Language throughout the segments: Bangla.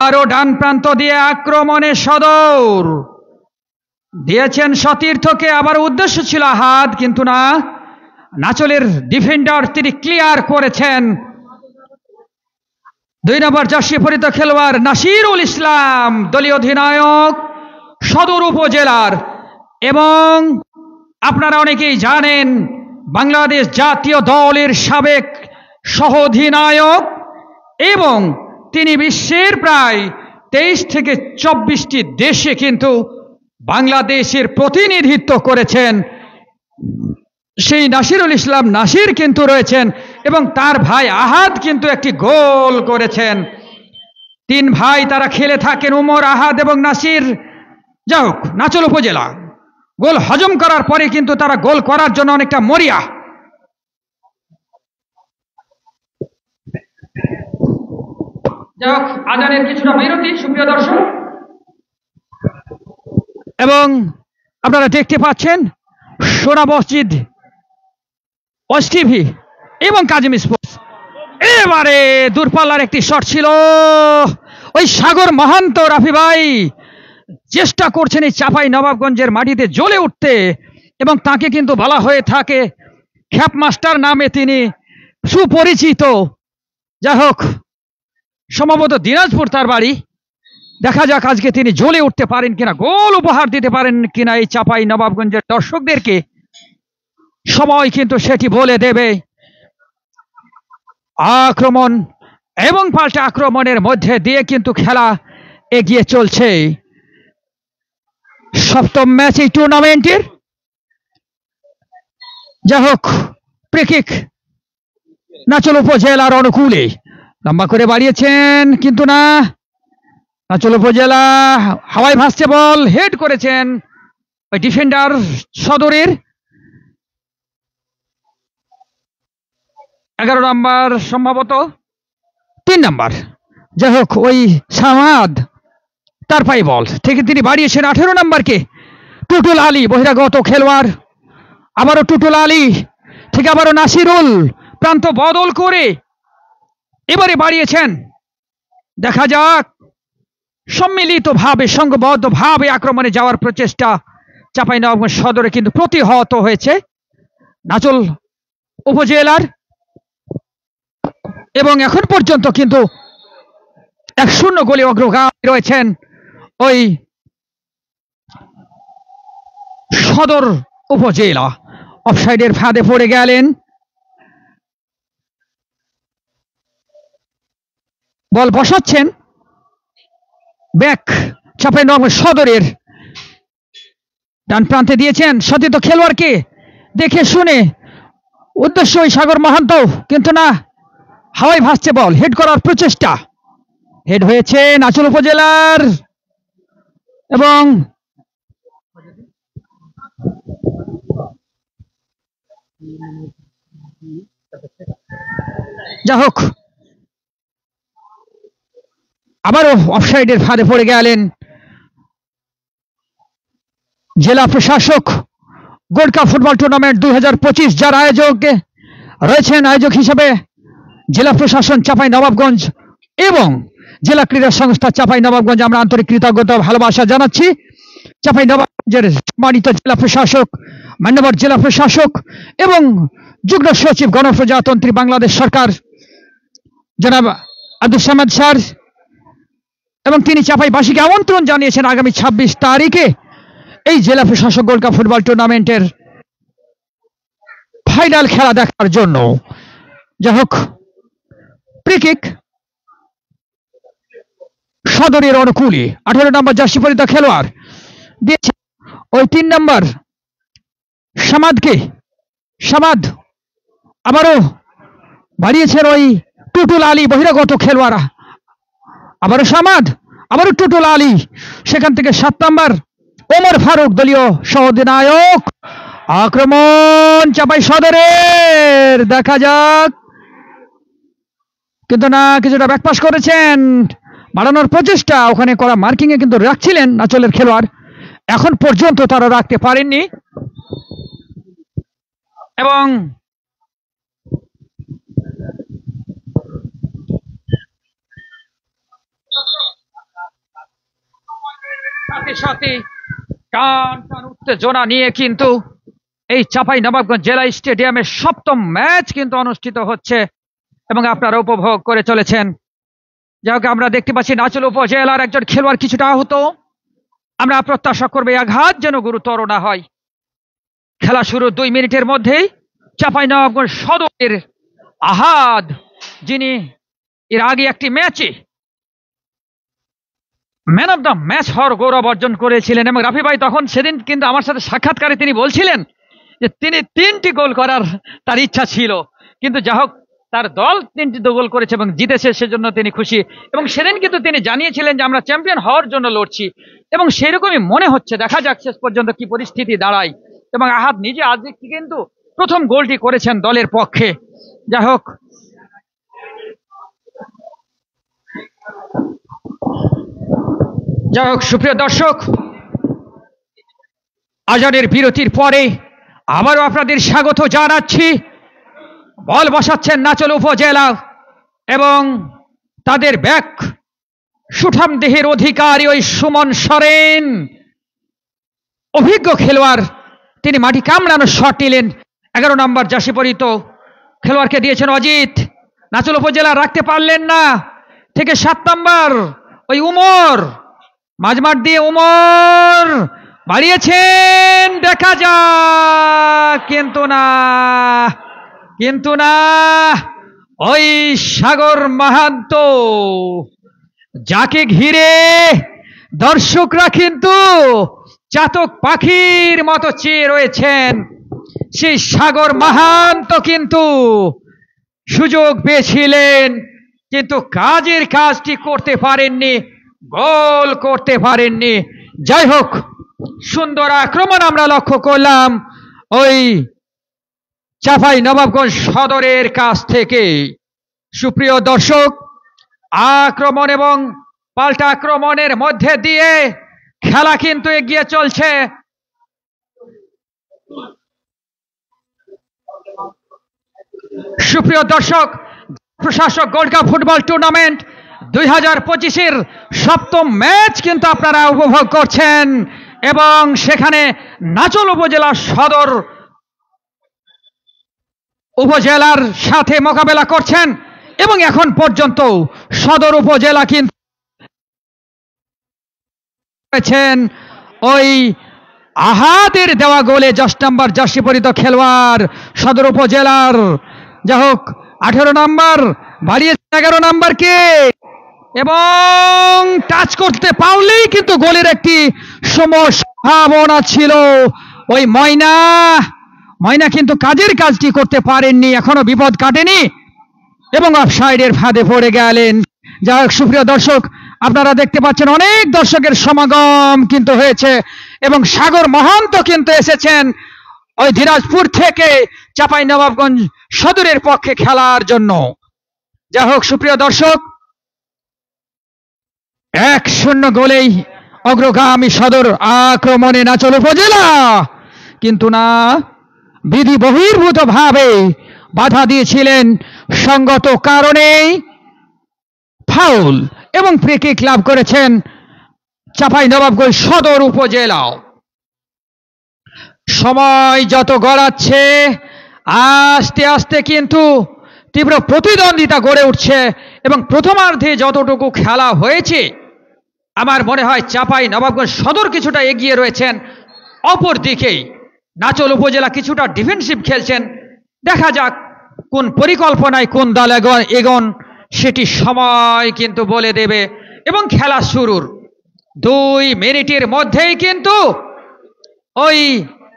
আরো ডান প্রান্ত দিয়ে আক্রমণে সদর দিয়েছেন সতীর্থকে, আবার উদ্দেশ্য ছিল আহাদ, কিন্তু না, নাচলের ডিফেন্ডার তিনি ক্লিয়ার করেছেন। 2 নম্বর জার্সি পরিহিত খেলোয়াড় নাসিরুল ইসলাম, দলীয় অধিনায়ক সদর উপজেলার, এবং আপনারা অনেকেই জানেন বাংলাদেশ জাতীয় দলের সাবেক সহ অধিনায়ক, এবং তিনি বিশ্বের প্রায় 23 থেকে 24টি দেশে কিন্তু বাংলাদেশের প্রতিনিধিত্ব করেছেন। সেই নাসিরুল ইসলাম নাসির কিন্তু রয়েছেন, এবং তার ভাই আহাদ কিন্তু একটি গোল করেছেন। 3 ভাই তারা খেলে থাকেন, উমর, আহাদ এবং নাসির। যাই হোক, নাচল উপজেলা গোল হজম করার পরে কিন্তু তারা গোল করার জন্য অনেকটা মরিয়া। যাই হোক, আজানের কিছুটা বিরতি, সুপ্রিয় দর্শক, এবং আপনারা দেখতে পাচ্ছেন সোনা মসজিদ, ওয়াচ টিভি এবং কাজিম স্পোর্টস। এবারে দূরপাল্লার একটি শট ছিল, ওই সাগর মহান্ত রাফি ভাই চেষ্টা করছেন এই চাপাই নবাবগঞ্জের মাটিতে জ্বলে উঠতে, এবং তাকে কিন্তু বলা হয়ে থাকে খ্যাপ মাস্টার নামে তিনি সুপরিচিত। যাই হোক, সম্ভবত দিনাজপুর তার বাড়ি। দেখা যাক আজকে তিনি জ্বলে উঠতে পারেন কিনা, গোল উপহার দিতে পারেন কিনা এই চাপাই নবাবগঞ্জের দর্শকদেরকে। সময় কিন্তু সেটি বলে দেবে। আক্রমণ এবং পাল্টা আক্রমণের মধ্যে দিয়ে কিন্তু খেলা এগিয়ে চলছে। 7ম ম্যাচ এই টুর্নামেন্টের। যাই হোক, ফ্রি-কিক নাচল উপজেলার অনুকূলে লম্বা করে বাড়িয়েছেন, কিন্তু না, নাচল উপজেলা হাওয়ায় ভাসছে বল, হেড করেছেন ওই ডিফেন্ডার সদরের 11 নম্বর, সম্ভবত 3 নম্বর। যাই হোক, ওই সামাদ তার পায়ে বল থেকে তিনি বাড়িয়েছেন 18 নম্বরকে, টুটুল আলী বহিরাগত খেলোয়াড়। আবারও টুটুল আলী থেকে আবারও নাসিরুল, প্রান্ত বদল করে এবারে বাড়িয়েছেন। দেখা যাক, সম্মিলিতভাবে সংঘবদ্ধভাবে আক্রমণে যাওয়ার প্রচেষ্টা চাঁপাইনবাবগঞ্জ সদরে কিন্তু প্রতিহত হয়েছে নাচল উপজেলার, এবং এখন পর্যন্ত কিন্তু 1-0 গোলে অগ্রগামী রয়েছেন ওই সদর উপজেলা। অফসাইডের ফাঁদে পড়ে গেলেন, বল বসাচ্ছেন ব্যাক চাঁপাইনবাবগঞ্জ সদরের, ডান প্রান্তে দিয়েছেন সতীর্থ খেলোয়াড়কে, দেখে শুনে, উদ্দেশ্য ওই সাগর মহান্ত, কিন্তু না, হাওয়ায় ভাসছে বল, হেড করার প্রচেষ্টা, হেড হয়েছে নাচল উপজেলার, এবং যা হোক আবারও অফসাইডের ফাঁদে পড়ে গেলেন জেলা প্রশাসক। গোল্ড কাপ ফুটবল টুর্নামেন্ট 2025 যার আয়োজক রয়েছেন, আয়োজক হিসেবে জেলা প্রশাসন চাঁপাইনবাবগঞ্জ এবং জেলা ক্রীড়া সংস্থা চাঁপাইনবাবগঞ্জ। আমরা আন্তরিক কৃতজ্ঞতা ভালোবাসা জানাচ্ছি চাঁপাইনবাবগঞ্জের সম্মানিত জেলা প্রশাসক, মান্যবর জেলা প্রশাসক এবং যুগ্ম সচিব গণপ্রজাতন্ত্রী বাংলাদেশ সরকার জনাব আব্দুল সামাদ স্যার, এবং তিনি চাঁপাইবাসীকে আমন্ত্রণ জানিয়েছেন আগামী 26 তারিখে এই জেলা প্রশাসক গোল্ড কাপ ফুটবল টুর্নামেন্টের ফাইনাল খেলা দেখার জন্য। যাই হোক, ফ্রি-কিক সদরের অনুকূলে 18 নম্বর জার্সি পরিহিত খেলোয়াড় দিয়েছে ওই 3 নম্বর সামাদকে, সামাদ আবারও বাড়িয়েছেন ওই টুটুল আলী বহিরাগত খেলোয়াড়, আবারও সামাদ, আবারও টুটুল আলী, সেখান থেকে 7 নম্বর ওমর ফারুক দলীয় সহ-অধিনায়ক। আক্রমণ চাঁপাই সদরের, দেখা যাক, কিন্তু না, কিছুটা ব্যাকপাস করেছেন, বাড়ানোর প্রচেষ্টা ওখানে করা মার্কিং এ কিন্তু রাখছিলেন নাচলের খেলোয়াড়, এখন পর্যন্ত তারা রাখতে পারেননি। এবং সাথে সাথে টান টান উত্তেজনা নিয়ে কিন্তু এই চাঁপাইনবাবগঞ্জ জেলা স্টেডিয়ামে সপ্তম ম্যাচ কিন্তু অনুষ্ঠিত হচ্ছে এবং আপনারা উপভোগ করে চলেছেন। যাই হোক, আমরা দেখতে পাচ্ছি নাচল উপজেলার একজন খেলোয়াড় কিছুটা আহত। আমরা প্রত্যাশা করবো এই আঘাত যেন গুরুতর না হয়। খেলা শুরু 2 মিনিটের মধ্যেই চাঁপাইনবাবগঞ্জ সদরের আহাদ, যিনি এর আগে একটি ম্যাচে ম্যান অফ দ্য ম্যাচ হওয়ার গৌরব অর্জন করেছিলেন এবং রাফি ভাই তখন সেদিন কিন্তু আমার সাথে সাক্ষাৎকারে তিনি বলছিলেন যে তিনি 3টি গোল করার তার ইচ্ছা ছিল, কিন্তু যা হোক তার দল 3টি গোল করেছে এবং জিতেছে, সেজন্য তিনি খুশি। এবং সেদিন কিন্তু তিনি জানিয়েছিলেন যে আমরা চ্যাম্পিয়ন হওয়ার জন্য লড়ছি এবং সেরকমই মনে হচ্ছে। দেখা যাক শেষ পর্যন্ত কি পরিস্থিতি দাঁড়ায়। এবং আহাদ নিজে আজ কিন্তু প্রথম গোলটি করেছেন দলের পক্ষে। যাই হোক, সুপ্রিয় দর্শক, আজানের বিরতির পরে আবারও আপনাদের স্বাগত জানাচ্ছি। বল বসাচ্ছেন নাচল উপজেলা এবং তাদের ব্যাক সুঠাম দেহের অধিকারী ওই সুমন সরেন, অভিজ্ঞ খেলোয়াড়। তিনি মাটি কামড়ানো শট নিলেন। 11 নম্বর জার্সি পরিহিত খেলোয়াড়কে দিয়েছেন অজিত। নাচল উপজেলা রাখতে পারলেন না, থেকে 7 নম্বর ওই উমর, মাঝমাঠ দিয়ে উমর বাড়িয়েছেন, দেখা যাক, কিন্তু না ওই সাগর মাহান্ত, যাকে ঘিরে দর্শকরা কিন্তু চাতক পাখির মতো চেয়ে রয়েছেন, সেই সাগর মাহান্ত কিন্তু সুযোগ পেয়েছিলেন, কিন্তু কাজটি করতে পারেননি, গোল করতে পারেননি। যাই হোক, সুন্দর আক্রমণ আমরা লক্ষ্য করলাম ওই চাঁপাইনবাবগঞ্জ সদরের কাছ থেকে। সুপ্রিয় দর্শক, আক্রমণ এবং পাল্টা আক্রমণের মধ্যে দিয়ে খেলা কিন্তু এগিয়ে চলছে। সুপ্রিয় দর্শক, প্রশাসক গোল্ড কাপ ফুটবল টুর্নামেন্ট 2025-এর সপ্তম ম্যাচ কিন্তু আপনারা উপভোগ করছেন এবং সেখানে নাচল উপজেলা সদর উপজেলার সাথে মোকাবেলা করছেন এবং এখন পর্যন্ত সদর উপজেলা কিন্তু ওই আহাদের দেওয়া গোলে 10 নম্বর জার্সি পরিহিত খেলোয়াড় সদর উপজেলার। যাই হোক, 18 নম্বর বাড়িয়েছে 11 নম্বরকে এবং টাচ করতে পারলেই কিন্তু গোলের একটি সম্ভাবনা ছিল। ওই ময়না কিন্তু কাজটি করতে পারেননি, এখনো বিপদ কাটেনি এবং অফসাইডের ফাঁদে পড়ে গেলেন। যাই হোক, সুপ্রিয় দর্শক, আপনারা দেখতে পাচ্ছেন অনেক দর্শকের সমাগম কিন্তু হয়েছে এবং সাগর মহান্ত কিন্তু এসেছেন ওই দিনাজপুর থেকে চাঁপাইনবাবগঞ্জ সদরের পক্ষে খেলার জন্য। যাই হোক, সুপ্রিয় দর্শক, 1-0 গোলেই অগ্রগামী সদর আক্রমণে নাচল উপজেলা, কিন্তু না, বিধি বহির্ভূত ভাবে বাধা দিয়েছিলেন সঙ্গত কারণেই ফাউল এবং ফ্রি কিক লাভ করেছেন চাঁপাইনবাবগঞ্জ সদর উপজেলা। সময় যত গড়াচ্ছে আস্তে আস্তে কিন্তু তীব্র প্রতিদ্বন্দ্বিতা গড়ে উঠছে এবং প্রথমার্ধে যতটুকু খেলা হয়েছে আমার মনে হয় চাঁপাইনবাবগঞ্জ সদর কিছুটা এগিয়ে রয়েছেন, অপর দিকেই নাচল উপজেলা কিছুটা ডিফেন্সিভ খেলছেন। দেখা যাক কোন পরিকল্পনায় কোন দল এগোন সেটি সময় কিন্তু বলে দেবে। এবং খেলা শুরুর 2 মিনিটের মধ্যেই কিন্তু ওই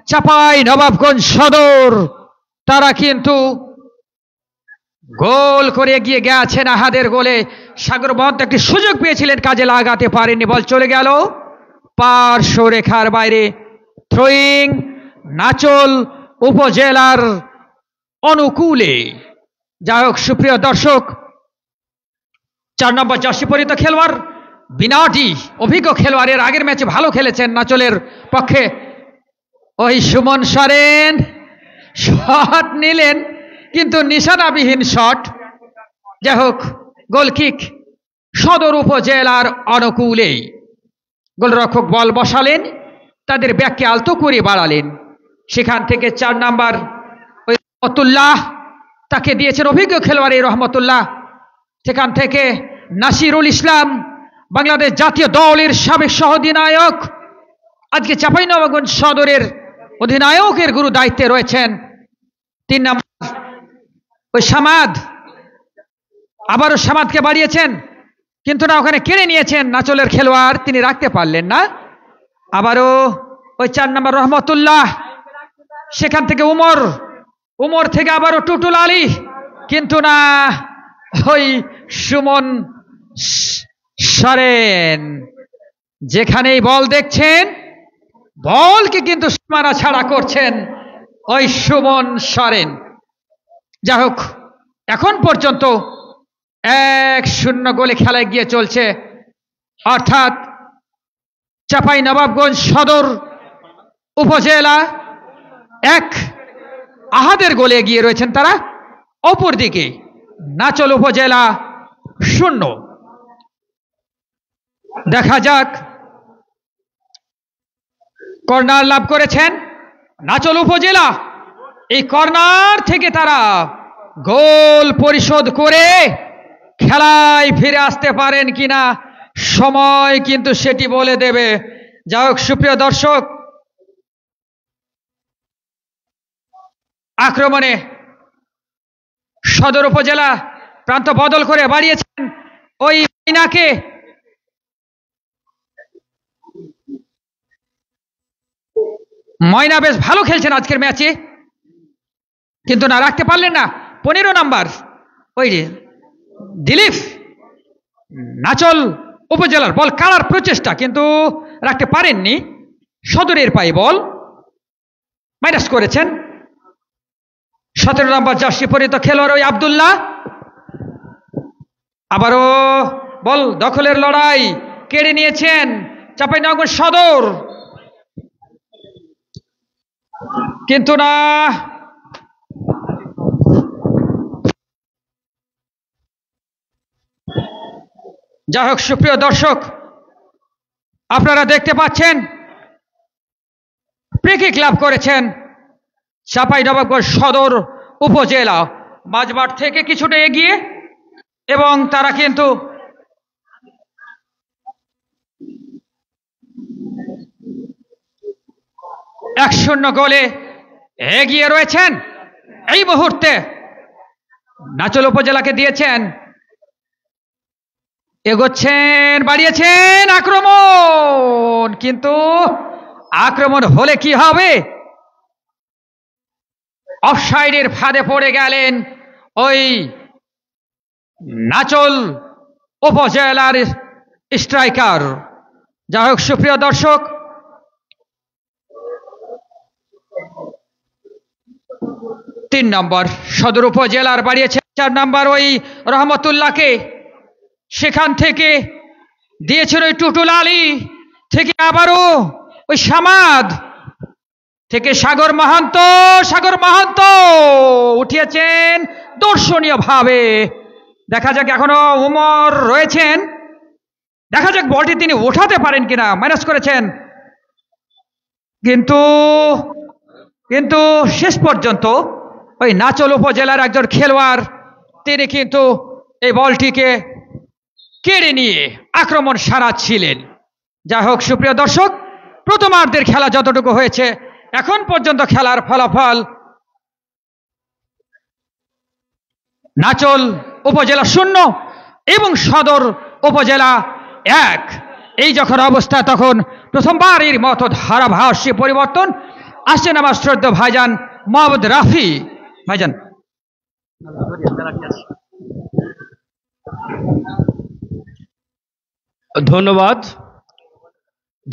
চাঁপাইনবাবগঞ্জ সদর তারা কিন্তু গোল করে এগিয়ে গেছেন আহাদের গোলে। সাগর মহান্ত একটি সুযোগ পেয়েছিলেন, কাজে লাগাতে পারেননি, বল চলে গেল পার্শ্ব রেখার বাইরে। থ্রোয়িং নাচল উপজেলার অনুকূলে। যাই হোক, সুপ্রিয় দর্শক, 4 নম্বর জার্সি পরিহিত খেলোয়াড় বিনাটি, অভিজ্ঞ খেলোয়াড়ের আগের ম্যাচে ভালো খেলেছেন নাচলের পক্ষে, ওই সুমন সরেন শট নিলেন কিন্তু নিশানাবিহীন শট। যাই হোক, গোল কিক সদর উপজেলার অনুকূলে। গোলরক্ষক বল বসালেন, তাদের ব্যাককে আলতো করে বাড়ালেন। সেখান থেকে 4 নাম্বার ওই রহমতুল্লাহ, তাকে দিয়েছেন অভিজ্ঞ খেলোয়াড় এই রহমতুল্লাহ। সেখান থেকে নাসিরুল ইসলাম, বাংলাদেশ জাতীয় দলের সাবেক সহ অধিনায়ক, আজকে চাঁপাইনবাবগঞ্জ সদরের অধিনায়কের গুরু দায়িত্বে রয়েছেন। 3 নাম্বার ওই সামাদ, আবারও সামাদকে বাড়িয়েছেন, কিন্তু না, ওখানে কেড়ে নিয়েছেন নাচলের খেলোয়াড়, তিনি রাখতে পারলেন না। আবারও ওই 4 নাম্বার রহমতুল্লাহ, সেখান থেকে উমর থেকে আবারও টুটুল আলী, কিন্তু না, ওই সুমন সরেন, যেখানেই বল দেখছেন বলকে কিন্তু সীমানা ছাড়া করছেন ওই সুমন সরেন। যাই হোক, এখন পর্যন্ত 1-0 গোলে খেলা এগিয়ে চলছে, অর্থাৎ চাঁপাইনবাবগঞ্জ সদর উপজেলা 1 আহাদের গোলে এগিয়ে রয়েছেন তারা। অপরদিকে নাচল উপজেলা 0। দেখা যাক, কর্নার লাভ করেছেন নাচল উপজেলা। এই কর্নার থেকে তারা গোল পরিশোধ করে খেলায় ফিরে আসতে পারেন কিনা, সময় কিন্তু সেটি বলে দেবে। যাই হোক, সুপ্রিয় দর্শক, আক্রমণে সদর উপজেলা প্রান্ত বদল করে বাড়িয়েছেন ওই ময়নাকে। ময়না বেশ ভালো খেলছেন আজকের ম্যাচে, কিন্তু না, রাখতে পারলেন না। 15 নাম্বার ওই দিলীপ, নাচল উপজেলার বল কাড়ার প্রচেষ্টা, কিন্তু রাখতে পারেননি। সদরের পায়ে বল মাইনাস করেছেন 17 নাম্বার জার্সি পরিহিত খেলোয়াড় ওই আব্দুল্লাহ। আবারও বল দখলের লড়াই, কেড়ে নিয়েছেন চাঁপাইনবাবগঞ্জ সদর, কিন্তু না, যাই হোক সুপ্রিয় দর্শক, আপনারা দেখতে পাচ্ছেন ফ্রি কিক লাভ করেছেন চাঁপাইনবাবগঞ্জ সদর উপজেলা, মাঝমাঠ থেকে কিছুটা এগিয়ে, এবং তারা কিন্তু এক 1-0 গোলে এগিয়ে রয়েছেন। এই মুহূর্তে নাচল উপজেলাকে দিয়েছেন, এগোচ্ছেন, বাড়িয়েছেন, আক্রমণ, কিন্তু আক্রমণ হলে কি হবে, অফসাইডের ফাঁদে পড়ে গেলেন ওই নাচল উপজেলার স্ট্রাইকার। যাই হোক সুপ্রিয় দর্শক, তিন নম্বর সদর উপজেলার বাড়িয়েছে 4 নম্বর ওই রহমতুল্লাহকে, সেখান থেকে দিয়েছেন ওই টুটুল আলী, থেকে আবারও ওই সামাদ, থেকে সাগর মাহান্ত উঠিয়েছেন দর্শনীয় ভাবে। দেখা যাক, এখনো উমর রয়েছেন, দেখা যাক বলটি তিনি ওঠাতে পারেন কিনা। মাইনাস করেছেন, কিন্তু শেষ পর্যন্ত ওই নাচল উপজেলার একজন খেলোয়াড় তিনি কিন্তু এই বলটিকে কেড়ে নিয়ে আক্রমণ সারাচ্ছিলেন। যাই হোক সুপ্রিয় দর্শক, প্রথমার্ধের খেলা যতটুকু হয়েছে, এখন পর্যন্ত খেলার ফলাফল নাচল উপজেলা 0 এবং সদর উপজেলা 1। এই যখন অবস্থা, তখন প্রথমবারের মতো ধারাভাষ্যে পরিবর্তন আসছেন আমার শ্রদ্ধেয় ভাইজান মোহাম্মদ রাফি ভাইজান।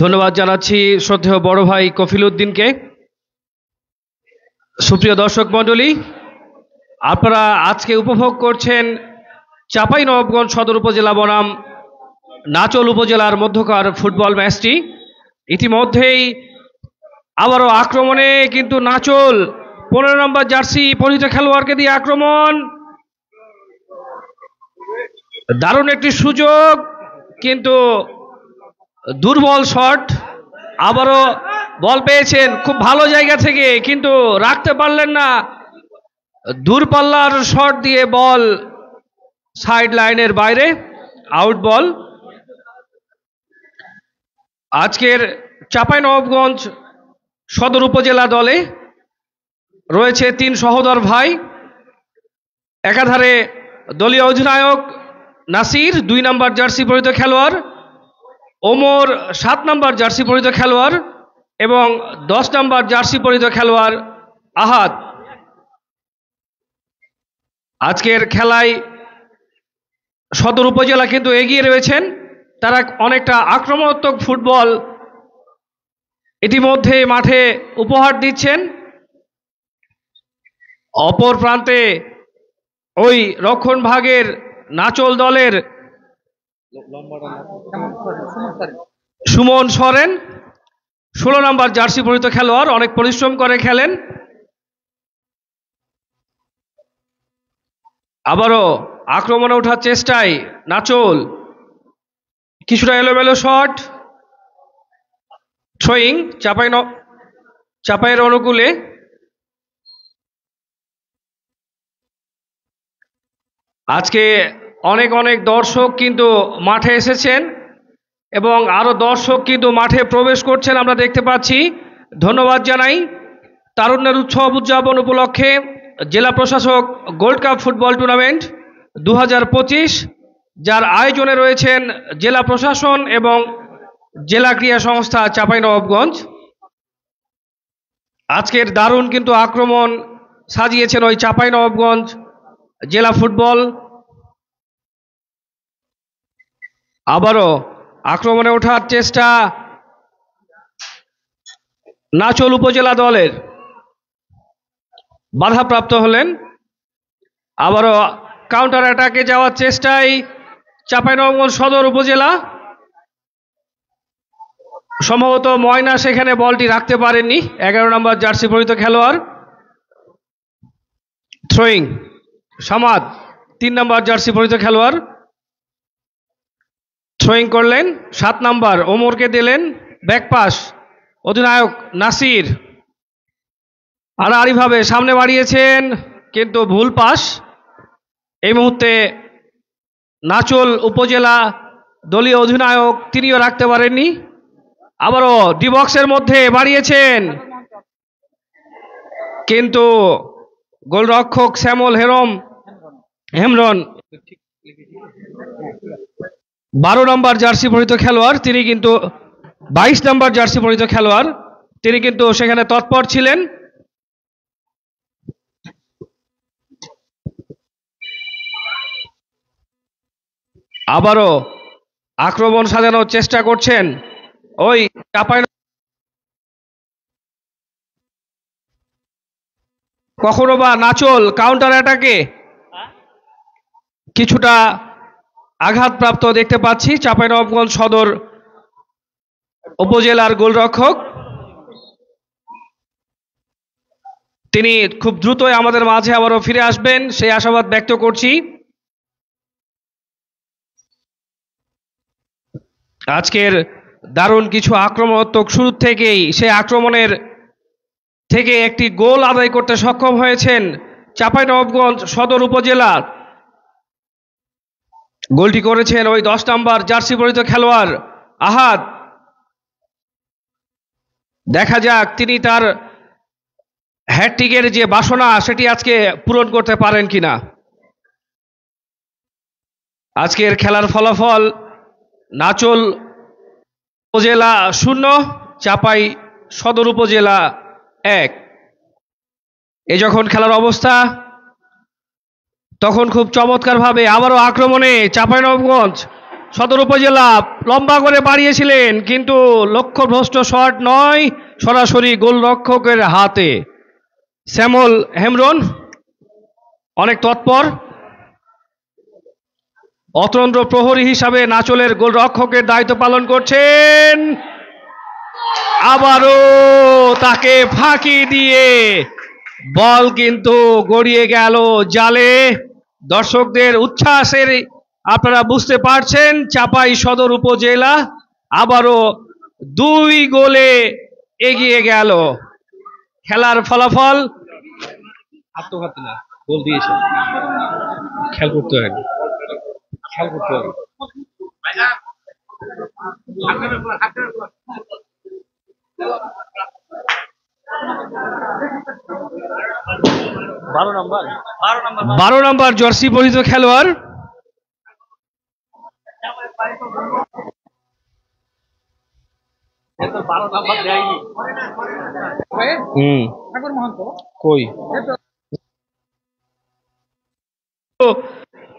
ধন্যবাদ জানাচ্ছি শ্রদ্ধেয় বড় ভাই কফিল উদ্দিনকে। সুপ্রিয় দর্শক মণ্ডলী, আপনারা আজকে উপভোগ করছেন চাঁপাইনবাবগঞ্জ সদর উপজেলা বনাম নাচল উপজেলার মধ্যকার ফুটবল ম্যাচটি। ইতিমধ্যেই আবারও আক্রমণে কিন্তু নাচল 15 নম্বর জার্সি পরিহিত খেলোয়াড়কে দিয়ে আক্রমণ, দারুণ একটি সুযোগ, কিন্তু দুর্বল শট, আবারও বল পেয়েছেন খুব ভালো জায়গা থেকে, কিন্তু রাখতে পারলেন না। দূরপাল্লার শট দিয়ে বল সাইড লাইনের বাইরে, আউট বল। আজকের চাঁপাইনবাবগঞ্জ সদর উপজেলা দলে রয়েছে 3 সহোদর ভাই। একাধারে দলীয় অধিনায়ক নাসির 2 নম্বর জার্সি পরিহিত খেলোয়াড়, ওমর 7 নম্বর জার্সি পরিহিত খেলোয়াড় এবং 10 নম্বর জার্সি পরিহিত খেলোয়াড় আহাদ। আজকের খেলায় সদর উপজেলা কিন্তু এগিয়ে রয়েছেন, তারা অনেকটা আক্রমণাত্মক ফুটবল ইতিমধ্যে মাঠে উপহার দিচ্ছেন। অপর প্রান্তে ওই রক্ষণ ভাগের নাচল দলের সুমন সরেন 16 নম্বর জার্সি পরিহিত খেলোয়াড়, অনেক পরিশ্রম করে খেলেন। আবারও আক্রমণে ওঠার চেষ্টায় নাচল, কিছুটা এলোমেলো শট, থ্রোয়িং চাপাইয়ের অনুকূলে। আজকে অনেক অনেক দর্শক কিন্তু মাঠে এসেছেন এবং আরো দর্শক কিন্তু মাঠে প্রবেশ করছেন, আমরা দেখতে পাচ্ছি। ধন্যবাদ জানাই। তারুণ্যের উৎসব উদযাপন উপলক্ষে জেলা প্রশাসক গোল্ড কাপ ফুটবল টুর্নামেন্ট 2025, যার আয়োজনে রয়েছেন জেলা প্রশাসন এবং জেলা ক্রীড়া সংস্থা চাঁপাইনবাবগঞ্জ। আজকের দারুণ কিন্তু আক্রমণ সাজিয়েছেন ওই চাঁপাইনবাবগঞ্জ জেলা ফুটবল। আবারও আক্রমণে ওঠার চেষ্টা নাচল উপজেলা দলের, বাধাপ্রাপ্ত হলেন। আবারও কাউন্টার অ্যাটাকে যাওয়ার চেষ্টায় চাঁপাইনবাবগঞ্জ সদর উপজেলা, সম্ভবত ময়না সেখানে বলটি রাখতে পারেননি, 11 নম্বর জার্সি পরিহিত খেলোয়াড়। থ্রোয়িং সামাদ 3 নম্বর জার্সি পরিহিত খেলোয়াড়, থ্রোয়িং করলেন। 7 নম্বর ওমরকে দিলেন ব্যাকপাস, অধিনায়ক নাসির আড়াআড়িভাবে সামনে বাড়িয়েছেন, কিন্তু ভুল পাস। এই মুহূর্তে নাচল উপজেলা দলীয় অধিনায়ক তিনিও রাখতে পারেননি। আবারও ডি বক্সের মধ্যে বাড়িয়েছেন, কিন্তু গোলরক্ষক শ্যামল হেমরন 12 নম্বর জার্সি পরিহিত খেলোয়াড়, তিনি কিন্তু 22 নম্বর জার্সি পরিহিত খেলোয়াড়, তিনি কিন্তু সেখানে তৎপর ছিলেন। আবারও আক্রমণ সাজানোর চেষ্টা করছেন ওই চাপাই, কখনো বা নাচল কাউন্টার অ্যাটাকে কিছুটা আঘাতপ্রাপ্ত দেখতে পাচ্ছি চাঁপাইনবাবগঞ্জ সদর উপজেলার গোলরক্ষক। তিনি খুব দ্রুতই আমাদের মাঝে আবারও ফিরে আসবেন সেই আশাবাদ ব্যক্ত করছি। আজকের দারুণ কিছু আক্রমণাত্মক শুরু থেকেই সেই আক্রমণের থেকে একটি গোল আদায় করতে সক্ষম হয়েছেন চাঁপাইনবাবগঞ্জ সদর উপজেলা। গোলটি করেছেন ওই 10 নম্বর জার্সি পরিহিত খেলোয়াড় আহাদ। দেখা যাক তিনি তার হ্যাটট্রিকের যে বাসনা সেটি আজকে পূরণ করতে পারেন কিনা। আজকের খেলার ফলাফল নাচল উপজেলা 0, চাপাই সদর উপজেলা 1। এই যখন খেলার অবস্থা, তখন খুব চমৎকারভাবে আবারও আক্রমণে চাঁপাইনবাবগঞ্জ সদর উপজেলা লম্বা করে বাড়িয়েছিলেন, কিন্তু লক্ষ্যভ্রষ্ট শট নয়, সরাসরি গোলরক্ষকের হাতে। শ্যামল হেমরন অনেক তৎপর, অতন্দ্র প্রহরী হিসাবে নাচলের গোলরক্ষকের দায়িত্ব পালন করছেন। আবারও তাকে ফাঁকি দিয়ে বল কিন্তু গড়িয়ে গেল জালে। দর্শকদের উচ্ছ্বাসের আপনারা বুঝতে পারছেন চাপাই সদর উপজেলা আবারও 2 গোলে এগিয়ে গেল। খেলার ফলাফল আত্মঘাতী না, গোল দিয়েছে, খেয়াল করতে হয়, খেয়াল করতে হবে। বারো নম্বর জার্সি পরিহিত খেলোয়াড় কই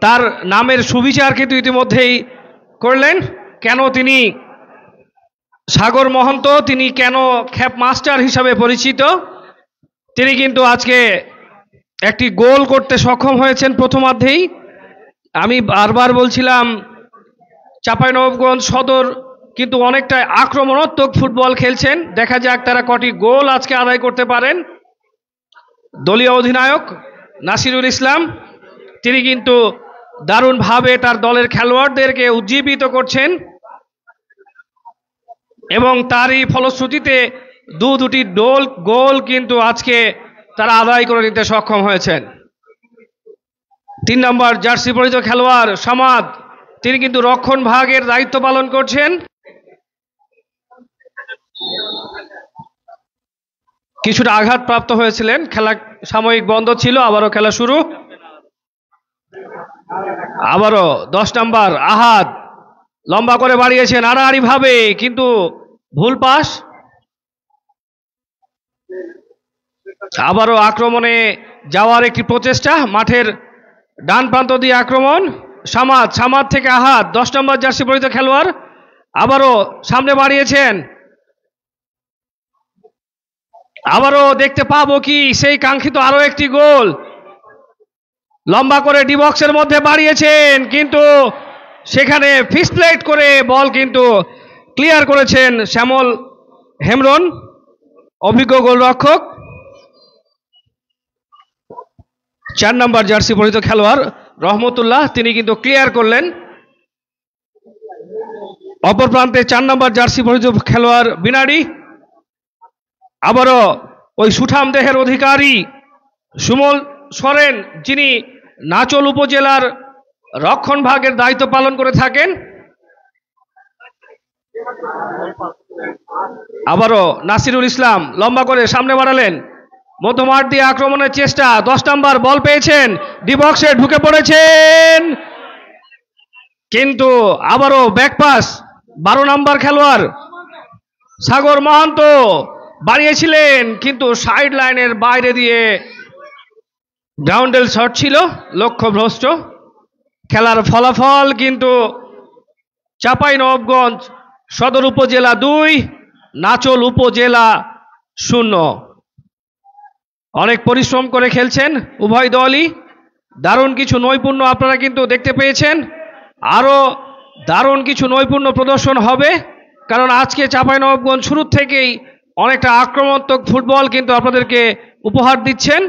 তার নামের সুবিচার কিন্তু ইতিমধ্যেই করলেন। কেন তিনি সাগর মহন্ত, তিনি কেন খ্যাপ মাস্টার হিসাবে পরিচিত, তিনি কিন্তু আজকে একটি গোল করতে সক্ষম হয়েছেন প্রথমার্ধেই। আমি বারবার বলছিলাম চাঁপাইনবাবগঞ্জ সদর কিন্তু অনেকটা আক্রমণাত্মক ফুটবল খেলছেন। দেখা যাক তারা কটি গোল আজকে আদায় করতে পারেন। দলীয় অধিনায়ক নাসিরুল ইসলাম তিনি কিন্তু দারুণভাবে তার দলের খেলোয়াড়দেরকে উজ্জীবিত করছেন এবং তারই ফলশ্রুতিতে দুটি গোল কিন্তু আজকে তারা আদায় করে নিতে সক্ষম হয়েছেন। 3 নম্বর জার্সি পরিহিত খেলোয়াড় সামাদ, তিনি কিন্তু রক্ষণ ভাগের দায়িত্ব পালন করছেন। কিছুটা আঘাতপ্রাপ্ত হয়েছিলেন, খেলা সাময়িক বন্ধ ছিল, আবারও খেলা শুরু। আবারও 10 নম্বর আহাদ লম্বা করে বাড়িয়েছেন আড়াআড়ি ভাবে, কিন্তু ভুল পাস। আবারও আক্রমণে যাওয়ার একটি প্রচেষ্টা, মাঠের ডান প্রান্ত দিয়ে আক্রমণ। সামাদ থেকে আহাদ, 10 নম্বর জার্সি পরিহিত খেলোয়াড় আবারও সামনে বাড়িয়েছেন। আবারও দেখতে পাবো কি সেই কাঙ্ক্ষিত আরো একটি গোল। লম্বা করে ডি বক্সের মধ্যে বাড়িয়েছেন, কিন্তু সেখানে ফিসপ্লেট করে বল কিন্তু ক্লিয়ার করেছেন শ্যামল হেমরন, অভিজ্ঞ গোলরক্ষক। 4 নম্বর জার্সি পরিহিত খেলোয়াড় রহমতুল্লাহ, তিনি কিন্তু ক্লিয়ার করলেন। অপর প্রান্তে 4 নম্বর জার্সি পরিহিত খেলোয়াড় বিনাড়ি, আবারও ওই সুঠাম দেহের অধিকারী সুমল সরেন, যিনি নাচল উপজেলার রক্ষণ ভাগের দায়িত্ব পালন করে থাকেন। আবারও নাসিরুল ইসলাম লম্বা করে সামনে বাড়ালেন, মধ্যমাঠ দিয়ে আক্রমণের চেষ্টা। 10 নম্বর বল পেয়েছেন, ডি বক্সে ঢুকে পড়েছেন, কিন্তু আবারও ব্যাকপাস। 12 নম্বর খেলোয়াড় সাগর মহান্ত বাড়িয়েছিলেন, কিন্তু সাইড লাইনের বাইরে দিয়ে গ্রাউন্ডেল শট ছিল, লক্ষ্যভ্রষ্ট। খেলার ফলাফল কিন্তু চাঁপাইনবাবগঞ্জ সদর উপজেলা 2, নাচল উপজেলা 0। অনেক পরিশ্রম করে খেলছেন উভয় দলই, দারুণ কিছু নৈপুণ্য আপনারা কিন্তু দেখতে পেয়েছেন। আরও দারুণ কিছু নৈপুণ্য প্রদর্শন হবে, কারণ আজকে চাঁপাইনবাবগঞ্জ শুরু থেকেই অনেকটা আক্রমণাত্মক ফুটবল কিন্তু আপনাদেরকে উপহার দিচ্ছেন।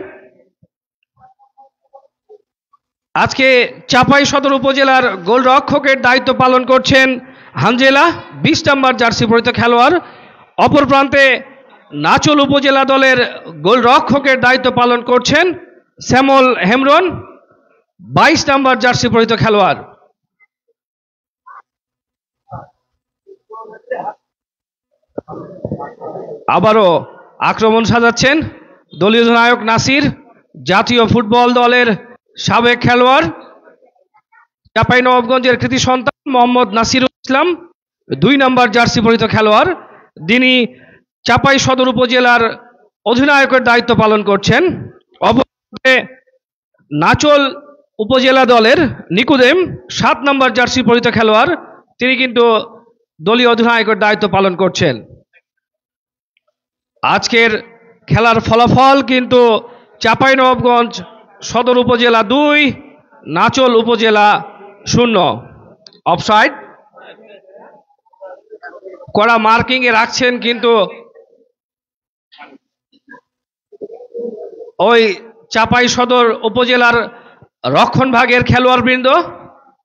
আজকে চাঁপাই সদর উপজেলার গোলরক্ষকের দায়িত্ব পালন করছেন হানজেলা, 20 নম্বর জার্সি পরিহিত খেলোয়াড়। অপর প্রান্তে নাচল উপজেলা দলের গোলরক্ষকের দায়িত্ব পালন করছেন শ্যামল হেমরন, 22 নম্বর জার্সি পরিহিত খেলোয়াড়। আবারও আক্রমণ সাজাচ্ছেন দলীয় নায়ক নাসির, জাতীয় ফুটবল দলের সাবেক খেলোয়াড়, চাঁপাইনবাবগঞ্জের কৃতি সন্তান মোহাম্মদ নাসিরুল ইসলাম, 2 নম্বর জার্সি পরিহিত খেলোয়াড়। তিনি চাঁপাই সদর উপজেলার অধিনায়কের দায়িত্ব পালন করছেন। অপরদিকে নাচল উপজেলা দলের নিকুদেম, 7 নম্বর জার্সি পরিহিত খেলোয়াড়, তিনি কিন্তু দলীয় অধিনায়কের দায়িত্ব পালন করছেন। আজকের খেলার ফলাফল কিন্তু চাঁপাইনবাবগঞ্জ সদর উপজেলা 2, নাচল উপজেলা 0। অফসাইড কড়া মার্কিং এ রাখছেন কিন্তু ওই চাঁপাই সদর উপজেলার রক্ষণ ভাগের খেলোয়াড়বৃন্দ,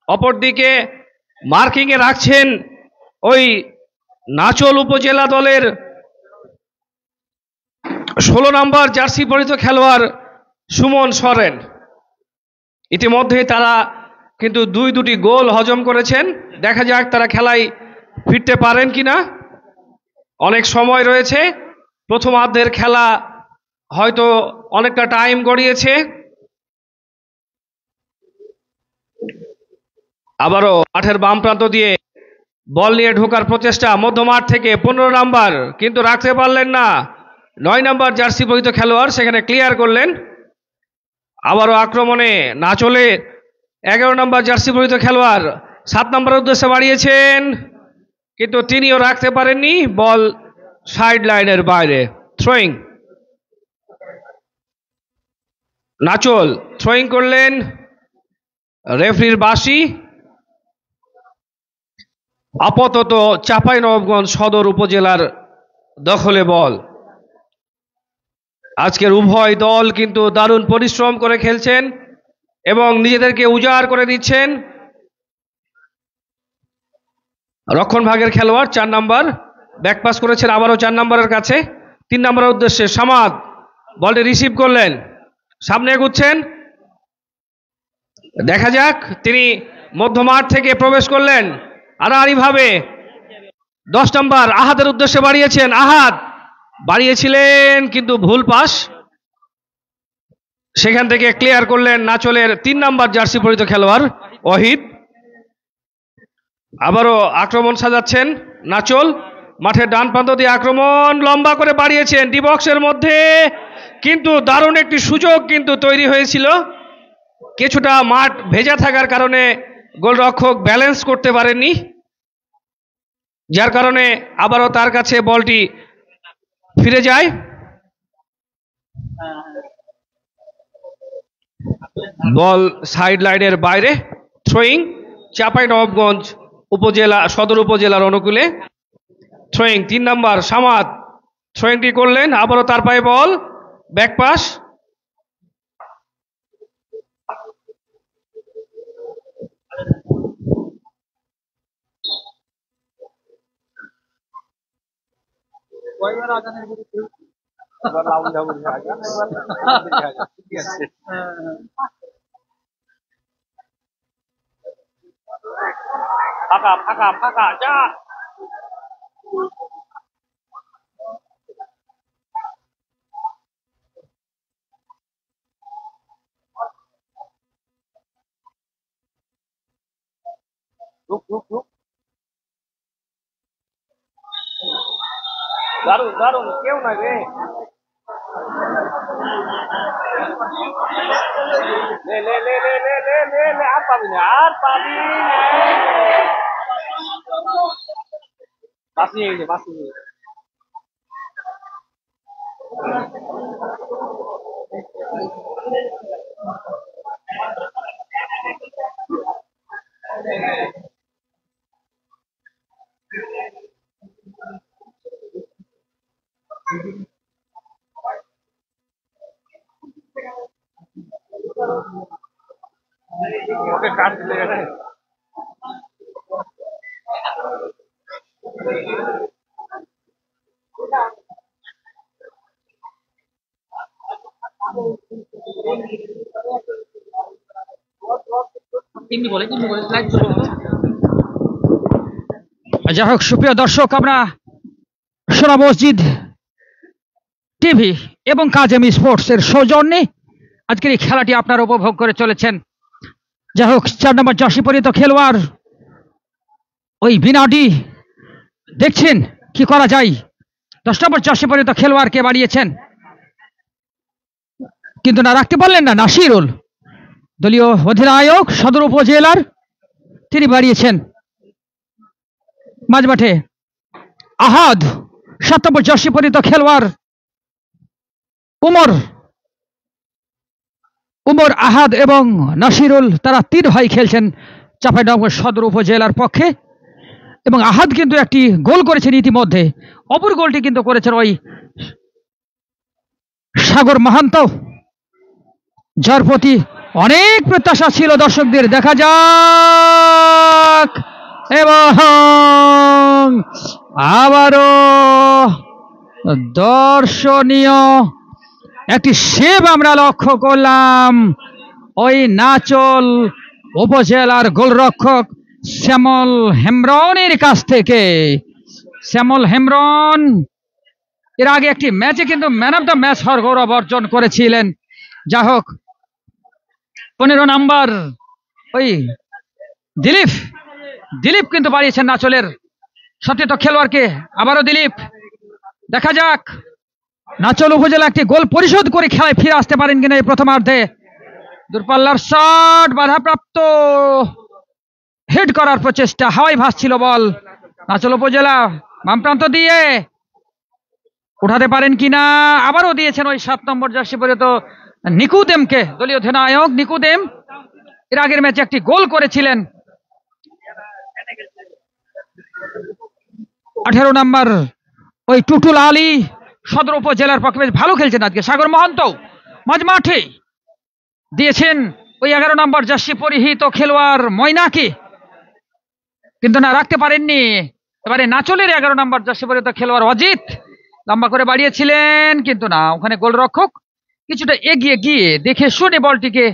অপরদিকে মার্কিং এ রাখছেন ওই নাচোল উপজেলা দলের 16 নম্বর জার্সি পরিহিত খেলোয়াড় সুমন সরেন। ইতিমধ্যে তারা কিন্তু দুটি গোল হজম করেছেন। দেখা যাক তারা খেলায় ফিরতে পারেন কিনা। অনেক সময় রয়েছে, প্রথমার্ধের খেলা হয়তো অনেকটা টাইম গড়িয়েছে। আবারও মাঠের বাম প্রান্ত দিয়ে বল নিয়ে ঢোকার প্রচেষ্টা মধ্যমাঠ থেকে 15 নাম্বার, কিন্তু রাখতে পারলেন না। 9 নম্বর জার্সি পরিহিত খেলোয়াড় সেখানে ক্লিয়ার করলেন। আবারও আক্রমণে না চলে 11 নম্বর জার্সি পরিহিত খেলোয়াড় 7 নম্বরের উদ্দেশ্যে বাড়িয়েছেন, কিন্তু তিনিও রাখতে পারেননি। বল সাইড লাইনের বাইরে। থ্রোয়িং। নাচোল থ্রোয়িং করলেন, রেফারির বাঁশি। আপাতত চাঁপাইনবাবগঞ্জ সদর উপজেলার দখলে বল। আজকের উভয় দল কিন্তু দারুণ পরিশ্রম করে খেলছেন এবং নিজেদেরকে উজাড় করে দিচ্ছেন। রক্ষণ ভাগের খেলোয়াড় 4 নম্বর ব্যাকপাস করেছেন আবারও 4 নম্বরের কাছে। 3 নম্বরের উদ্দেশ্যে সামাদ বলটি রিসিভ করলেন, সামনে এগুচ্ছেন। দেখা যাক, তিনি মধ্যমাঠ থেকে প্রবেশ করলেন আড়াআড়িভাবে। 10 নম্বর আহাদের উদ্দেশ্যে বাড়িয়েছেন, আহাদ বাড়িয়েছিলেন কিন্তু ভুল পাস। সেখান থেকে ক্লিয়ার করলেন নাচলের 3 নম্বর জার্সি পরিহিত খেলোয়াড় ওয়াহিদ। আবারও আক্রমণ সাজাচ্ছেন নাচল। মাঠের ডান প্রান্ত দিয়ে আক্রমণ লম্বা করে বাড়িয়েছেন ডি বক্সের মধ্যে, কিন্তু দারুণ একটি সুযোগ কিন্তু তৈরি হয়েছিল। কিছুটা মাঠ ভেজা থাকার কারণে গোলরক্ষক ব্যালেন্স করতে পারেননি, যার কারণে আবারও তার কাছে বলটি ফিরে যায়। বল সাইড লাইনের বাইরে। থ্রোয়িং চাঁপাইনবাবগঞ্জ উপজেলা সদর উপজেলার অনুকূলে। থ্রোয়িং 3 নম্বর সামাদ থ্রোয়িংটি করলেন, আবারও তার পায়ে বল, ব্যাকপাস। ফাঁকা ফাঁকা ফাঁকা যা। দারুণ দারুণ, কেউ না রে। লে লে লে লে লে লে লে লে, আর পাবি না, আর পাবি না। বাঁচিয়ে গেছে, বাঁচিয়ে গেছে। ওকে কাট দিলে রে। যাই হোক, সুপ্রিয় দর্শক, আমরা সোনা মসজিদ টিভি এবং কাজেমি স্পোর্টসের সৌজন্যে আজকের এই খেলাটি আপনারা উপভোগ করে চলেছেন। যাই হোক, 4 নম্বর জার্সি পরিহিত খেলোয়াড় ওই বিনাডি দেখছেন কি করা যায়। 10 নম্বর জার্সি পরিহিত খেলোয়াড়কে বাড়িয়েছেন, কিন্তু না রাখতে পারলেন না নাসিরুল, দলীয় অধিনায়ক সদর উপজেলার, তিনি বাড়িয়েছেন। মাঝমাঠে আহাদ 7 নম্বর জার্সি পরিহিত খেলোয়াড় উমর আহাদ এবং নাসিরুল, তারা 3 ভাই খেলছেন চাঁপাইনবাবগঞ্জ সদর উপজেলার পক্ষে, এবং আহাদ কিন্তু একটি গোল করেছেন ইতিমধ্যে। অপর গোলটি কিন্তু করেছেন ওই সাগর মাহান্ত, যার প্রতি অনেক প্রত্যাশা ছিল দর্শকদের। দেখা যাক, এবং আবারও দর্শনীয় একটি সেভ আমরা লক্ষ্য করলাম ওই নাচল উপজেলার গোলরক্ষক শ্যামল হেমব্রমের কাছ থেকে। শ্যামল হেমব্রম এর আগে একটি ম্যাচে কিন্তু ম্যান অফ দ্য ম্যাচ হওয়ার গৌরব অর্জন করেছিলেন। যা হোক, 15 নাম্বার ওই দিলীপ কিন্তু বাড়িয়েছেন নাচলের সতীর্থ খেলোয়াড়কে। আবারও দিলীপ, দেখা যাক নাচল উপজেলা একটি গোল পরিশোধ করে খেলায় ফিরে আসতে পারেন কিনা এই প্রথমার্ধে। দূরপাল্লার শট বাধাপ্রাপ্ত, হেড করার প্রচেষ্টা, হাওয়ায় ভাসছিল বল। নাচল উপজেলা বাম প্রান্ত দিয়ে উঠাতে পারেন কিনা, আবারও দিয়েছেন ওই 7 নম্বর জার্সি পরিহিত নিকুদেমকে, দলীয় অধিনায়ক নিকুদেম। এর আগের ম্যাচে একটি গোল করেছিলেন। 18 নাম্বার ওই টুটুল আলী সদর উপজেলার পক্ষে বেশ ভালো খেলছেন আজকে। সাগর মহন্ত মাঝ মাঠে দিয়েছেন ওই 11 নম্বর জার্সি পরিহিত খেলোয়াড় ময়নাকে, কিন্তু না রাখতে পারেননি। এবারে নাচলের 11 নম্বর জার্সি পরিহিত খেলোয়াড় অজিত লম্বা করে বাড়িয়েছিলেন, কিন্তু না, ওখানে গোলরক্ষক কিছুটা এগিয়ে গিয়ে দেখে শুনে বলটিকে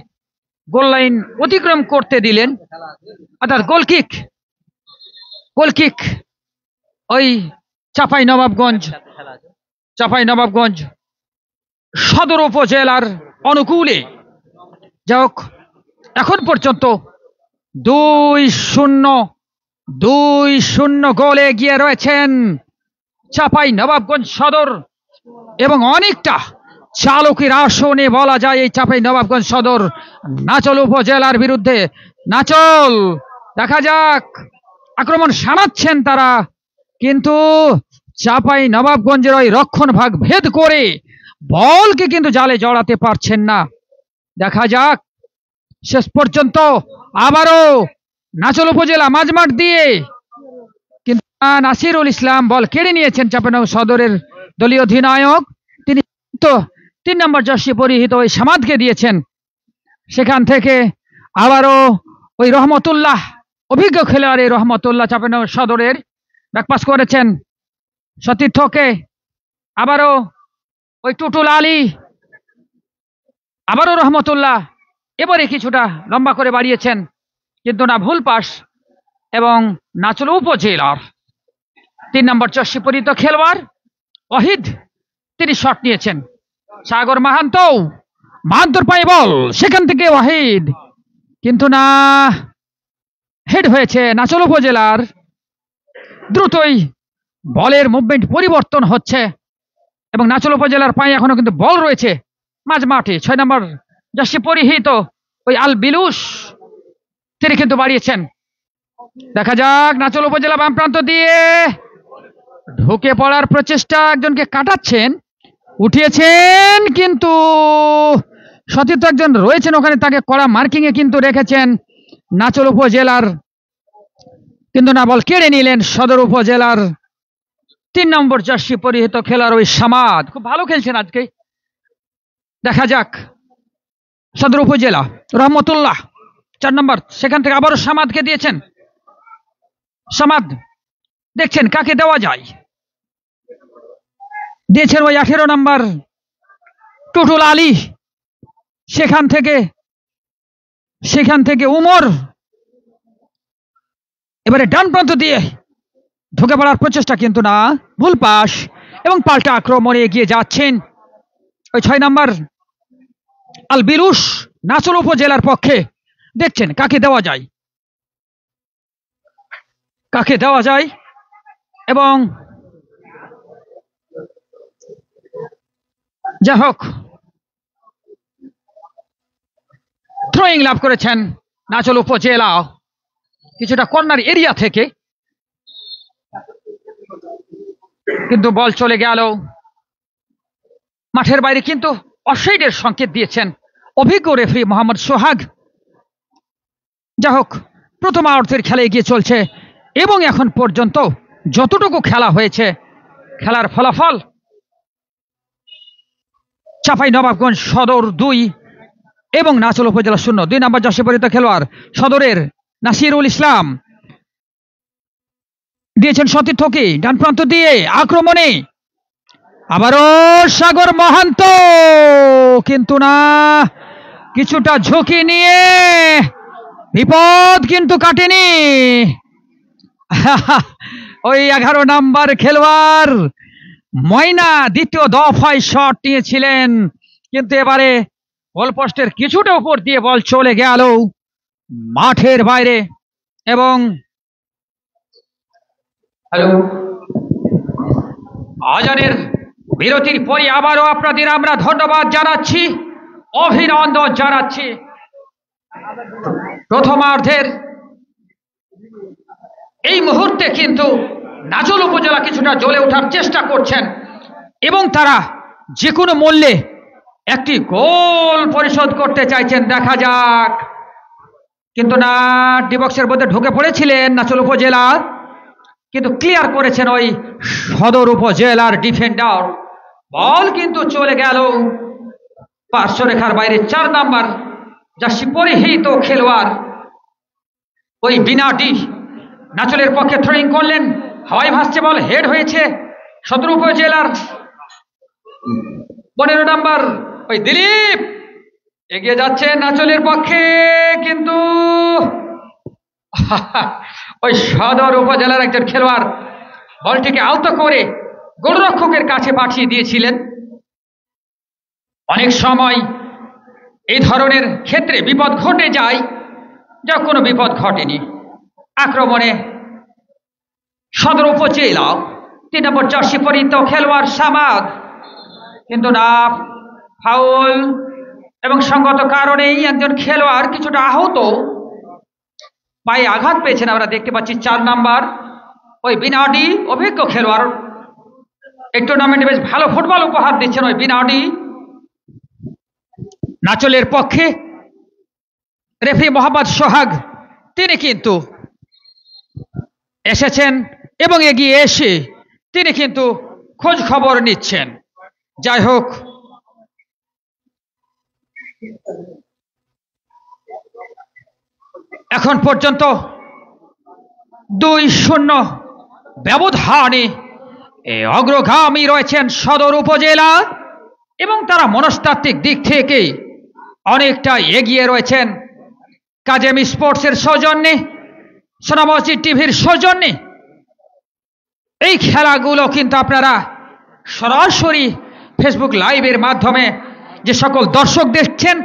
গোল লাইন অতিক্রম করতে দিলেন। অর্থাৎ গোলকিক ওই চাঁপাই নবাবগঞ্জ সদর উপজেলার অনুকূলে। যাই হোক, এখন পর্যন্ত 2-0 গোলে এগিয়ে রয়েছেন চাঁপাই নবাবগঞ্জ সদর, এবং অনেকটা চালকের আসনে বলা যায় এই চাঁপাই নবাবগঞ্জ সদর নাচল উপজেলার বিরুদ্ধে। নাচল, দেখা যাক, আক্রমণ সানাচ্ছেন তারা, কিন্তু চাঁপাই নবাবগঞ্জের ওই রক্ষণ ভাগ ভেদ করে বলকে কিন্তু জালে জড়াতে পারছেন না। দেখা যাক শেষ পর্যন্ত আবারও নাচল উপজেলা মাঝমাঠ দিয়ে, কিন্তু নাসিরুল ইসলাম বল কেড়ে নিয়েছেন চাঁপাইনবাবগঞ্জ সদরের দলীয় অধিনায়ক। তিনি তো 3 নম্বর জার্সি পরিহিত ওই সামাদকে দিয়েছেন। সেখান থেকে আবারও ওই রহমতুল্লাহ, অভিজ্ঞ খেলোয়াড় এই রহমতুল্লাহ চাঁপাইনবাবগঞ্জ সদরের ব্যাকপাস করেছেন সতীর্থকে। আবারও ওই টুটুল আলী, আবারও রহমতুল্লাহ, এবারে কিছুটা লম্বা করে বাড়িয়েছেন, কিন্তু না, ভুল পাস। এবং নাচল উপজেলার 3 নম্বর জার্সি পরিহিত খেলোয়াড় ওয়াহিদ, তিনি শট নিয়েছেন। সাগর মাহান্তর পায়ে বল, সেখান থেকে ওয়াহিদ, কিন্তু না, হেড হয়েছে নাচল উপজেলার। দ্রুতই বলের মুভমেন্ট পরিবর্তন হচ্ছে, এবং নাচল উপজেলার পায়ে এখনো কিন্তু বল রয়েছে মাঝ মাঠে। 6 নম্বর জার্সি পরিহিত ওই আল বিলুস, তিনি কিন্তু বাড়িয়েছেন। দেখা যাক নাচল উপজেলা বাম প্রান্ত দিয়ে ঢুকে পড়ার প্রচেষ্টা, একজনকে কাটাচ্ছেন, উঠিয়েছেন, কিন্তু সতীর্থ একজন রয়েছেন ওখানে, তাকে কড়া মার্কিং এ কিন্তু রেখেছেন নাচল উপজেলার, কিন্তু না, বল কেড়ে নিলেন সদর উপজেলার 3 নম্বর জার্সি পরিহিত খেলার ওই সামাদ। খুব ভালো খেলছেন আজকে। দেখা যাক সদর উপজেলা রহমতুল্লাহ 4 নম্বর, সেখান থেকে আবারও সামাদকে দিয়েছেন। সামাদ দেখছেন কাকে দেওয়া যায়, দিয়েছেন ওই 18 নম্বর টুটুল আলী। সেখান থেকে উমর, এবারে ডান প্রান্ত দিয়ে ঢুকে পড়ার প্রচেষ্টা, কিন্তু না, ভুল পাস, এবং পাল্টা আক্রমণে এগিয়ে যাচ্ছেন ওই 6 নম্বর আল বিলুস নাচল উপজেলার পক্ষে। দেখছেন কাকে দেওয়া যায়, এবং যাই হোক, থ্রোয়িং লাভ করেছেন নাচল উপজেলা কিছুটা কর্নার এরিয়া থেকে, কিন্তু বল চলে গেল মাঠের বাইরে। কিন্তু অফসাইডের সংকেত দিয়েছেন অভিজ্ঞ রেফারি মোহাম্মদ সোহাগ। যাই হোক, প্রথমার্ধের খেলা এগিয়ে চলছে, এবং এখন পর্যন্ত যতটুকু খেলা হয়েছে, খেলার ফলাফল চাঁপাই নবাবগঞ্জ সদর 2 এবং নাচল উপজেলা 0। 2 নম্বর জার্সি পরিহিত খেলোয়াড় সদরের নাসিরুল ইসলাম, দিয়েছেন সতীর্থকে ডান প্রান্ত দিয়ে আক্রমণে আবারও সাগর মহান্ত, কিন্তু না, কিছুটা ঝুঁকি নিয়ে বিপদ কিন্তু কাটেনি। ওই 11 নাম্বার খেলোয়াড় ময়না দ্বিতীয় দফায় শট নিয়েছিলেন, কিন্তু এবারে গোলপোস্টের কিছুটা উপর দিয়ে বল চলে গেল মাঠের বাইরে। এবং হ্যালো, আজানের বিরতির পরে আবারও আপনাদের আমরা ধন্যবাদ জানাচ্ছি, অভিনন্দন জানাচ্ছি। প্রথমার্ধের এই মুহূর্তে কিন্তু নাচল উপজেলা কিছুটা জ্বলে ওঠার চেষ্টা করছেন এবং তারা যে কোনো মূল্যে একটি গোল পরিশোধ করতে চাইছেন। দেখা যাক, কিন্তু না, ডিবক্সের মধ্যে ঢুকে পড়েছিলেন নাচল উপজেলা, কিন্তু ক্লিয়ার করেছেন ওই সদর উপজেলার ডিফেন্ডার। বল কিন্তু চলে গেল পার্শ্বরেখার বাইরে। 4 নাম্বার জার্সি পরিহিত খেলোয়াড় ওই বিনাটি নাচলের পক্ষে থ্রোয়িং করলেন, হাওয়াই ভাসছে বল, হেড হয়েছে সদর উপজেলার 15 নাম্বার ওই দিলীপ এগিয়ে যাচ্ছে নাচলের পক্ষে, কিন্তু ওই সদর উপজেলার একজন খেলোয়াড় বলটিকে আলতো করে গোলরক্ষকের কাছে পাঠিয়ে দিয়েছিলেন। অনেক সময় এই ধরনের ক্ষেত্রে বিপদ ঘটে যায়, যা কোনো বিপদ ঘটেনি। আক্রমণে সদর উপজেলা 3 নম্বর জার্সি পরিহিত খেলোয়াড় সামাদ, কিন্তু না, ফাউল এবং সঙ্গত কারণেই একজন খেলোয়াড় কিছুটা আহত, পায়ে আঘাত পেয়েছেন আমরা দেখতে পাচ্ছি। 4 নাম্বার ওই বিনাডি অভিজ্ঞ খেলোয়াড়, এই টুর্নামেন্টে বেশ ভালো ফুটবল উপহার দিচ্ছেন ওই বিনাডি। নাচলের পক্ষে রেফারি মোহাম্মদ সোহাগ তিনি কিন্তু এসেছেন এবং এগিয়ে এসে তিনি কিন্তু খোঁজ খবর নিচ্ছেন। যাই হোক, এখন পর্যন্ত 2-0 ব্যবধানে অগ্রগামী রয়েছেন সদর উপজেলা এবং তারা মনস্তাত্ত্বিক দিক থেকে অনেকটা এগিয়ে রয়েছেন। কাজেমি স্পোর্টসের সৌজন্যে, সোনামসি টিভির সৌজন্যে এই খেলাগুলো কিন্তু আপনারা সরাসরি ফেসবুক লাইভের মাধ্যমে যে সকল দর্শক দেখছেন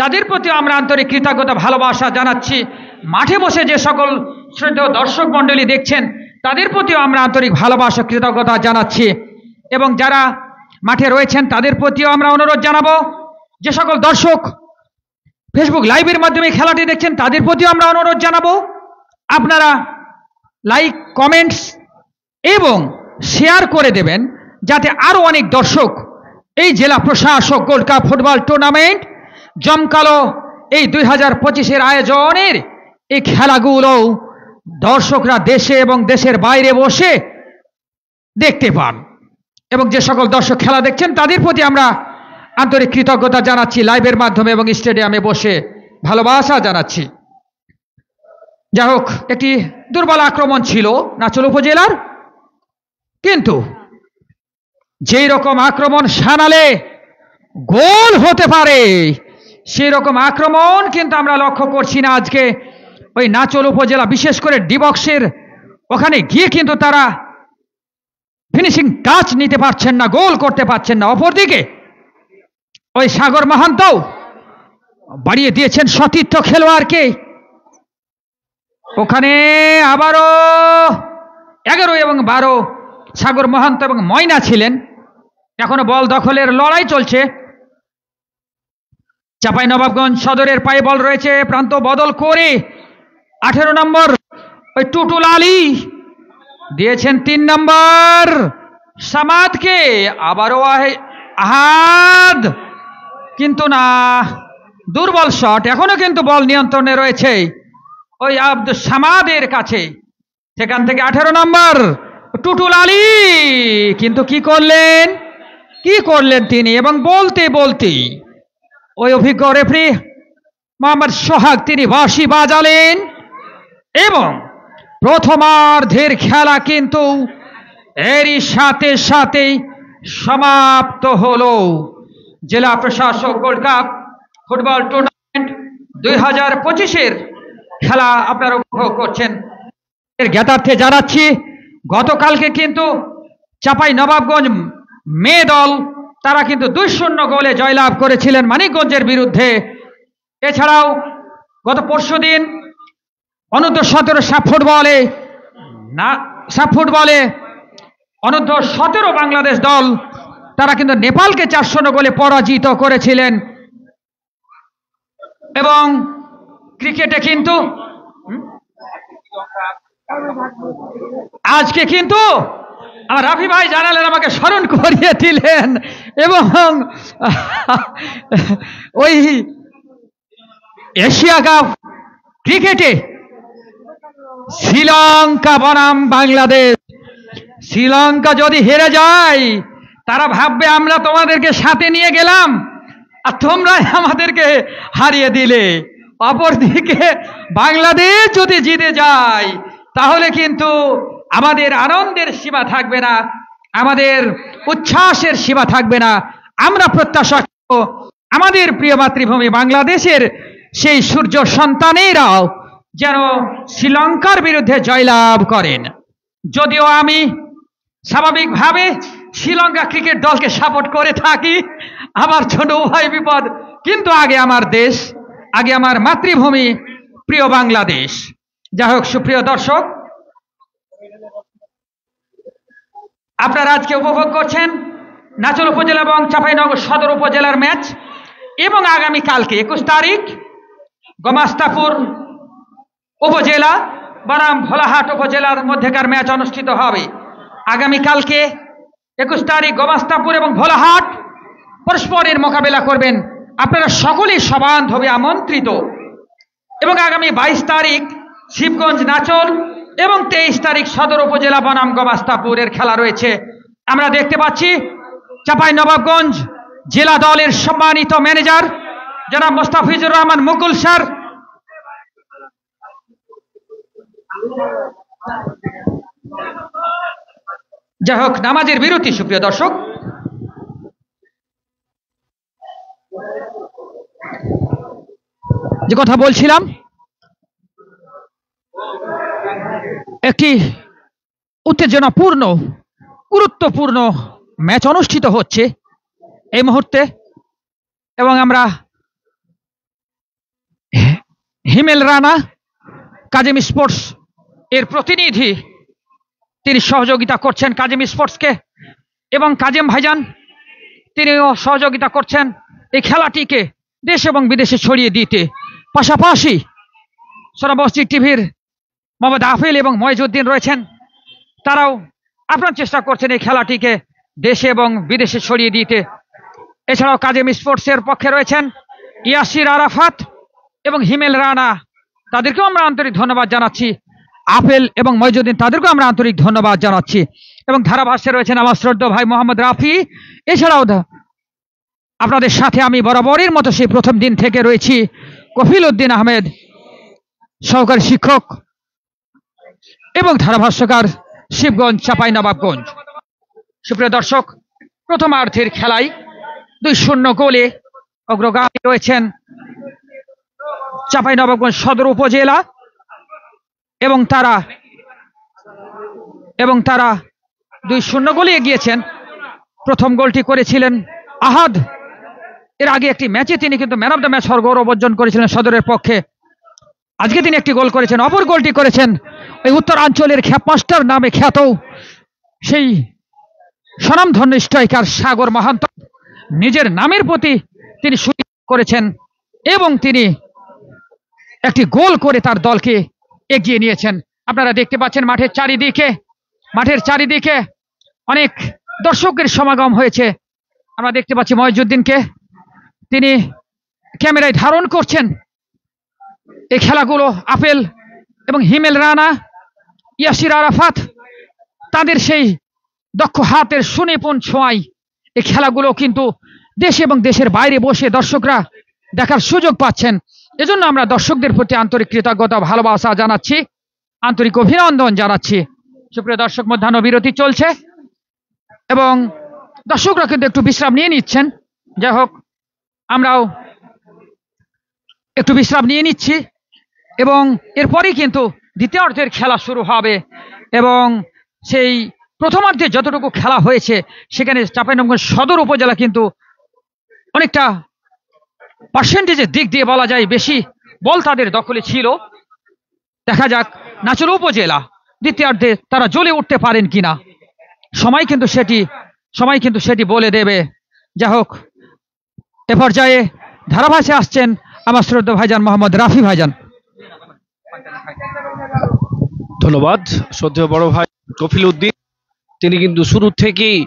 তাদের প্রতি আমরা আন্তরিক কৃতজ্ঞতা ভালোবাসা জানাচ্ছি। মাঠে বসে যে সকল শ্রদ্ধেয় দর্শক মণ্ডলী দেখছেন তাদের প্রতিও আমরা আন্তরিক ভালোবাসা কৃতজ্ঞতা জানাচ্ছি, এবং যারা মাঠে রয়েছেন তাদের প্রতিও আমরা অনুরোধ জানাবো, যে সকল দর্শক ফেসবুক লাইভের মাধ্যমে খেলাটি দেখছেন তাদের প্রতিও আমরা অনুরোধ জানাবো, আপনারা লাইক, কমেন্টস এবং শেয়ার করে দেবেন, যাতে আরো অনেক দর্শক এই জেলা প্রশাসক গোল্ড কাপ ফুটবল টুর্নামেন্ট জমকালো এই 2025-এর আয়োজনের এই খেলাগুলো দর্শকরা দেশে এবং দেশের বাইরে বসে দেখতে পান। এবং যে সকল দর্শক খেলা দেখছেন তাদের প্রতি আমরা আন্তরিক কৃতজ্ঞতা জানাচ্ছি, লাইভের মাধ্যমে এবং স্টেডিয়ামে বসে ভালোবাসা জানাচ্ছি। যাই হোক, একটি দুর্বল আক্রমণ ছিল নাচল উপজেলার, কিন্তু যেই রকম আক্রমণ সানালে গোল হতে পারে সেই রকম আক্রমণ কিন্তু আমরা লক্ষ্য করছি না আজকে ওই নাচল উপজেলা, বিশেষ করে ডিবক্সের ওখানে গিয়ে কিন্তু তারা ফিনিশিং টাচ নিতে পারছেন না, গোল করতে পারছেন না। অপরদিকে ওই সাগর মাহান্তও বাড়িয়ে দিয়েছেন সতীর্থ খেলোয়াড়কে। ওখানে আবারও 11 এবং 12 সাগর মহান্ত এবং ময়না ছিলেন। এখনো বল দখলের লড়াই চলছে। চাঁপাইনবাবগঞ্জ সদরের পায়ে বল রয়েছে, প্রান্ত বদল করে 18 নম্বর ওই টুটুল আলী দিয়েছেন 3 নম্বর সামাদকে, আবারও আহাদ, কিন্তু না, দুর্বল শট। এখনো কিন্তু বল নিয়ন্ত্রণে রয়েছে ওই আব্দুল সামাদের কাছে। সেখান থেকে 18 নম্বর টুটুল আলী, কিন্তু কি করলেন তিনি, এবং বলতে বলতেই ওই অভিজ্ঞ রেফারি মোহাম্মদ সোহাগ তিনি বাঁশি বাজালেন এবং প্রথমার্ধের খেলা কিন্তু এরই সাথে সাথে সমাপ্ত হলো। জেলা প্রশাসক গোল্ড কাপ ফুটবল টুর্নামেন্ট 2025-এর খেলা আপনারা উপভোগ করছেন। এর জ্ঞাতার্থে জানাচ্ছি, গতকালকে কিন্তু চাঁপাই নবাবগঞ্জ মেয়ে দল তারা কিন্তু 2-0 গোলে জয়লাভ করেছিলেন মানিকগঞ্জের বিরুদ্ধে। এছাড়াও গত পরশুদিন অনূর্ধ্ব-17 সাপ ফুটবলে অনূর্ধ্ব-17 বাংলাদেশ দল তারা কিন্তু নেপালকে 4-0 গোলে পরাজিত করেছিলেন। এবং ক্রিকেটে কিন্তু আজকে কিন্তু আমার রাফি ভাই জানালেন, আমাকে স্মরণ করিয়ে দিলেন, এবং ওই এশিয়া কাপ ক্রিকেটে শ্রীলঙ্কা বনাম বাংলাদেশ, শ্রীলঙ্কা যদি হেরে যায় তারা ভাববে আমরা তোমাদেরকে সাথে নিয়ে গেলাম আর তোমরাই আমাদেরকে হারিয়ে দিলে। অপরদিকে বাংলাদেশ যদি জিতে যায় তাহলে কিন্তু আমাদের আনন্দের সীমা থাকবে না, আমাদের উচ্ছ্বাসের সীমা থাকবে না। আমরা প্রত্যাশা করব আমাদের প্রিয় মাতৃভূমি বাংলাদেশের সেই সূর্য সন্তানেরাও যেন শ্রীলঙ্কার বিরুদ্ধে জয়লাভ করেন। যদিও আমি স্বাভাবিকভাবে শ্রীলঙ্কা ক্রিকেট দলকে সাপোর্ট করে থাকি, আমার ছোট উভয় বিপদ, কিন্তু আগে আমার দেশ, আগে আমার মাতৃভূমি প্রিয় বাংলাদেশ। যাই হোক, সুপ্রিয় দর্শক, আপনারা আজকে উপভোগ করছেন নাচল উপজেলা এবং চাঁপাইনগর সদর উপজেলার ম্যাচ, এবং আগামীকালকে 21 তারিখ গমাস্তাপুর উপজেলা বনাম ভোলাহাট উপজেলার মধ্যেকার ম্যাচ অনুষ্ঠিত হবে। আগামীকালকে 21 তারিখ গমাস্তাপুর এবং ভোলাহাট পরস্পরের মোকাবেলা করবেন। আপনারা সকলেই সবান্ধবে আমন্ত্রিত। এবং আগামী 22 তারিখ শিবগঞ্জ নাচল এবং 23 তারিখ সদর উপজেলা বনাম গমাস্তাপুরের খেলা রয়েছে। আমরা দেখতে পাচ্ছি চাঁপাইনবাবগঞ্জ জেলা দলের সম্মানিত ম্যানেজার জনাব মোস্তাফিজুর রহমান মুকুল স্যার যাই হোক, নামাজের বিরতি। সুপ্রিয় দর্শক, যে কথা বলছিলাম, একটি উত্তেজনাপূর্ণ গুরুত্বপূর্ণ ম্যাচ অনুষ্ঠিত হচ্ছে এই মুহূর্তে, এবং আমরা হিমেল রানা কাজিম স্পোর্টস এর প্রতিনিধি, তিনি সহযোগিতা করছেন কাজিম স্পোর্টসকে, এবং কাজিম ভাইজান তিনিও সহযোগিতা করছেন এই খেলাটিকে দেশ এবং বিদেশে ছড়িয়ে দিতে। পাশাপাশি সোনামসজিদ টিভির মোহাম্মদ আফিল এবং ময়জুদ্দিন রয়েছেন, তারাও আপ্রাণ চেষ্টা করছেন এই খেলাটিকে দেশে এবং বিদেশে ছড়িয়ে দিতে। এছাড়াও কাজিম স্পোর্টসের পক্ষে রয়েছেন ইয়াসির আরাফাত এবং হিমেল রানা, তাদেরকেও আমরা আন্তরিক ধন্যবাদ জানাচ্ছি। আপেল এবং ময়জুদ্দিন, তাদেরকেও আমরা আন্তরিক ধন্যবাদ জানাচ্ছি। এবং ধারাভাষ্যে রয়েছেন আমার শ্রদ্ধেয় ভাই মোহাম্মদ রাফি। এছাড়াও আপনাদের সাথে আমি বরাবরের মতো সেই প্রথম দিন থেকে রয়েছি কফিল উদ্দিন আহমেদ, সহকারী শিক্ষক এবং ধারাভাষ্যকার, শিবগঞ্জ চাঁপাইনবাবগঞ্জ। সুপ্রিয় দর্শক, প্রথমার্ধের খেলায় 2-0 গোলে অগ্রগামী রয়েছেন চাঁপাইনবাবগঞ্জ সদর উপজেলা, এবং তারা 2-0 গোলে এগিয়েছেন। প্রথম গোলটি করেছিলেন আহাদ, এর আগে একটি ম্যাচে তিনি কিন্তু ম্যান অফ দ্য ম্যাচ হওয়ার গৌরব অর্জন করেছিলেন সদরের পক্ষে। আজকে তিনি একটি গোল করেছেন। অপর গোলটি করেছেন এই উত্তরাঞ্চলের খ্যাপমাস্টার নামে খ্যাত সেই স্বনামধন্য স্ট্রাইকার সাগর মাহান্ত। নিজের নামের প্রতি তিনি শুরু করেছেন এবং তিনি একটি গোল করে তার দলকে এগিয়ে নিয়েছেন। আপনারা দেখতে পাচ্ছেন মাঠের চারিদিকে অনেক দর্শকের সমাগম হয়েছে। আমরা দেখতে পাচ্ছি ময়জুদ্দিনকে, তিনি ক্যামেরায় ধারণ করছেন এই খেলাগুলো। আপেল এবং হিমেল রানা, ইয়াসির আরাফাত, তাদের সেই দক্ষ হাতের সুনিপুণ ছোঁয়ায় এই খেলাগুলো কিন্তু দেশে এবং দেশের বাইরে বসে দর্শকরা দেখার সুযোগ পাচ্ছেন। এজন্য আমরা দর্শকদের প্রতি আন্তরিক কৃতজ্ঞতা ভালোবাসা জানাচ্ছি। আন্তরিক অভিনন্দন জানাচ্ছি। সুপ্রিয় দর্শক, মধ্যাহ্ন বিরতি চলছে এবং দর্শকরা কিন্তু একটু বিশ্রাম নিয়ে নিচ্ছেন। যাই হোক, আমরাও একটু বিশ্রাম নিয়ে নিচ্ছি এবং এরপরেই কিন্তু দ্বিতীয়ার্ধের খেলা শুরু হবে এবং সেই প্রথমার্ধে যতটুকু খেলা হয়েছে সেখানে চাঁপাইনবাবগঞ্জ সদর উপজেলা কিন্তু অনেকটা পার্সেন্টেজের দিক দিয়ে বলা যায় বেশি বল তাদের দখলে ছিল। দেখা যাক নাচল উপজেলা দ্বিতীয়ার্ধে তারা জ্বলে উঠতে পারেন কিনা, সময় কিন্তু সেটি বলে দেবে। যাই হোক, এ পর্যায়ে ধারাভাষ্যে আসছেন আমার শ্রদ্ধা ভাইজান মোহাম্মদ রাফি ভাইজান। ধন্যবাদ শ্রদ্ধেয় বড় ভাই কফিল উদ্দিন, তিনি কিন্তু শুরু থেকেই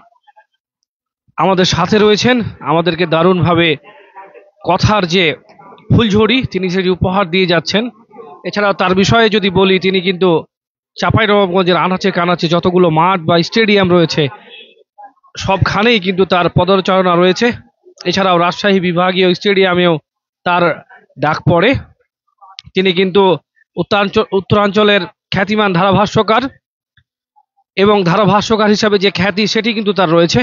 আমাদের সাথে রয়েছেন, আমাদেরকে দারুণভাবে কথার যে ফুলঝড়ি তিনি সেটি উপহার দিয়ে যাচ্ছেন। এছাড়াও তার বিষয়ে যদি বলি, তিনি কিন্তু চাঁপাইনবাবগঞ্জের আনাচে কানাচে যতগুলো মাঠ বা স্টেডিয়াম রয়েছে সবখানেই কিন্তু তার পদচারণা রয়েছে। এছাড়াও রাজশাহী বিভাগীয় স্টেডিয়ামেও তার ডাক পড়ে। তিনি কিন্তু উত্তরাঞ্চলের খ্যাতিমান ধারাভাষ্যকার এবং ধারাভাষ্যকার হিসাবে যে খ্যাতি সেটি কিন্তু তার রয়েছে।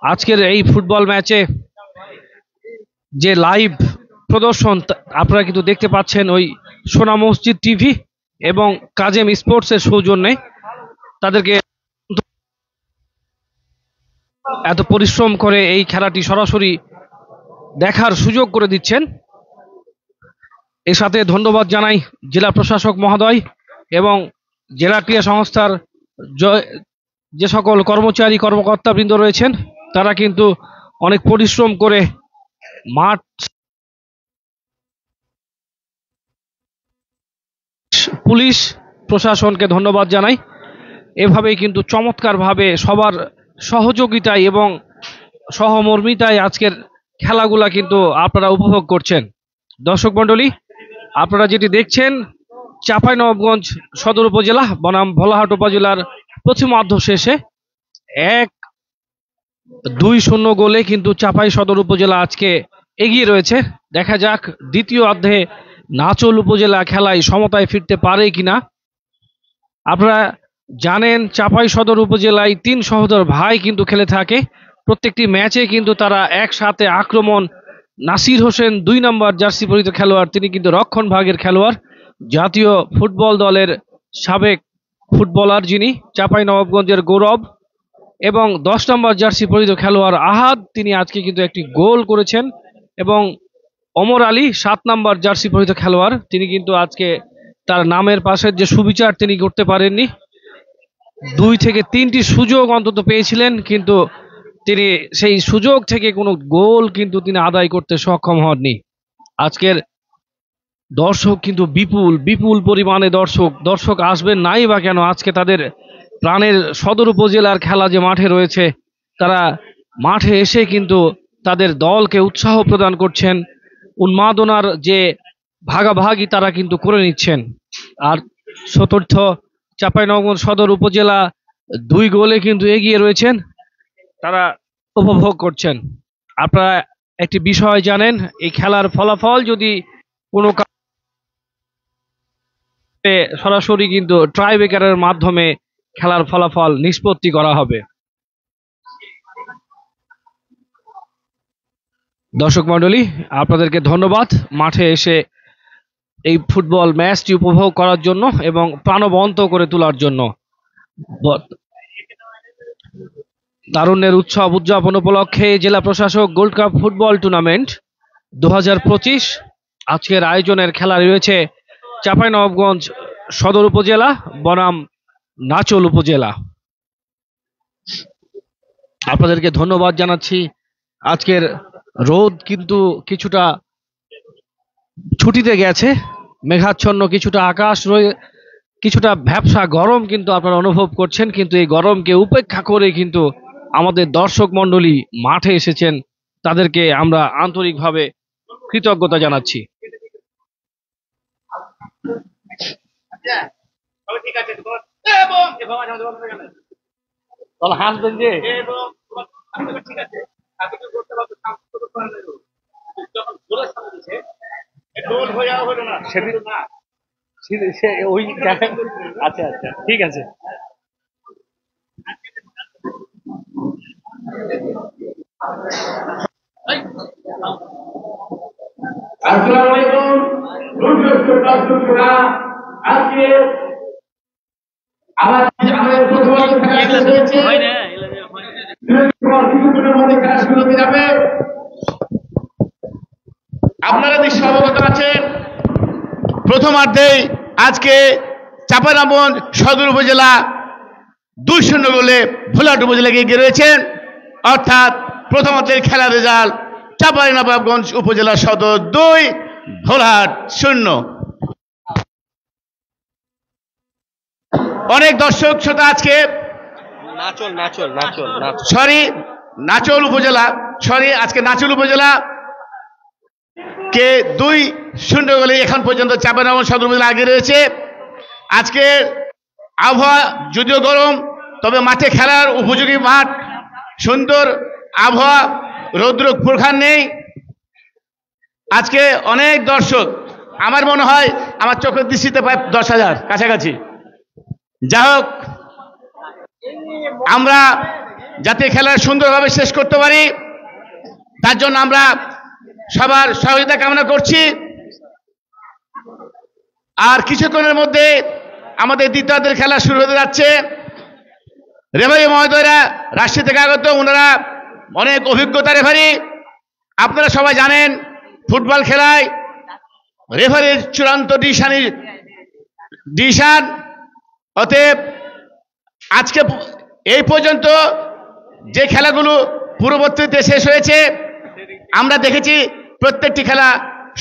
আজকের এই ফুটবল ম্যাচে যে লাইভ প্রদর্শন আপনারা কিন্তু দেখতে পাচ্ছেন ওই সোনা মসজিদ টিভি এবং কাজেম স্পোর্টসের সৌজন্যে। তাদেরকে এত পরিশ্রম করে এই খেলাটি সরাসরি দেখার সুযোগ করে দিচ্ছেন। এর সাথে ধন্যবাদ জানাই জেলা প্রশাসক মহোদয় এবং জেলা ক্রীড়া সংস্থার যে সকল কর্মচারী কর্মকর্তাবৃন্দ রয়েছেন, তারা কিন্তু অনেক পরিশ্রম করে মাঠ পুলিশ প্রশাসনকে ধন্যবাদ জানাই। এভাবেই কিন্তু চমৎকারভাবে সবার সহযোগিতায় এবং সহমর্মিতায় আজকের খেলাগুলা কিন্তু আপনারা উপভোগ করছেন। দর্শক মণ্ডলী, আপনারা যেটি দেখছেন চাঁপাইনবাবগঞ্জ সদর উপজেলা বনাম ভোলাহাট উপজেলার প্রথমার্ধ শেষে 1-2 গোলে কিন্তু চাঁপাই সদর উপজেলা আজকে এগিয়ে রয়েছে। দেখা যাক দ্বিতীয় অর্ধে নাচল উপজেলা খেলায় সমতায় ফিরতে পারে কিনা। আপনারা জানেন চাঁপাই সদর উপজেলায় 3 সহোদর ভাই কিন্তু খেলে থাকে। প্রত্যেকটি ম্যাচে কিন্তু তারা একসাথে আক্রমণ। নাসির হোসেন 2 নম্বর জার্সি পরিহিত খেলোয়াড়, তিনি কিন্তু রক্ষণ ভাগের খেলোয়াড়, জাতীয় ফুটবল দলের সাবেক ফুটবলার, যিনি চাঁপাইনবাবগঞ্জের গৌরব। এবং 10 নম্বর জার্সি পরিহিত খেলোয়াড় আহাদ, তিনি আজকে কিন্তু একটি গোল করেছেন। এবং ওমর আলী 7 নম্বর জার্সি পরিহিত খেলোয়াড়, তিনি কিন্তু আজকে তার নামের পাশের যে সুবিচার তিনি করতে পারেননি। 2 থেকে 3টি সুযোগ অন্তত পেয়েছিলেন, কিন্তু তিনি সেই সুযোগ থেকে কোনো গোল কিন্তু তিনি আদায় করতে সক্ষম হননি। আজকের দর্শক কিন্তু বিপুল পরিমাণে দর্শক আসবেন নাই বা কেন, আজকে তাদের প্রাণের সদর উপজেলার খেলা যে মাঠে রয়েছে, তারা মাঠে এসে কিন্তু তাদের দলকে উৎসাহ প্রদান করছেন। উন্মাদনার যে ভাগাভাগি তারা কিন্তু করে নিচ্ছেন। আর চতুর্থ চাঁপাইনবাবগঞ্জ সদর উপজেলা 2 গোলে কিন্তু এগিয়ে রয়েছেন, তারা উপভোগ করছেন। আপনারা একটি বিষয় জানেন, এই খেলার ফলাফল যদি কোনো সরাসরি কিন্তু ট্রাইব্রেকারের মাধ্যমে খেলার ফলাফল নিষ্পত্তি করা হবে। দর্শক মণ্ডলী, আপনাদেরকে ধন্যবাদ মাঠে এসে এই ফুটবল ম্যাচটি উপভোগ করার জন্য এবং প্রাণবন্ত করে তোলার জন্য। তারুণ্যের উৎসব উদযাপন উপলক্ষে জেলা প্রশাসক গোল্ড কাপ ফুটবল টুর্নামেন্ট 2025 আজকের আয়োজনের খেলা রয়েছে চাঁপাইনবাবগঞ্জ সদর উপজেলা বনাম নাচল উপজেলা। আপনাদেরকে ধন্যবাদ জানাচ্ছি। আজকের রোদ কিন্তু কিছুটা ছুটিতে গেছে, মেঘাচ্ছন্ন কিছুটা আকাশ রয়ে কিছুটা ভ্যাপসা গরম কিন্তু আপনারা অনুভব করছেন, কিন্তু এই গরমকে উপেক্ষা করে কিন্তু আমাদের দর্শক মণ্ডলী মাঠে এসেছেন, তাদেরকে আমরা আন্তরিকভাবে কৃতজ্ঞতা জানাচ্ছি। হাসবেন যে ওই আচ্ছা আচ্ছা, ঠিক আছে। আসসালামু আলাইকুম দর্শকরা, আজকে আমাদের প্রথম খেলা শেষ হয়েছে। কিছুক্ষণের মধ্যে খেলা শুরু হতে যাবে। আপনারা নিশ্চয় অবগত আছেন, প্রথমার্ধেই আজকে চাঁপাইনবাবগঞ্জ সদর উপজেলা 2-0 গোলে ভোলাহাট উপজেলাকে এগিয়ে রয়েছেন। অর্থাৎ প্রথমার্ধের খেলার রেজাল্ট চাঁপাইনবাবগঞ্জ উপজেলা সদর 2, ভোলাহাট 0। অনেক দর্শক শ্রোতা আজকে নাচল উপজেলা কে 2-0 গোলে এখন পর্যন্ত চাঁপাইনবাবগঞ্জ সদর উপজেলা আগে রয়েছে। আজকে আবহাওয়া যদিও গরম, তবে মাঠে খেলার উপযোগী মাঠ, সুন্দর আবহাওয়া, রৌদ্র প্রখার নেই। আজকে অনেক দর্শক, আমার মনে হয় আমার চোখের দৃষ্টিতে প্রায় 10,000 কাছাকাছি। যা হোক, আমরা যাতে খেলা সুন্দরভাবে শেষ করতে পারি তার জন্য আমরা সবার সহযোগিতা কামনা করছি। আর কিছুক্ষণের মধ্যে আমাদের দ্বিতীয়ার্ধের খেলা শুরু হতে যাচ্ছে। রেফারি মহোদয়রা রাজশাহী থেকে আগত, ওনারা অনেক অভিজ্ঞতা রেফারি। আপনারা সবাই জানেন ফুটবল খেলায় রেফারির চূড়ান্ত ডিসিশন। অতএব আজকে এই পর্যন্ত যে খেলাগুলো পূর্ববর্তীতে শেষ হয়েছে, আমরা দেখেছি প্রত্যেকটি খেলা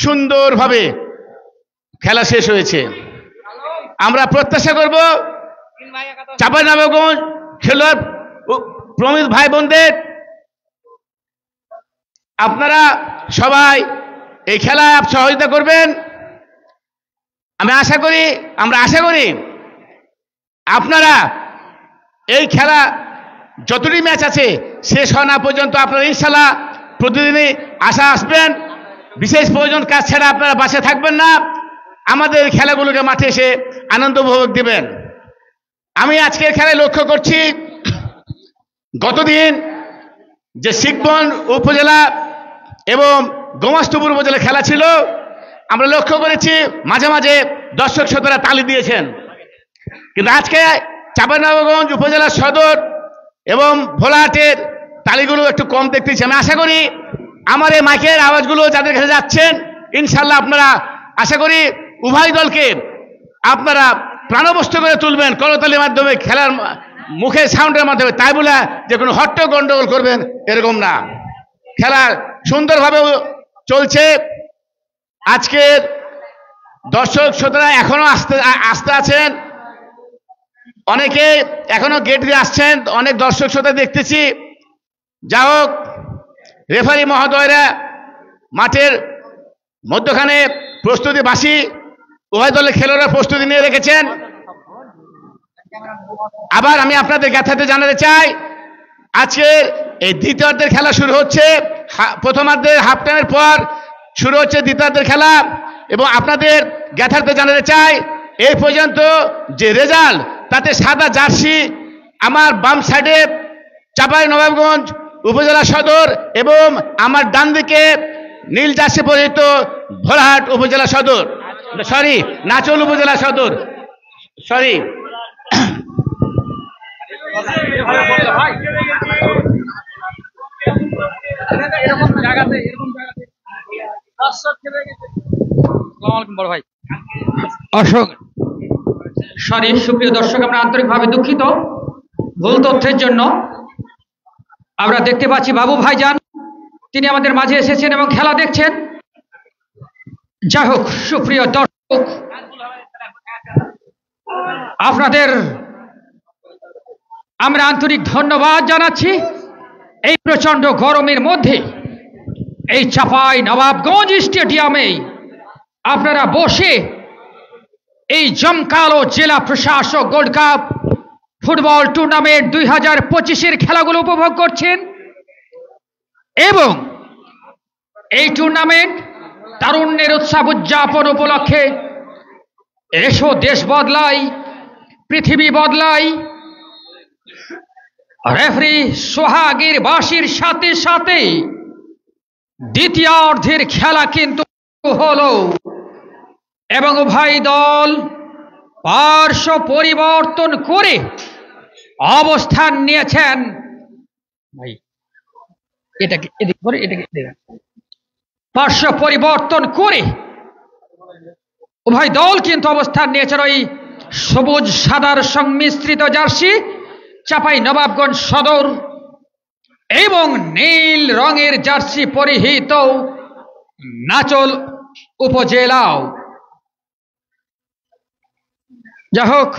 সুন্দরভাবে খেলা শেষ হয়েছে। আমরা প্রত্যাশা করব চাঁপাইনবাবগঞ্জ খেলোয়াড় প্রমিত ভাই বোনদের, আপনারা সবাই এই খেলায় সহযোগিতা করবেন। আমরা আশা করি আপনারা এই খেলা যতটি ম্যাচ আছে শেষ হওয়া না পর্যন্ত আপনারা ইনশাল্লাহ প্রতিদিনই আসবেন। বিশেষ প্রয়োজন কাজ ছাড়া আপনারা বাসে থাকবেন না, আমাদের খেলাগুলোকে মাঠে এসে আনন্দ উপভোগ দিবেন। আমি আজকের খেলায় লক্ষ্য করছি, গতদিন যে শিখবন উপজেলা এবং গোমাস্তপুর উপজেলা খেলা ছিল, আমরা লক্ষ্য করেছি মাঝে মাঝে দর্শক শ্রোতারা তালি দিয়েছেন। কিন্তু আজকে চাঁপাইনবাবগঞ্জ উপজেলা সদর এবং ভোলাহাটের তালিগুলো একটু কম দেখতেছি। আমি আশা করি আমার এই মাইকের আওয়াজগুলো যাদের কাছে যাচ্ছেন, ইনশাল্লাহ আপনারা আশা করি উভয় দলকে আপনারা প্রাণবন্ত করে তুলবেন করতালির মাধ্যমে, খেলার মুখে সাউন্ডের মাধ্যমে। তাই বলে যে কোনো হট্ট গন্ডগোল করবেন এরকম না, খেলা সুন্দরভাবে চলছে। আজকের দর্শক শ্রোতারা এখনো আসতে আছেন, অনেকে এখনো গেট দিয়ে আসছেন, অনেক দর্শক শ্রোতা দেখতেছি। যা হোক, রেফারি মহোদয়রা মাঠের মধ্যখানে প্রস্তুতি বাসী, উভয় দলের খেলোয়াড়রা প্রস্তুতি নিয়ে রেখেছেন। আবার আমি আপনাদের জ্ঞাতার্থে জানাতে চাই, আজকের এই দ্বিতীয়ার্ধের খেলা শুরু হচ্ছে। প্রথমার্ধের হাফ টাইমের পর শুরু হচ্ছে দ্বিতীয়ার্ধের খেলা। এবং আপনাদের জ্ঞাতার্থে জানাতে চাই, এই পর্যন্ত যে রেজাল্ট, তাতে সাদা জার্সি আমার বাম সাইডে চাঁপাইনবাবগঞ্জ উপজেলা সদর এবং আমার ডান দিকে নীল জার্সি পরিহিত ভোলাহাট উপজেলা সদর, নাচল উপজেলা সদর, সুপ্রিয় দর্শক, আমরা আন্তরিকভাবে দুঃখিত ভুল তথ্যের জন্য। আমরা দেখতে পাচ্ছি বাবু ভাইজান, তিনি আমাদের মাঝে এসেছেন এবং খেলা দেখছেন। যাই হোক, সুপ্রিয় দর্শক, আপনাদের আমরা আন্তরিক ধন্যবাদ জানাচ্ছি। এই প্রচন্ড গরমের মধ্যে এই চাঁপাইনবাবগঞ্জ স্টেডিয়ামে আপনারা বসে এই জমকালো জেলা প্রশাসক গোল্ড কাপ ফুটবল টুর্নামেন্ট 2025-এর খেলাগুলো উপভোগ করছেন। এবং এই টুর্নামেন্ট তারুণ্যের উৎসব উদযাপন উপলক্ষে এসো দেশ বদলাই পৃথিবী বদলায়, রেফারি সোহাগের বাঁশির সাথে সাথে দ্বিতীয়ার্ধের খেলা কিন্তু হলো এবং উভয় দল পার্শ্ব পরিবর্তন করে অবস্থান নিয়েছেন। ভাই এটাকে এদিক করে, এটাকে পার্শ্ব পরিবর্তন করে উভয় দল কিন্তু অবস্থান নিয়েছেন ওই সবুজ সাদার সংমিশ্রিত জার্সি চাঁপাইনবাবগঞ্জ সদর এবং নীল রঙের জার্সি পরিহিত নাচল উপজেলাও। যা হোক,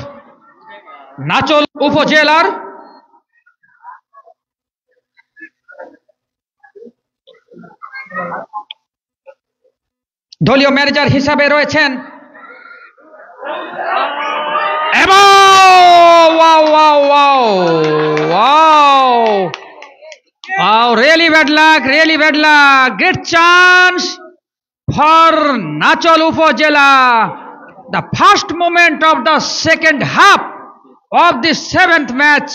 নাচল উপজেলার দলীয় ম্যানেজার হিসাবে রয়েছেন এবং really bad luck, great chance for Nachol Upazela. The first moment of the second half of the 7th match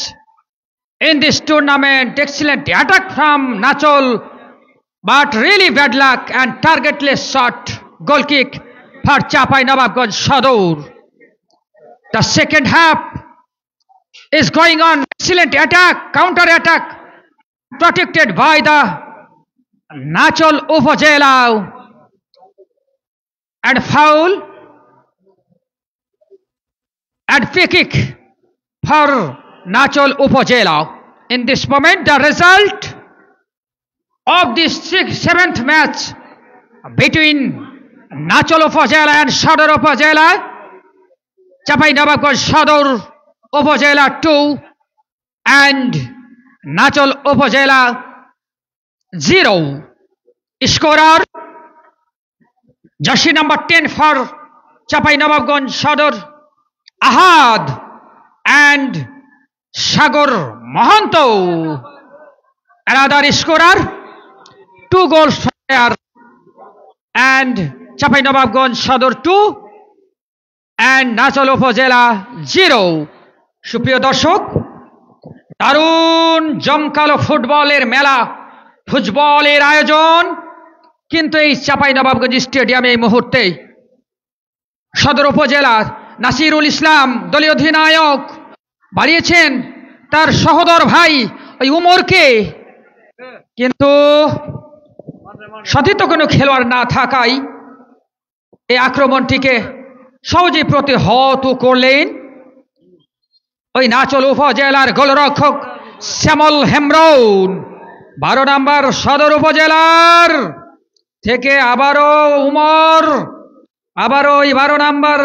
in this tournament, excellent attack from Nachol, but really bad luck and targetless shot, goal kick for Chapainababganj Sador. The second half is going on, excellent attack, counter attack, protected by the Nachol Upazela, and foul and free kick for Nachol Upazela. In this moment, the result of this 7th match between Nachol Upazela and Sador Upazela, Chapainababganj Sador Upazela 2 and Nachol Upazela 0. Scorer jersey number 10 for Chapainababganj Sador, Ahad and Sagor Mohanto. Another scorer, 2 goals there, and Chapainababganj Sador 2 and Nachol Upazela 0. সুপ্রিয় দর্শক, দারুণ জমকালো ফুটবলের মেলা, ফুটবলের আয়োজন কিন্তু এই চাঁপাইনবাবগঞ্জ স্টেডিয়ামে এই মুহূর্তে সদর উপজেলা নাসিরুল ইসলাম দলীয় অধিনায়ক বাড়িয়েছেন তার সহোদর ভাই ওই উমরকে, কিন্তু সতীর্থ কোনো খেলোয়াড় না থাকায় এই আক্রমণটিকে সহজে প্রতিহত করলেন ওই নাচল উপজেলার গোলরক্ষক শ্যামল হেমব্রম। 12 নম্বর সদর উপজেলার থেকে আবারও উমর, আবারও ওই 12 নম্বর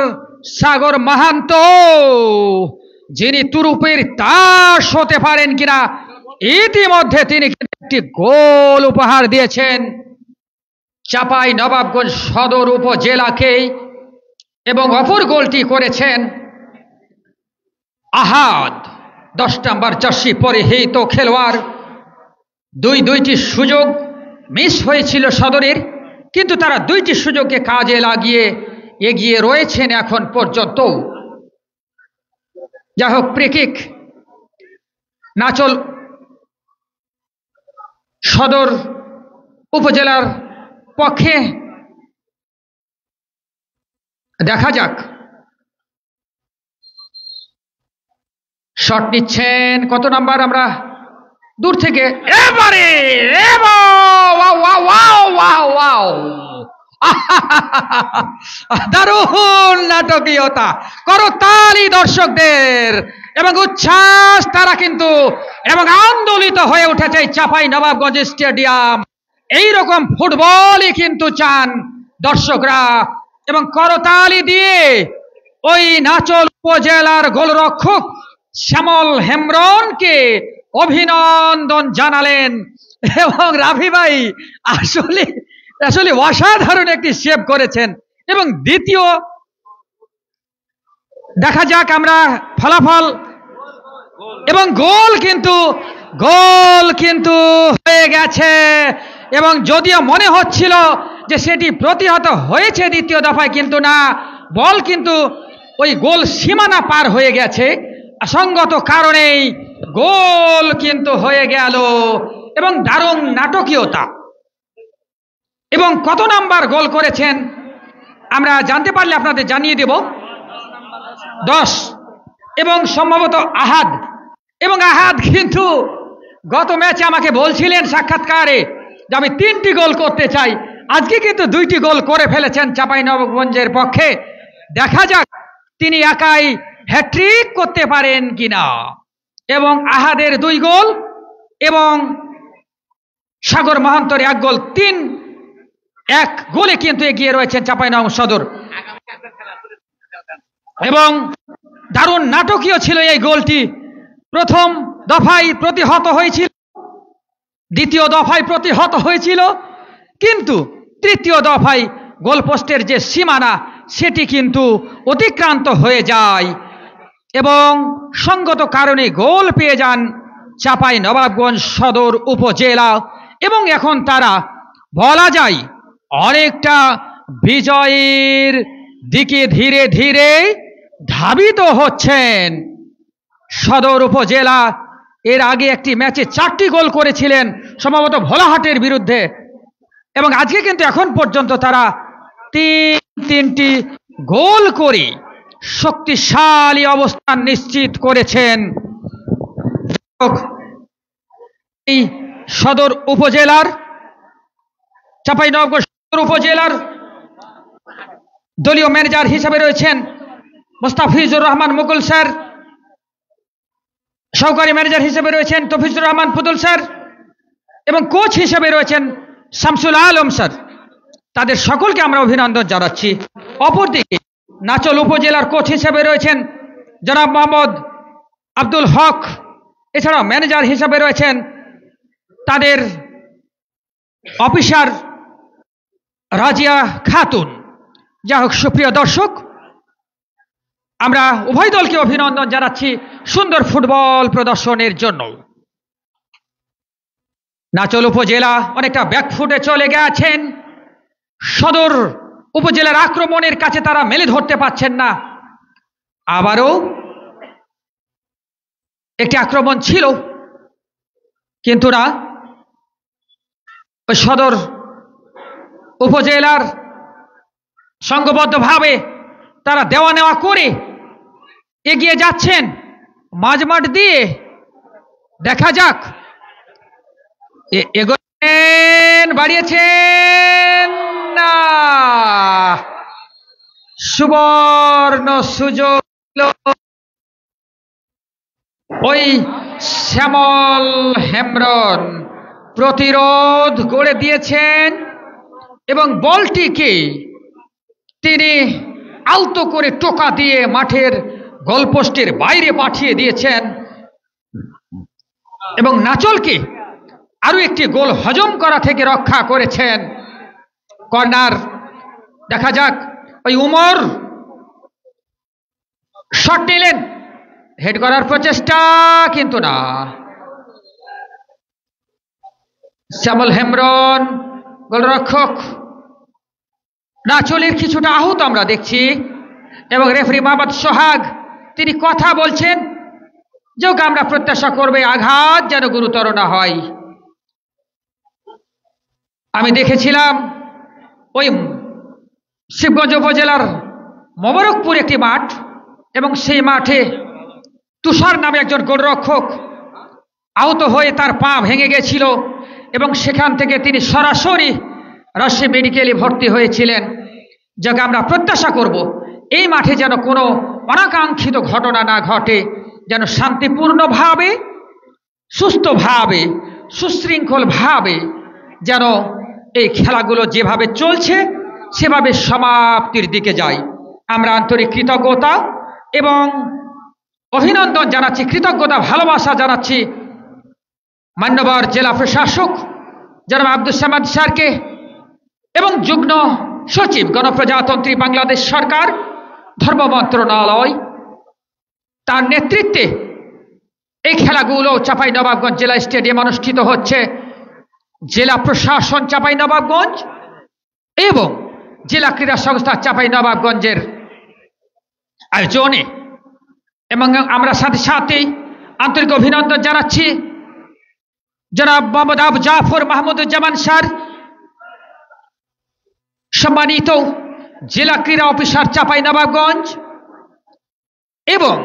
সাগর মাহান্ত, যিনি তুরুপের তাস হতে পারেন কিনা, ইতিমধ্যে তিনি একটি গোল উপহার দিয়েছেন চাঁপাইনবাবগঞ্জ সদর উপজেলাকে এবং অপর গোলটি করেছেন আহাদ, 10 নম্বর জার্সি পরিহিত খেলোয়াড়। দুইটি সুযোগ মিস হয়েছিল সদরের, কিন্তু তারা 2টি সুযোগকে কাজে লাগিয়ে এগিয়ে রয়েছেন এখন পর্যন্ত। যাই হোক, ফ্রি কিক নাচল সদর উপজেলার পক্ষে। দেখা যাক, শট নিচ্ছেন কত নাম্বার, আমরা দূর থেকে এবারে দারুণ নাটকীয়তা, করতালি দর্শকদের এবং উচ্ছ্বাস তারা কিন্তু এবং আন্দোলিত হয়ে উঠেছে চাঁপাইনবাবগঞ্জ স্টেডিয়াম। এইরকম ফুটবলই কিন্তু চান দর্শকরা এবং করতালি দিয়ে ওই নাচল উপজেলার গোলরক্ষক শ্যামল হেমব্রমকে অভিনন্দন জানালেন। এবং রাফি ভাই আসলে আসলে অসাধারণ একটি সেভ করেছেন। এবং দ্বিতীয় দেখা যাক আমরা ফলাফল, এবং গোল কিন্তু হয়ে গেছে, এবং যদিও মনে হচ্ছিল যে সেটি প্রতিহত হয়েছে দ্বিতীয় দফায়, কিন্তু না, বল কিন্তু ওই গোল সীমানা পার হয়ে গেছে, সঙ্গত কারণেই গোল কিন্তু হয়ে গেল। এবং দারুণ নাটকীয়তা। এবং কত নাম্বার গোল করেছেন আমরা জানতে পারলে আপনাদের জানিয়ে দেব। 10। এবং সম্ভবত আহাদ। এবং আহাদ কিন্তু গত ম্যাচে আমাকে বলছিলেন সাক্ষাৎকারে যে আমি 3টি গোল করতে চাই, আজকে কিন্তু 2টি গোল করে ফেলেছেন চাঁপাইনবাবগঞ্জের পক্ষে। দেখা যাক তিনি একাই হ্যাট্রিক করতে পারেন কিনা। এবং আহাদের 2 গোল এবং সাগর মাহান্তর 1 গোল, 3-1 গোলে কিন্তু এগিয়ে রয়েছেন চাঁপাইনবাবগঞ্জ সদর। এবং দারুণ নাটকীয় ছিল এই গোলটি। প্রথম দফায় প্রতিহত হয়েছিল, দ্বিতীয় দফায় প্রতিহত হয়েছিল, কিন্তু তৃতীয় দফায় গোলপোস্টের যে সীমানা সেটি কিন্তু অতিক্রান্ত হয়ে যায় এবং সঙ্গত কারণে গোল পেয়ে যান চাঁপাইনবাবগঞ্জ সদর উপজেলা। এবং এখন তারা বলা যায় অনেকটা বিজয়ের দিকে ধীরে ধীরে ধাবিত হচ্ছেন। সদর উপজেলা এর আগে একটি ম্যাচে 4টি গোল করেছিলেন সম্ভবত ভোলাহাটের বিরুদ্ধে, এবং আজকে কিন্তু এখন পর্যন্ত তারা 3টি গোল করে শক্তিশালী অবস্থান নিশ্চিত করেছেন। এই সদর উপজেলার চাঁপাইনবাবগঞ্জ সদর উপজেলার দলীয় ম্যানেজার হিসেবে রয়েছেন মোস্তাফিজুর রহমান মুকুল স্যার, সহকারী ম্যানেজার হিসেবে রয়েছেন তফিজুর রহমান পুতুল স্যার, এবং কোচ হিসেবে রয়েছেন শামসুল আলম স্যার। তাদের সকলকে আমরা অভিনন্দন জানাচ্ছি। অপরদিকে নাচল উপজেলার কোচ হিসেবে রয়েছেন জনাব মোহাম্মদ আব্দুল হক, এছাড়াও ম্যানেজার হিসেবে রয়েছেন তাদের অফিসার রাজিয়া খাতুন। যা হোক, সুপ্রিয় দর্শক, আমরা উভয় দলকে অভিনন্দন জানাচ্ছি সুন্দর ফুটবল প্রদর্শনের জন্য। নাচল উপজেলা অনেকটা ব্যাকফুটে চলে গেছেন। সদর উপজেলার আক্রমণের কাছে তারা মেলে ধরতে পারছেন না। আবারও একটি আক্রমণ ছিল, কিন্তু না, সদর উপজেলার সংঘবদ্ধভাবে তারা দেওয়া নেওয়া করে এগিয়ে যাচ্ছেন মাঝমাঠ দিয়ে। দেখা যাক, এগোচ্ছেন, বাড়িয়েছেন না, সুবর্ণ সুযোগ ওই শ্যামল হেমব্রম প্রতিরোধ গড়ে দিয়েছেন এবং বলটিকে তিনি আলতো করে টোকা দিয়ে মাঠের গোলপোস্টের বাইরে পাঠিয়ে দিয়েছেন এবং নাচলকে আরো একটি গোল হজম করা থেকে রক্ষা করেছেন। কর্নার, দেখা যাক, ওই উমর শট নিলেন, হেড করার প্রচেষ্টা, কিন্তু না। শ্যামল হেমব্রম গোলরক্ষক নাচলের কিছুটা আহত আমরা দেখছি এবং রেফারি মোহাম্মদ সোহাগ তিনি কথা বলছেন যে আমরা প্রত্যাশা করবে আঘাত যেন গুরুতর না হয়। আমি দেখেছিলাম ওই শিবগঞ্জ উপজেলার মোবারকপুর একটি মাঠ, এবং সেই মাঠে তুষার নামে একজন গোলরক্ষক আহত হয়ে তার পা ভেঙে গেছিল এবং সেখান থেকে তিনি সরাসরি রাজশাহী মেডিকেলে ভর্তি হয়েছিলেন। যাকে আমরা প্রত্যাশা করব এই মাঠে যেন কোনো অনাকাঙ্ক্ষিত ঘটনা না ঘটে, যেন শান্তিপূর্ণভাবে, সুস্থভাবে, সুশৃঙ্খলভাবে যেন এই খেলাগুলো যেভাবে চলছে সেভাবে সমাপ্তির দিকে যায়। আমরা আন্তরিক কৃতজ্ঞতা এবং অভিনন্দন জানাচ্ছি, কৃতজ্ঞতা ভালোবাসা জানাচ্ছি মান্যবর জেলা প্রশাসক জনাব আব্দুস সামাদ স্যারকে এবং যুগ্ম সচিব গণপ্রজাতন্ত্রী বাংলাদেশ সরকার ধর্ম মন্ত্রণালয়, তার নেতৃত্বে এই খেলাগুলো চাঁপাইনবাবগঞ্জ জেলা স্টেডিয়াম অনুষ্ঠিত হচ্ছে। জেলা প্রশাসন চাঁপাইনবাবগঞ্জ এবং জেলা ক্রীড়া সংস্থা চাঁপাইনবাবগঞ্জের আয়োজনে এবং আমরা সাথে সাথে আন্তরিক অভিনন্দন জানাচ্ছি জনাব মোহাম্মদ আবু জাফর মাহমুদুজ্জামান স্যার, সম্মানিত জেলা ক্রীড়া অফিসার চাঁপাইনবাবগঞ্জ এবং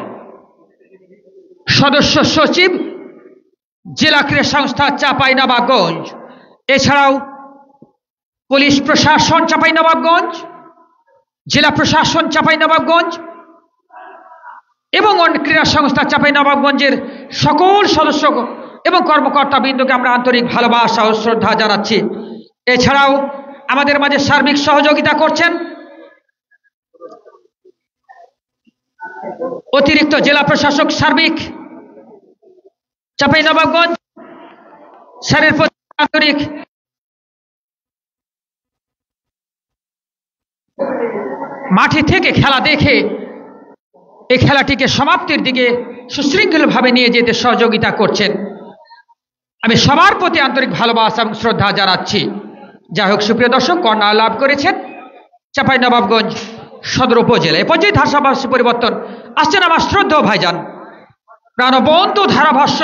সদস্য সচিব জেলা ক্রীড়া সংস্থা চাঁপাইনবাবগঞ্জ, এছাড়াও পুলিশ প্রশাসন চাঁপাইনবাবগঞ্জ, জেলা প্রশাসন চাঁপাইনবাবগঞ্জ এবং ক্রীড়া সংস্থা চাঁপাইনবাবগঞ্জের সকল সদস্য এবং কর্মকর্তা বৃন্দকে আমরা আন্তরিক ভালোবাসা ও শ্রদ্ধা জানাচ্ছি। এছাড়াও আমাদের মাঝে সার্বিক সহযোগিতা করছেন অতিরিক্ত জেলা প্রশাসক সার্বিক চাঁপাইনবাবগঞ্জ স্যারের প্রতি আন্তরিক মাঠে থেকে খেলা দেখে এই খেলাটিকে সমাপ্তির দিকে সুশৃঙ্খলভাবে নিয়ে যেতে সহযোগিতা করছেন। আমি সবার প্রতি আন্তরিক ভালোবাসা এবং শ্রদ্ধা জানাচ্ছি। যাই হোক, সুপ্রিয় দর্শক, কর্নার লাভ করেছেন চাঁপাইনবাবগঞ্জ সদর উপজেলা। এ পর্যায়ে ধারাভাষ্য পরিবর্তন আসছেন আমার শ্রদ্ধেয় ভাইজান প্রাণবন্ত ধারাভাষ্য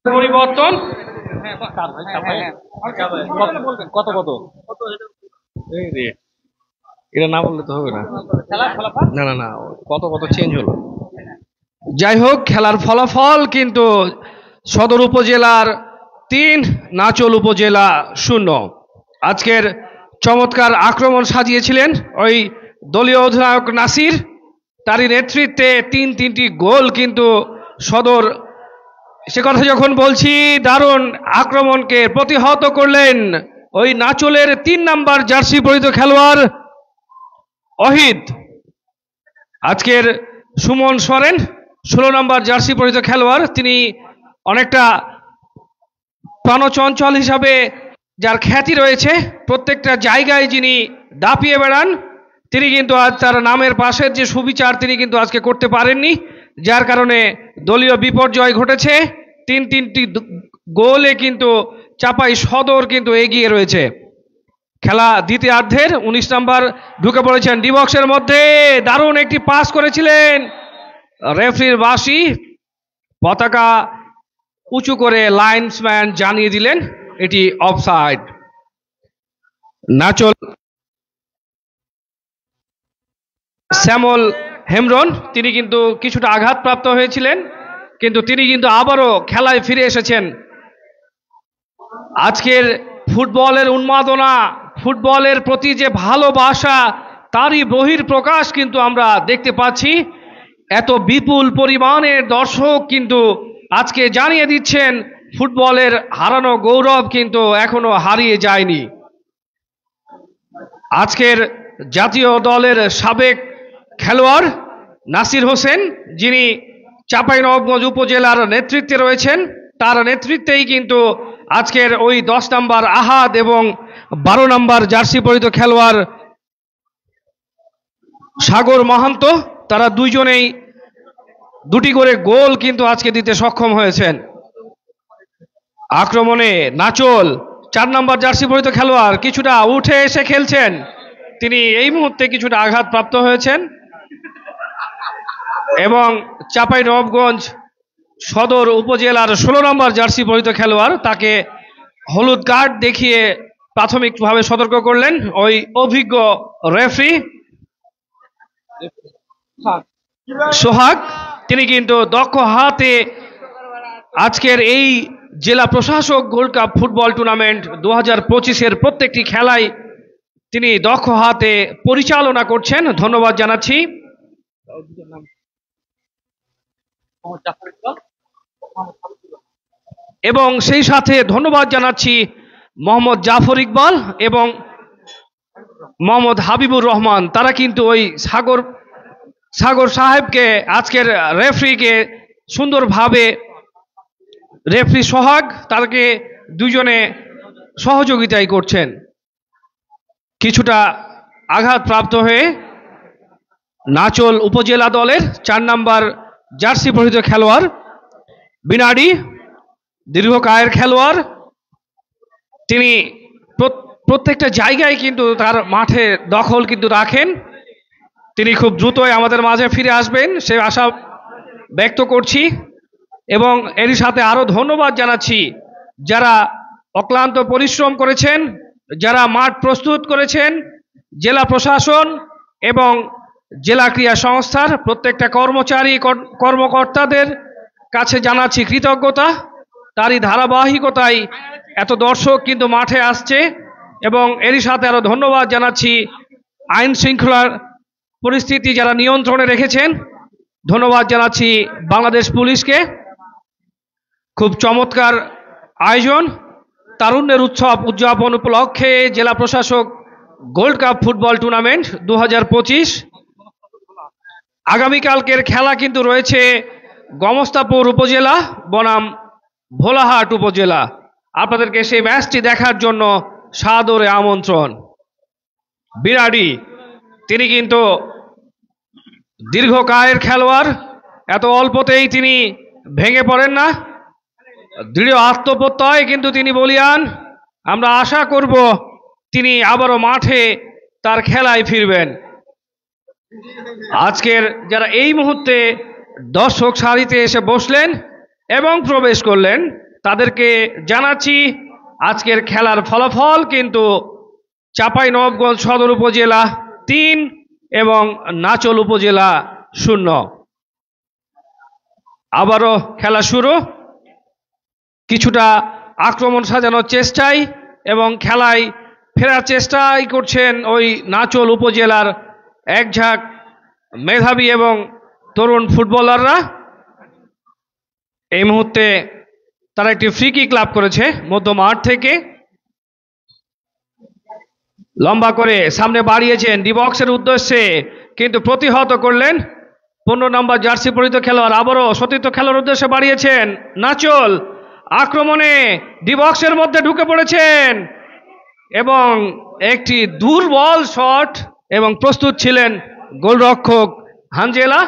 পরিবর্তন কত কত এটা না বললে তো হবে না। না না না, কত কত চেঞ্জ হলো। যাই হোক, খেলার ফলাফল কিন্তু সদর উপজেলার 3, নাচল উপজেলা 0। আজকের চমৎকার আক্রমণ সাজিয়েছিলেন ওই দলীয় অধিনায়ক নাসির, তারই নেতৃত্বে 3টি গোল কিন্তু সদর, সে কথা যখন বলছি, দারুণ আক্রমণকে প্রতিহত করলেন ওই নাচলের 3 নাম্বার জার্সি পরিহিত খেলোয়াড় অহিদ। আজকের সুমন সরেন 16 নাম্বার জার্সি পরিহিত খেলোয়াড়, তিনি অনেকটা প্রাণচঞ্চল হিসাবে যার খ্যাতি রয়েছে, প্রত্যেকটা জায়গায় যিনি দাপিয়ে বেড়ান, তিনি কিন্তু আজ তার নামের পাশের যে সুবিচার তিনি কিন্তু আজকে করতে পারেননি, যার কারণে দলীয় বিপর্যয় ঘটেছে। 3টি গোলে কিন্তু চাপাই সদর কিন্তু এগিয়ে রয়েছে। খেলা দ্বিতীয়ার্ধের 19 নাম্বার ঢুকে পড়েছেন ডি বক্সের মধ্যে, দারুণ একটি পাস করেছিলেন, রেফারির বাঁশি, পতাকা উঁচু করে লাইন্সম্যান জানিয়ে দিলেন এটি অফসাইড। নাচল শ্যামল হেমব্রম তিনি কিন্তু কিছুটা আঘাতপ্রাপ্ত হয়েছিলেন, কিন্তু তিনি কিন্তু আবারও খেলায় ফিরে এসেছেন। আজকের ফুটবলের উন্মাদনা, ফুটবলের প্রতি যে ভালোবাসা, তারই বহিঃপ্রকাশ কিন্তু আমরা দেখতে পাচ্ছি। এত বিপুল পরিমাণের দর্শক কিন্তু আজকে জানিয়ে দিচ্ছেন ফুটবলের হারানো গৌরব কিন্তু এখনো হারিয়ে যায়নি। আজকের জাতীয় দলের সাবেক খেলোয়াড় নাসির হোসেন, যিনি চাঁপাইনবাবগঞ্জ উপজেলার নেতৃত্বে রয়েছেন, তার নেতৃত্বেই কিন্তু আজকের ওই 10 নম্বর আহাদ এবং 12 নম্বর জার্সি পরিহিত খেলোয়াড় সাগর মাহান্ত, তারা দুইজনেই দুটি করে গোল কিন্তু আজকে দিতে সক্ষম হয়েছেন। আক্রমণে নাচল 4 নম্বর জার্সি পরিহিত খেলোয়াড় কিছুটা উঠে এসে খেলছেন, তিনি এই মুহূর্তে কিছুটা আঘাতপ্রাপ্ত হয়েছেন এবং চাঁপাইনবাবগঞ্জ সদর উপজেলার 16 নম্বর জার্সি পরিহিত খেলোয়াড়, তাকে হলুদ কার্ড দেখিয়ে প্রাথমিকভাবে সতর্ক করলেন ওই অভিজ্ঞ রেফারি সোহাগ। তিনি কিন্তু দক্ষ হাতে আজকের এই জেলা প্রশাসক গোল্ড কাপ ফুটবল টুর্নামেন্ট 2025-এর প্রত্যেকটি খেলায় তিনি দক্ষ হাতে পরিচালনা করছেন, ধন্যবাদ জানাচ্ছি। এবং সেই সাথে ধন্যবাদ জানাচ্ছি মোহাম্মদ জাফর ইকবাল এবং মোহাম্মদ হাবিবুর রহমান, তারা কিন্তু ওই সাগর সাহেবকে, আজকের রেফারিকে সুন্দরভাবে, রেফারি সোহাগ, তাকে দুজনে সহযোগিতাই করছেন। কিছুটা আঘাতপ্রাপ্ত হয়ে নাচল উপজেলা দলের 4 নম্বর জার্সি পরিহিত খেলোয়াড় বিনাডি, দীর্ঘকায়ের খেলোয়াড়, তিনি প্রত্যেকটা জায়গায় কিন্তু তার মাঠে দখল কিন্তু রাখেন। তিনি খুব দ্রুতই আমাদের মাঝে ফিরে আসবেন সে আশা ব্যক্ত করছি। এবং এরই সাথে আরো ধন্যবাদ জানাচ্ছি যারা অক্লান্ত পরিশ্রম করেছেন, যারা মাঠ প্রস্তুত করেছেন, জেলা প্রশাসন এবং জেলা ক্রীড়া সংস্থার প্রত্যেকটা কর্মচারী কর্মকর্তাদের কাছে জানাচ্ছি কৃতজ্ঞতা। তারই ধারাবাহিকতায় এত দর্শক কিন্তু মাঠে আসছে। এবং এরই সাথে আরো ধন্যবাদ জানাচ্ছি আইন শৃঙ্খলার পরিস্থিতি যারা নিয়ন্ত্রণে রেখেছেন, ধন্যবাদ জানাচ্ছি বাংলাদেশ পুলিশকে। খুব চমৎকার আয়োজন, তারুণ্যের উৎসব উদযাপন উপলক্ষে জেলা প্রশাসক গোল্ড কাপ ফুটবল টুর্নামেন্ট 2025। আগামীকালকের খেলা কিন্তু রয়েছে গমস্তাপুর উপজেলা বনাম ভোলাহাট উপজেলা। আপনাদেরকে সেই ম্যাচটি দেখার জন্য সাদরে আমন্ত্রণ। বিরাডি, তিনি কিন্তু দীর্ঘকায়ের খেলোয়াড়, এত অল্পতেই তিনি ভেঙে পড়েন না, দৃঢ় আত্মপ্রত্যয় কিন্তু তিনি বলিয়ান। আমরা আশা করব তিনি আবারও মাঠে তার খেলায় ফিরবেন। আজকের যারা এই মুহূর্তে দর্শক সারিতে এসে বসলেন এবং প্রবেশ করলেন, তাদেরকে জানাচ্ছি আজকের খেলার ফলাফল কিন্তু চাঁপাইনবাবগঞ্জ সদর উপজেলা 3 এবং নাচল উপজেলা 0। আবারও খেলা শুরু, কিছুটা আক্রমণ সাজানোর চেষ্টায় এবং খেলায় ফেরার চেষ্টাই করছেন ওই নাচল উপজেলার একঝাঁক মেধাবী এবং তরুণ ফুটবলাররা। এই মুহূর্তে তারা একটি ফ্রি কিক লাভ করেছে মধ্য মাঠ থেকে, লম্বা করে সামনে বাড়িয়েছেন ডি বক্সের উদ্দেশ্যে, কিন্তু প্রতিহত করলেন 15 নম্বর জার্সি পরিহিত খেলোয়াড়। আবারও সতীর্থ খেলার উদ্দেশ্যে বাড়িয়েছেন নাচল, আক্রমণে ডি বক্সের মধ্যে ঢুকে পড়েছেন এবং একটি দুর্বল শট, এবং প্রস্তুত ছিলেন গোলরক্ষক হানজেলা,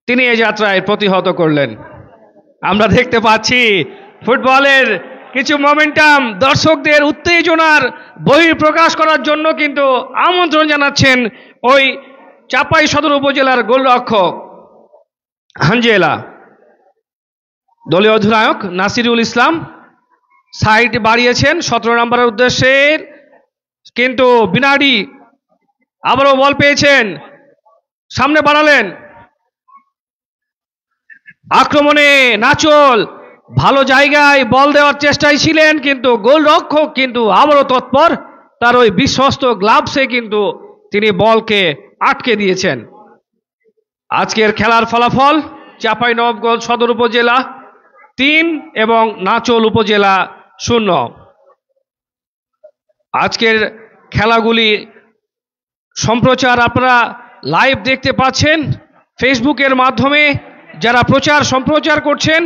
তিনি এই যাত্রায় প্রতিহত করলেন। আমরা দেখতে পাচ্ছি ফুটবলের কিছু মোমেন্টাম, দর্শকদের উত্তেজনার বহিঃপ্রকাশ করার জন্য কিন্তু আমন্ত্রণ জানাচ্ছেন ওই চাঁপাই সদর উপজেলার গোলরক্ষক হানজেলা। দলীয় অধিনায়ক নাসিরুল ইসলাম সাইড বাড়িয়েছেন 17 নম্বরের উদ্দেশ্যে, কিন্তু বিনাডি আবারও বল পেয়েছেন, সামনে বাড়ালেন, আক্রমণে নাচল ভালো জায়গায় বল দেওয়ার চেষ্টায় ছিলেন, কিন্তু গোলরক্ষক কিন্তু আবারও তৎপর, তার ওই বিশ্বস্ত গ্লাভসে কিন্তু তিনি বলকে আটকে দিয়েছেন। আজকের খেলার ফলাফল চাঁপাইনবাবগঞ্জ সদর উপজেলা 3 এবং নাচোল উপজেলা 0। আজকের খেলাগুলি সম্প্রচার আপনারা লাইভ দেখতে পাচ্ছেন ফেসবুকের মাধ্যমে। যারা সম্প্রচার করছেন,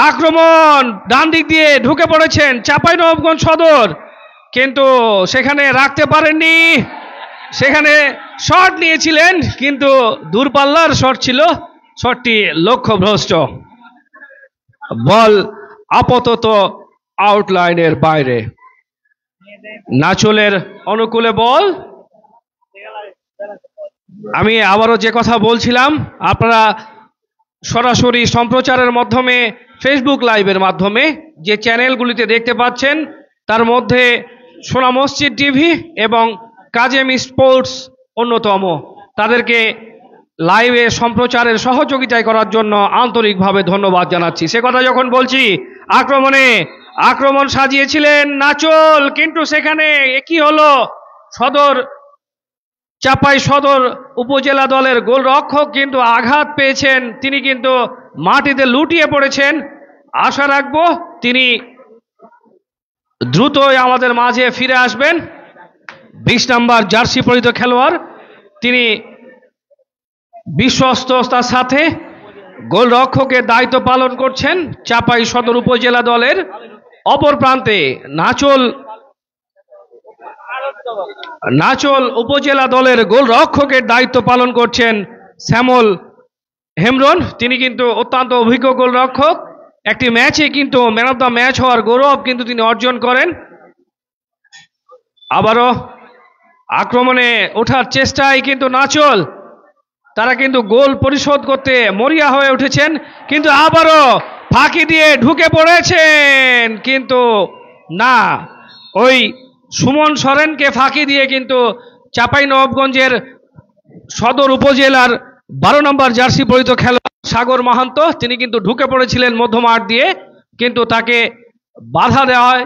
আক্রমণ ডান দিক দিয়ে ঢুকে পড়েছেন চাঁপাইনবাবগঞ্জ সদর, কিন্তু সেখানে রাখতে পারেননি। সেখানে শট নিয়েছিলেন, কিন্তু দূরপাল্লার শট ছিল, শটটি লক্ষ্যভ্রষ্ট। বল আপাতত আউটলাইনের বাইরে। নাচোলের অনুকূলে বল। আমি আবারও যে কথা বলছিলাম, আপনারা সরাসরি সম্প্রচারের মাধ্যমে ফেসবুক লাইভের মাধ্যমে যে চ্যানেলগুলিতে দেখতে পাচ্ছেন, তার মধ্যে সোনা মসজিদ টিভি এবং কাজেম স্পোর্টস অন্যতম। তাদেরকে লাইভে সম্প্রচারের সহযোগিতায় করার জন্য আন্তরিকভাবে ধন্যবাদ জানাচ্ছি। সে কথা যখন বলছি, আক্রমণ সাজিয়েছিলেন নাচোল, কিন্তু সেখানে কি হলো, চাঁপাই সদর উপজেলা দলের গোলরক্ষক কিন্তু আঘাত পেয়েছেন, তিনি কিন্তু মাটিতে লুটিয়ে পড়েছেন। আশা রাখবো তিনি দ্রুতই আমাদের মাঝে ফিরে আসবেন। 20 নম্বর জার্সি পরিহিত খেলোয়াড়, তিনি বিশ্বস্ততার সাথে গোলরক্ষকের দায়িত্ব পালন করছেন চাঁপাই সদর উপজেলা দলের। অপর প্রান্তে নাচোল উপজেলা দলের গোলরক্ষকের দায়িত্ব পালন করছেন শ্যামল হেমব্রম। তিনি কিন্তু অত্যন্ত অভিজ্ঞ গোলরক্ষক। একটি ম্যাচে কিন্তু ম্যান অফ দ্য ম্যাচ হওয়ার গৌরব কিন্তু তিনি অর্জন করেন। আবারও আক্রমণে ওঠার চেষ্টায় কিন্তু নাচোল, তারা কিন্তু গোল পরিশোধ করতে মরিয়া হয়ে উঠেছেন, কিন্তু আবারও ফাঁকি দিয়ে ঢুকে পড়েছেন, কিন্তু না, ওই সুমন সরেনকে ফাঁকি দিয়ে কিন্তু চাঁপাইনবাবগঞ্জের সদর উপজেলার 12 নম্বর জার্সি পরিহিত খেলোয়াড় সাগর মাহান্ত, তিনি কিন্তু ঢুকে পড়েছিলেন মধ্যমাঠ দিয়ে, কিন্তু তাকে বাধা দেওয়া হয়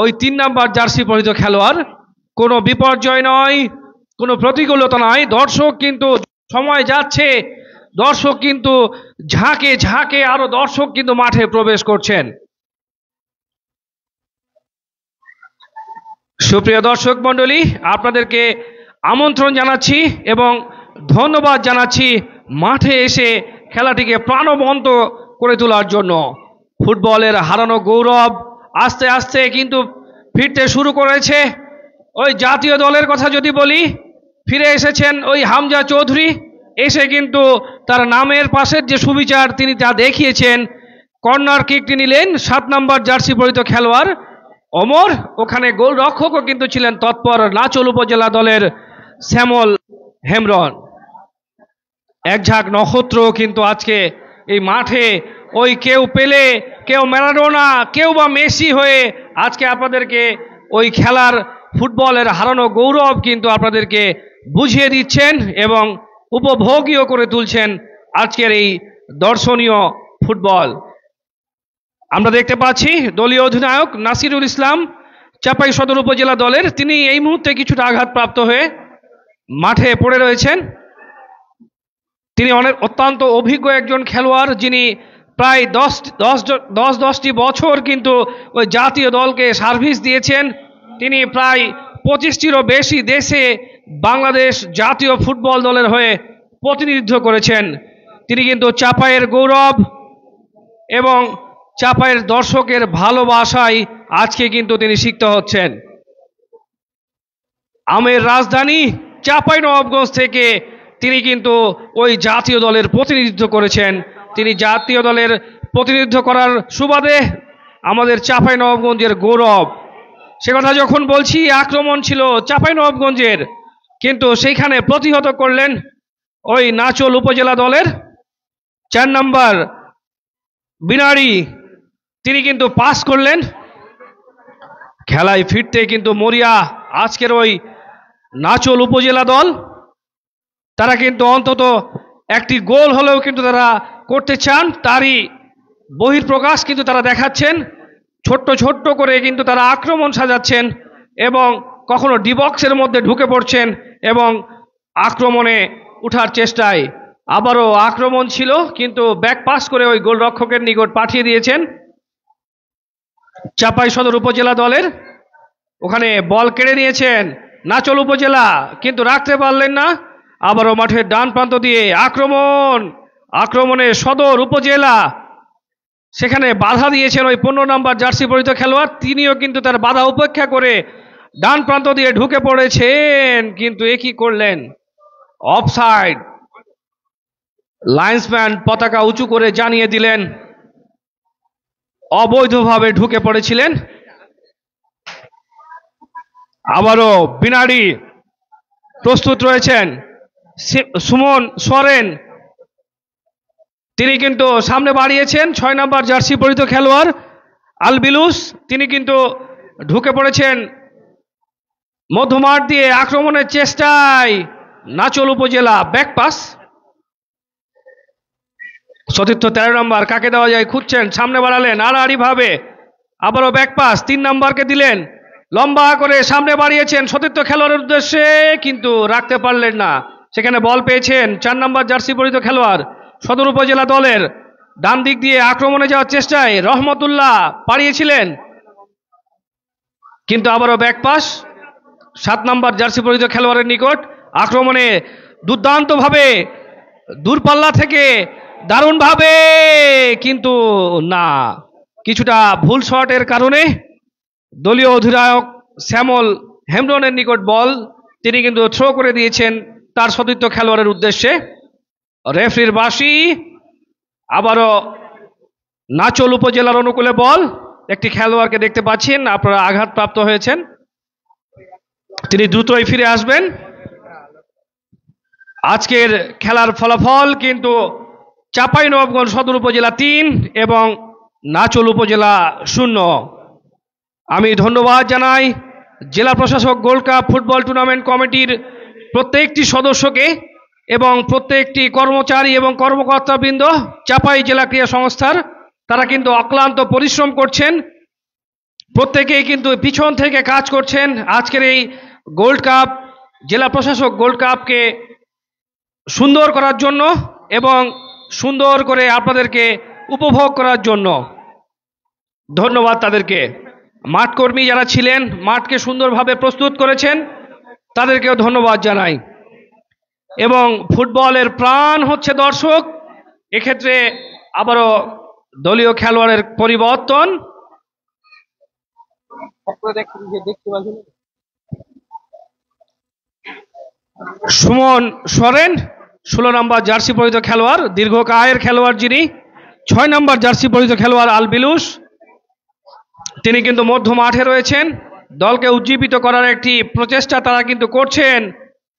ওই 3 নম্বর জার্সি পরিহিত খেলোয়াড়। কোনো বিপর্যয় নয়, কোনো প্রতিকূলতা নয়। দর্শক কিন্তু সময় যাচ্ছে, দর্শক কিন্তু ঝাঁকে ঝাঁকে আরো দর্শক কিন্তু মাঠে প্রবেশ করছেন। সুপ্রিয় দর্শক মণ্ডলী, আপনাদেরকে আমন্ত্রণ জানাচ্ছি এবং ধন্যবাদ জানাচ্ছি মাঠে এসে খেলাটিকে প্রাণবন্ত করে তোলার জন্য। ফুটবলের হারানো গৌরব আস্তে আস্তে কিন্তু ফিরতে শুরু করেছে। ওই জাতীয় দলের কথা যদি বলি, ফিরে এসেছেন ওই হামজা চৌধুরী, এসে কিন্তু তার নামের পাশের যে সুবিচার তিনি তা দেখিয়েছেন। কর্নার কিকটি নিলেন 7 নম্বর জার্সি পরিহিত খেলোয়াড় ওমর, ওখানে গোলরক্ষকও কিন্তু ছিলেন তৎপর নাচোল উপজেলা দলের শ্যামল হেমব্রম। এক ঝাঁক নক্ষত্র কিন্তু আজকে এই মাঠে, ওই কেউ পেলে, কেউ ম্যারাডোনা, কেউ বা মেসি হয়ে আজকে আপনাদেরকে ওই খেলার ফুটবলের হারানো গৌরব কিন্তু আপনাদেরকে বুঝিয়ে দিচ্ছেন এবং উপভোগীও করে তুলছেন আজকের এই দর্শনীয় ফুটবল। আমরা দেখতে পাচ্ছি দলীয় অধিনায়ক নাসিরুল ইসলাম চাঁপাই সদর উপজেলা দলের, তিনি এই মুহূর্তে কিছুটা আঘাতপ্রাপ্ত হয়ে মাঠে পড়ে রয়েছেন। তিনি অত্যন্ত অভিজ্ঞ একজন খেলোয়াড়, যিনি প্রায় 10টি বছর কিন্তু ওই জাতীয় দলকে সার্ভিস দিয়েছেন। তিনি প্রায় 25টিরও বেশি দেশে বাংলাদেশ জাতীয় ফুটবল দলের হয়ে প্রতিনিধিত্ব করেছেন। তিনি কিন্তু চাঁপাইয়ের গৌরব এবং চাঁপাইয়ের দর্শকের ভালোবাসায় আজকে কিন্তু তিনি সিক্ত হচ্ছেন। আমের রাজধানী চাঁপাইনবাবগঞ্জ থেকে তিনি কিন্তু ওই জাতীয় দলের প্রতিনিধিত্ব করেছেন। তিনি জাতীয় দলের প্রতিনিধিত্ব করার সুবাদে আমাদের চাঁপাইনবাবগঞ্জের গৌরব। সে কথা যখন বলছি, আক্রমণ ছিল চাঁপাইনবাবগঞ্জের, কিন্তু সেইখানে প্রতিহত করলেন ওই নাচোল উপজেলা দলের 4 নম্বর বিনারি, তিনি কিন্তু পাস করলেন। খেলায় ফিরতে কিন্তু মরিয়া আজকের ওই নাচোল উপজেলা দল। তারা কিন্তু অন্তত একটি গোল হলেও কিন্তু তারা করতে চান, তারই বহিঃপ্রকাশ কিন্তু তারা দেখাচ্ছেন। ছোট্ট ছোট্ট করে কিন্তু তারা আক্রমণ সাজাচ্ছেন এবং কখনো ডি বক্সের মধ্যে ঢুকে পড়ছেন এবং আক্রমণে উঠার চেষ্টায় আবারও আক্রমণ ছিল, কিন্তু ব্যাক পাস করে ওই গোলরক্ষকের নিকট পাঠিয়ে দিয়েছেন চাপাই সদর উপজেলা দলের। ওখানে বল কেড়ে নিয়েছেন নাচল উপজেলা, কিন্তু রাখতে পারলেন না। আবারও মাঠের ডান প্রান্ত দিয়ে আক্রমণে সদর উপজেলা, সেখানে বাধা দিয়েছেন ওই 15 নম্বর জার্সি পরিহিত খেলোয়াড়। তিনিও কিন্তু তার বাধা উপেক্ষা করে ডান প্রান্ত দিয়ে ঢুকে পড়েছেন, কিন্তু এ কি করলেন? অফসাইড। লাইন্সম্যান পতাকা উঁচু করে জানিয়ে দিলেন অবৈধভাবে ঢুকে পড়েছিলেন। আবারও বিনাড়ি প্রস্তুত রয়েছেন সুমন সোরেন, তিনি কিন্তু সামনে বাড়িয়েছেন 6 নম্বর জার্সি পরিহিত খেলোয়াড় আলবিলুস, তিনি কিন্তু ঢুকে পড়েছেন মধ্যমাঠ দিয়ে আক্রমণের চেষ্টায়। নাচল উপজেলা ব্যাক পাস, সতীর্থ 13 নম্বর কাকে দেওয়া যায় খুঁজছেন, সামনে বাড়ালেন আড়াআড়ি ভাবে, আবারও ব্যাক পাস 3 নম্বরকে দিলেন, লম্বা করে সামনে বাড়িয়েছেন সতীর্থ খেলোয়াড়ের উদ্দেশ্যে, কিন্তু রাখতে পারলেন না। সেখানে বল পেয়েছেন 4 নম্বর জার্সি পরিহিত খেলোয়াড় সদর উপজেলা দলের। ডান দিক দিয়ে আক্রমণে যাওয়ার চেষ্টায় রহমতুল্লাহ পাড়িয়েছিলেন, কিন্তু আবারও ব্যাক পাস 7 নম্বর জার্সি পরিহিত খেলোয়াড়ের নিকট। আক্রমণে দুর্দান্তভাবে দূরপাল্লা থেকে দারুণভাবে, কিন্তু না, কিছুটা ভুল শটের কারণে দলীয় অধিনায়ক শ্যামল হেমব্রনের নিকট বল তিনি কিন্তু থ্রো করে দিয়েছেন তার সতীর্থ খেলোয়াড়ের উদ্দেশ্যে। রেফারির বাঁশি। আবারও নাচল উপজেলার অনুকূলে বল। একটি খেলোয়াড়কে দেখতে পাচ্ছেন, আপনারা আঘাতপ্রাপ্ত হয়েছেন, তিনি দ্রুতই ফিরে আসবেন। আজকের খেলার ফলাফল কিন্তু চাঁপাইনবাবগঞ্জ সদর উপজেলা 3 এবং নাচল উপজেলা 0। আমি ধন্যবাদ জানাই জেলা প্রশাসক গোল্ড কাপ ফুটবল টুর্নামেন্ট কমিটির প্রত্যেকটি সদস্যকে এবং প্রত্যেকটি কর্মচারী এবং কর্মকর্তাবৃন্দ চাঁপাই জেলা ক্রীড়া সংস্থার। তারা কিন্তু অক্লান্ত পরিশ্রম করছেন, প্রত্যেকেই কিন্তু পিছন থেকে কাজ করছেন আজকের এই গোল্ড কাপ, জেলা প্রশাসক গোল্ড কাপকে সুন্দর করার জন্য এবং সুন্দর করে আপনাদেরকে উপভোগ করার জন্য। ধন্যবাদ তাদেরকে। মাঠকর্মী যারা ছিলেন, মাঠকে সুন্দরভাবে প্রস্তুত করেছেন, তাদেরকেও ধন্যবাদ জানাই। এবং ফুটবলের প্রাণ হচ্ছে দর্শক, এক্ষেত্রে আবারও দলীয় খেলোয়াড়ের পরিবর্তন। সুমন সোরেন 16 নম্বর জার্সি পরিহিত খেলোয়াড়, দীর্ঘকায়ের খেলোয়াড় যিনি। 6 নম্বর জার্সি পরিহিত খেলোয়াড় আলবিলুস, তিনি কিন্তু মধ্য মাঠে রয়েছেন। দলকে উজ্জীবিত করার একটি প্রচেষ্টা তারা কিন্তু করছেন।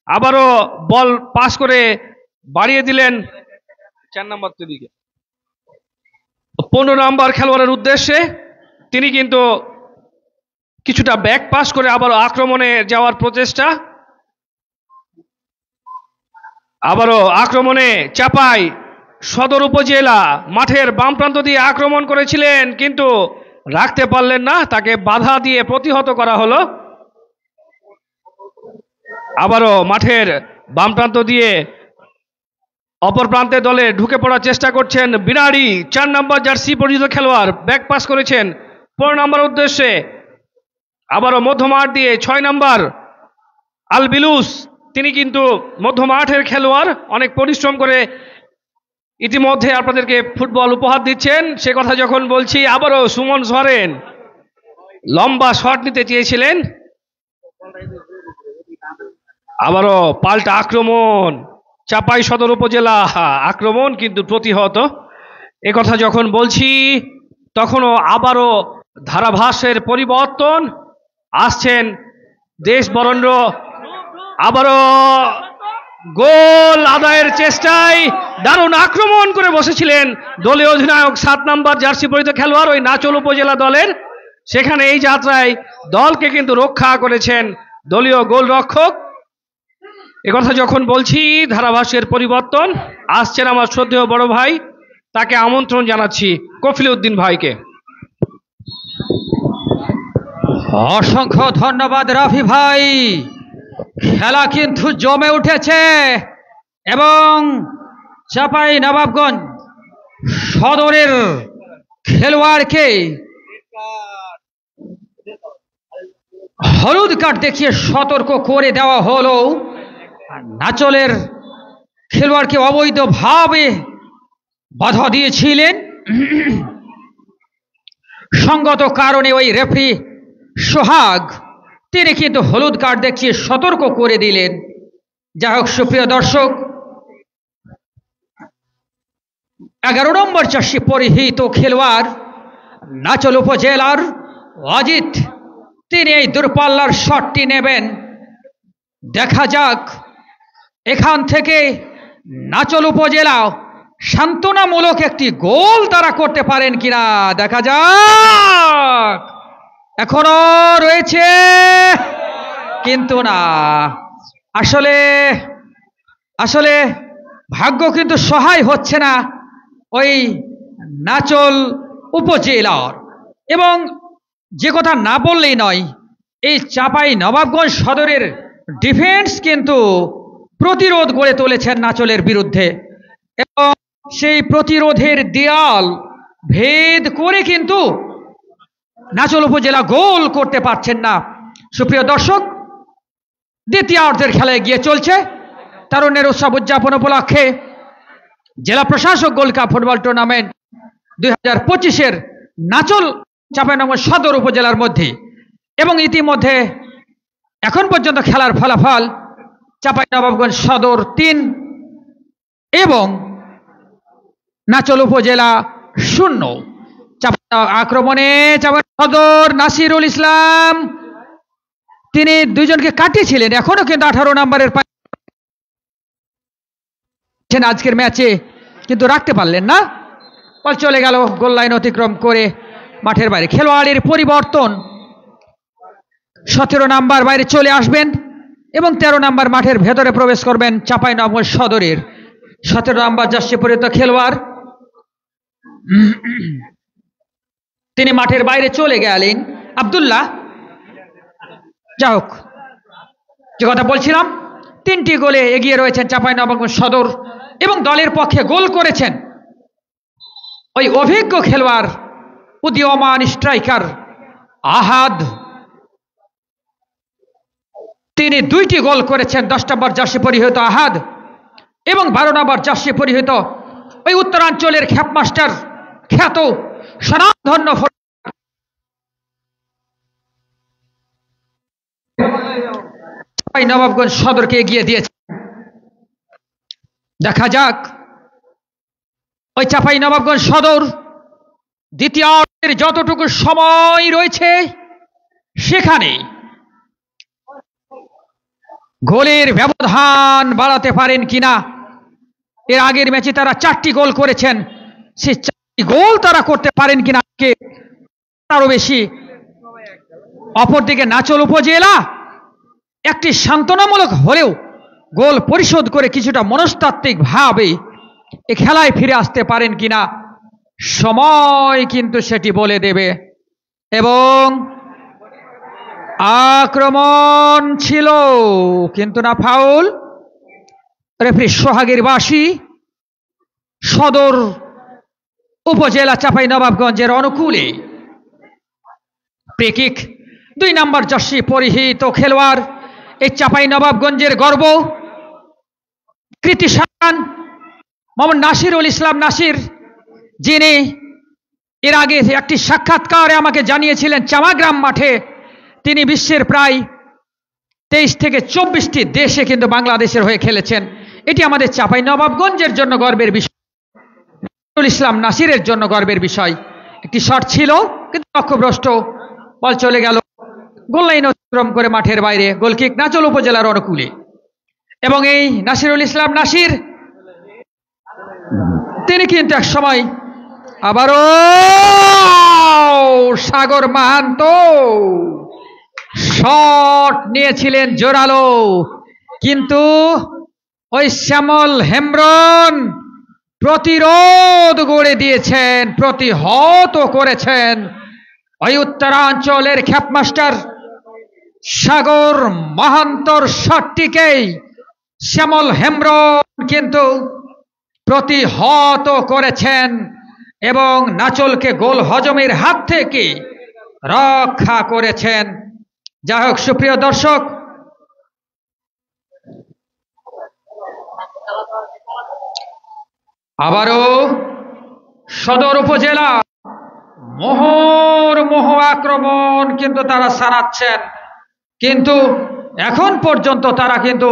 আবারও বল পাস করে বাড়িয়ে দিলেন 4 নম্বর দিকে 15 নম্বর খেলোয়াড়ের উদ্দেশ্যে, তিনি কিন্তু কিছুটা ব্যাক পাস করে আবার আক্রমণে যাওয়ার প্রচেষ্টা। আবারও আক্রমণে চাপাই সদর উপজেলা মাঠের বাম প্রান্ত দিয়ে আক্রমণ করেছিলেন, কিন্তু রাখতে পারলেন না, তাকে বাধা দিয়ে প্রতিহত করা হলো। আবারও মাঠের বাম প্রান্ত দিয়ে অপর প্রান্তে দলে ঢুকে পড়ার চেষ্টা করছেন বিনাড়ি 4 নম্বর জার্সি পরিহিত খেলোয়াড়, ব্যাক পাস করেছেন 15 নম্বর উদ্দেশ্যে। আবারও মধ্যমাঠ দিয়ে 6 নম্বর আলবিলুস, তিনি কিন্তু মধ্যমাঠের খেলোয়াড়, অনেক পরিশ্রম করে ইতিমধ্যে আপনাদেরকে ফুটবল উপহার দিচ্ছেন। সে কথা যখন বলছি, আবারও সুমন সোরেন লম্বা শট নিতে চেয়েছিলেন, আবারও পাল্টা আক্রমণ চাপাই সদর উপজেলা, আক্রমণ কিন্তু প্রতিহত। এ কথা যখন বলছি তখনও আবারও ধারাভাসের পরিবর্তন আসছেন দেশ বরেণ্য। আবারও গোল আদায়ের চেষ্টায় দারুণ আক্রমণ করে বসেছিলেন দলীয় অধিনায়ক 7 নম্বর জার্সি পরিহিত খেলোয়াড় ওই নাচল উপজেলা দলের। সেখানে এই যাত্রায় দলকে কিন্তু রক্ষা করেছেন দলীয় গোলরক্ষক। একথা যখন বলছি, ধারাভাসের পরিবর্তন আসছেন আমার শ্রদ্ধেয় বড় ভাই, তাকে আমন্ত্রণ জানাচ্ছি কফিল উদ্দিন ভাইকে। অসংখ্য ধন্যবাদ রাফি ভাই। খেলা কিন্তু জমে উঠেছে এবং চাপাই নবাবগঞ্জ সদরের খেলোয়াড়কে হলুদ কার্ড দেখিয়ে সতর্ক করে দেওয়া হলো। নাচলের খেলোয়াড়কে অবৈধভাবে বাধা দিয়েছিলেন, সঙ্গত কারণে ওই রেফারি সোহাগ তিনি কিন্তু হলুদ কার্ড দেখিয়ে সতর্ক করে দিলেন। যাই হোক সুপ্রিয় দর্শক, 11 নম্বর জার্সি পরিহিত খেলোয়াড় নাচল উপজেলার অজিত, তিনি এই দূরপাল্লার শটটি নেবেন। দেখা যাক এখান থেকে নাচল উপজেলা সান্ত্বনামূলক একটি গোল তারা করতে পারেন কিনা, দেখা যাক। এখনো রয়েছে কিন্তু না, আসলে আসলে ভাগ্য কিন্তু সহায় হচ্ছে না ওই নাচল উপজেলার। এবং যে কথা না বললেই নয়, এই চাপাই নবাবগঞ্জ সদরের ডিফেন্স কিন্তু প্রতিরোধ গড়ে তুলেছেন নাচলের বিরুদ্ধে, এবং সেই প্রতিরোধের দেয়াল ভেদ করে কিন্তু নাচল উপজেলা গোল করতে পারছেন না। সুপ্রিয় দর্শক, দ্বিতীয়ার্ধের খেলায় গিয়ে চলছে। তারুণ্যের উৎসব উদযাপন উপলক্ষে জেলা প্রশাসক গোল্ড কাপ ফুটবল টুর্নামেন্ট 2025-এর নাচল চাঁপাইনবাবগঞ্জ সদর উপজেলার মধ্যে। এবং ইতিমধ্যে এখন পর্যন্ত খেলার ফলাফল চাঁপাইনবাবগঞ্জ সদর 3 এবং নাচল উপজেলা 0। আক্রমণে চাঁপাই সদর নাসিরুল ইসলাম তিনি দুইজনকে কাটিয়েছিলেন, এখনো কিন্তু 18 নম্বরের আজকের ম্যাচে কিন্তু রাখতে পারলেন না। বল চলে গেল গোল লাইন অতিক্রম করে মাঠের বাইরে। খেলোয়াড়ের পরিবর্তন, 17 নাম্বার বাইরে চলে আসবেন এবং 13 নাম্বার মাঠের ভেতরে প্রবেশ করবেন চাঁপাইনবাবগঞ্জ সদরের 17 নাম্বার জার্সি পরিহিত খেলোয়াড়, তিনি মাঠের বাইরে চলে গেলেন আব্দুল্লাহ। যাই হোক, যে কথা বলছিলাম, 3টি গোলে এগিয়ে রয়েছেন চাঁপাইনবাবগঞ্জ সদর এবং দলের পক্ষে গোল করেছেন ওই অভিজ্ঞ খেলোয়াড় উদীয়মান স্ট্রাইকার আহাদ, তিনি 2টি গোল করেছেন। 10 নম্বর জার্সি পরিহিত আহাদ এবং 12 নম্বর জার্সি পরিহিত ওই উত্তরাঞ্চলের খ্যাপমাস্টার খ্যাত স্বনামধন্য নবাবগঞ্জ সদরকে এগিয়ে দিয়েছে। দেখা যাক ওই চাপাই নবাবগঞ্জ সদর দ্বিতীয়ার্ধের যতটুকু সময় রয়েছে সেখানে গোলের ব্যবধান বাড়াতে পারেন কিনা। এর আগের ম্যাচে তারা 4টি গোল করেছেন, সেই 4টি গোল তারা করতে পারেন কিনা আরো বেশি। অপরদিকে নাচল উপজেলা একটি সান্ত্বনামূলক হলেও গোল পরিশোধ করে কিছুটা মনস্তাত্ত্বিক ভাবে এ খেলায় ফিরে আসতে পারেন কিনা, সময় কিন্তু সেটি বলে দেবে। এবং আক্রমণ ছিল কিন্তু না, ফাউল। রেফারি সোহাগের বাসী সদর উপজেলা চাঁপাইনবাবগঞ্জের অনুকূলে। ফ্রি কিক, 2 নম্বর জার্সি পরিহিত খেলোয়াড় এই চাঁপাইনবাবগঞ্জের গর্ব কৃতি সন্তান মোহাম্মদ নাসিরুল ইসলাম নাসির, যিনি এর আগে একটি সাক্ষাৎকারে আমাকে জানিয়েছিলেন চামাগ্রাম মাঠে তিনি বিশ্বের প্রায় 23 থেকে 24টি দেশে কিন্তু বাংলাদেশের হয়ে খেলেছেন। এটি আমাদের চাঁপাইনবাবগঞ্জের জন্য গর্বের বিষয়, নাসিরুল ইসলাম নাসিরের জন্য গর্বের বিষয়। একটি শট ছিল কিন্তু লক্ষ্যভ্রষ্ট, বল চলে গেল গোল লাইন অতিক্রম করে মাঠের বাইরে। গোলকিক নাচল উপজেলার অনুকূলে। এবং এই নাসিরুল ইসলাম নাসির তিনি কিন্তু এক সময় আবারও সাগর মাহান্ত শট নিয়েছিলেন জোরালো, কিন্তু ওই শ্যামল হেমব্রম প্রতিরোধ গড়ে দিয়েছেন, প্রতিহত করেছেন ওই উত্তরাঞ্চলের খ্যাপমাস্টার সাগর মাহান্তর শটটিকেই শ্যামল হেমব্রম কিন্তু প্রতিহত করেছেন এবং নাচলকে গোল হজমের হাত থেকে রক্ষা করেছেন। যাই হোক সুপ্রিয় দর্শক, আবারও সদর উপজেলা মোহ আক্রমণ কিন্তু তারা চালাচ্ছেন, কিন্তু এখন পর্যন্ত তারা কিন্তু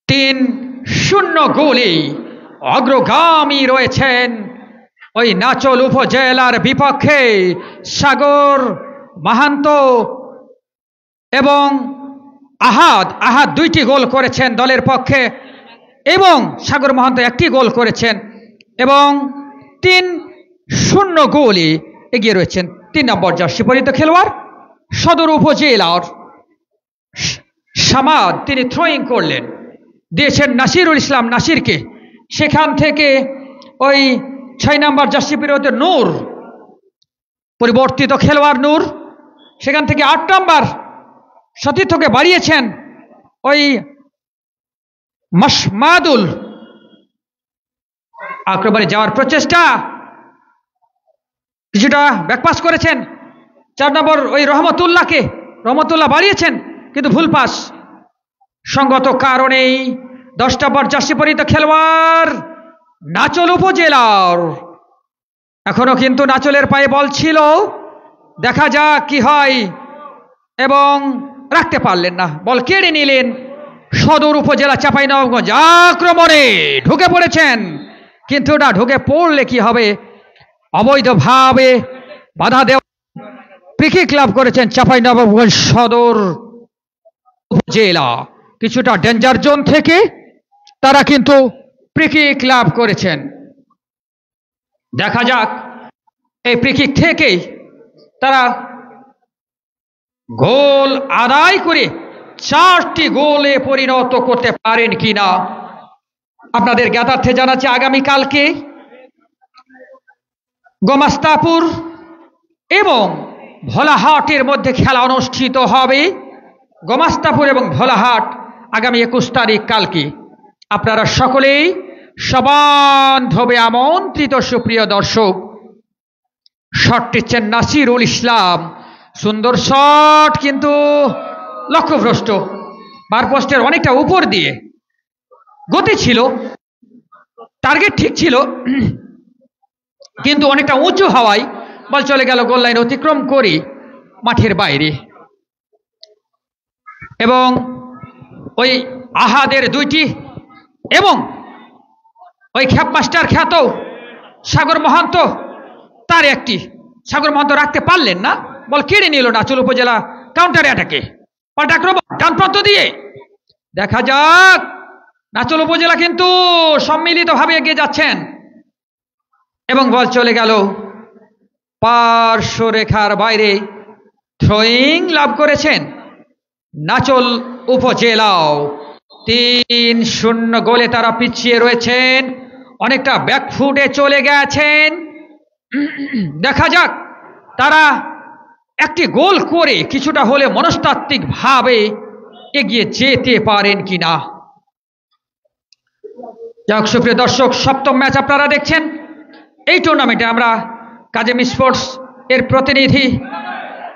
3-0 গোলে অগ্রগামী রয়েছেন। ওই নাচল উপজেলার বিপক্ষে সাগর মাহান্ত এবং আহাদ 2টি গোল করেছেন দলের পক্ষে এবং সাগর মাহান্ত 1টি গোল করেছেন এবং 3-0 গোলে এগিয়ে রয়েছেন। 3 নম্বর জার্সি পরিহিত খেলোয়াড় সদর উপজেলার সামাদ, তিনি থ্রোয়িং করলেন, দিয়েছেন নাসিরুল ইসলাম নাসিরকে। সেখান থেকে ওই 6 নম্বর জার্সি পরিহিত নূর, পরিবর্তিত খেলোয়াড় নূর, সেখান থেকে 8 নম্বর সতীর্থকে বাড়িয়েছেন ওই মাসমাদুল। আক্রমণে যাওয়ার প্রচেষ্টা, কিছুটা ব্যাকপাস করেছেন 4 নম্বর ওই রহমতুল্লাহ বাড়িয়েছেন, কিন্তু ভুল পাস। সঙ্গত কারণেই 10 নম্বর জার্সি পরিহিত খেলোয়াড় নাচল উপজেলার, এখনো কিন্তু নাচলের পায়ে বল ছিল, দেখা যাক কি হয়, এবং রাখতে পারলেন না, বল কেড়ে নিলেন সদর উপজেলা চাঁপাইনবাবগঞ্জ। আক্রমণে ঢুকে পড়েছেন, কিন্তু না ঢুকে পড়লে কি হবে, অবৈধভাবে বাধা দেওয়া ফ্রি কিক লাভ করেছেন চাঁপাইনবাবগঞ্জ সদর উপজেলা। কিছুটা ডেঞ্জার জোন থেকে তারা কিন্তু ফ্রি কিক লাভ করেছেন। দেখা যাক এই ফ্রি কিক থেকেই তারা গোল আদায় করে 4টি গোলে পরিণত করতে পারেন কিনা। আপনাদের জ্ঞাতার্থে জানাচ্ছি, আগামীকালকে গোমাস্তাপুর এবং ভোলাহাটের মধ্যে খেলা অনুষ্ঠিত হবে। গোমাস্তাপুর এবং ভোলাহাট আগামী 21 তারিখ কালকে। আপনারা সকলেই সবান্ধবে আমন্ত্রিত। সুপ্রিয় দর্শক, শট দিচ্ছেন নাসিরুল ইসলাম, সুন্দর শট, কিন্তু লক্ষ্যভ্রষ্ট। বার পোস্টের অনেকটা উপর দিয়ে গতি ছিল, টার্গেট ঠিক ছিল, কিন্তু অনেকটা উঁচু হওয়ায় বল চলে গেল গোল লাইন অতিক্রম করে মাঠের বাইরে। এবং ওই আহাদের 2টি এবং ওই খ্যাপমাস্টার খ্যাত সাগর মহান্ত তার 1টি, সাগর মহান্ত রাখতে পারলেন না, বল কেড়ে নিল নাচল উপজেলা কাউন্টার অ্যাটাকে। পাল্টাক্রমণ ডান প্রান্ত দিয়ে, দেখা যাক নাচল উপজেলা কিন্তু সম্মিলিতভাবে এগিয়ে যাচ্ছেন এবং বল চলে গেল পার্শ্ব রেখার বাইরে। থ্রোয়িং লাভ করেছেন নাচল উপজেলাও। 3-0 গোলে তারা পিছিয়ে রয়েছেন, অনেকটা ব্যাকফুটে চলে গেছেন। দেখা যাক তারা 1টি গোল করে কিছুটা হলে মনস্তাত্ত্বিক ভাবে এগিয়ে যেতে পারেন কিনা। যাক সুপ্রিয় দর্শক, 7ম ম্যাচ আপনারা দেখছেন এই টুর্নামেন্টে। আমরা কাজেম স্পোর্টস এর প্রতিনিধি,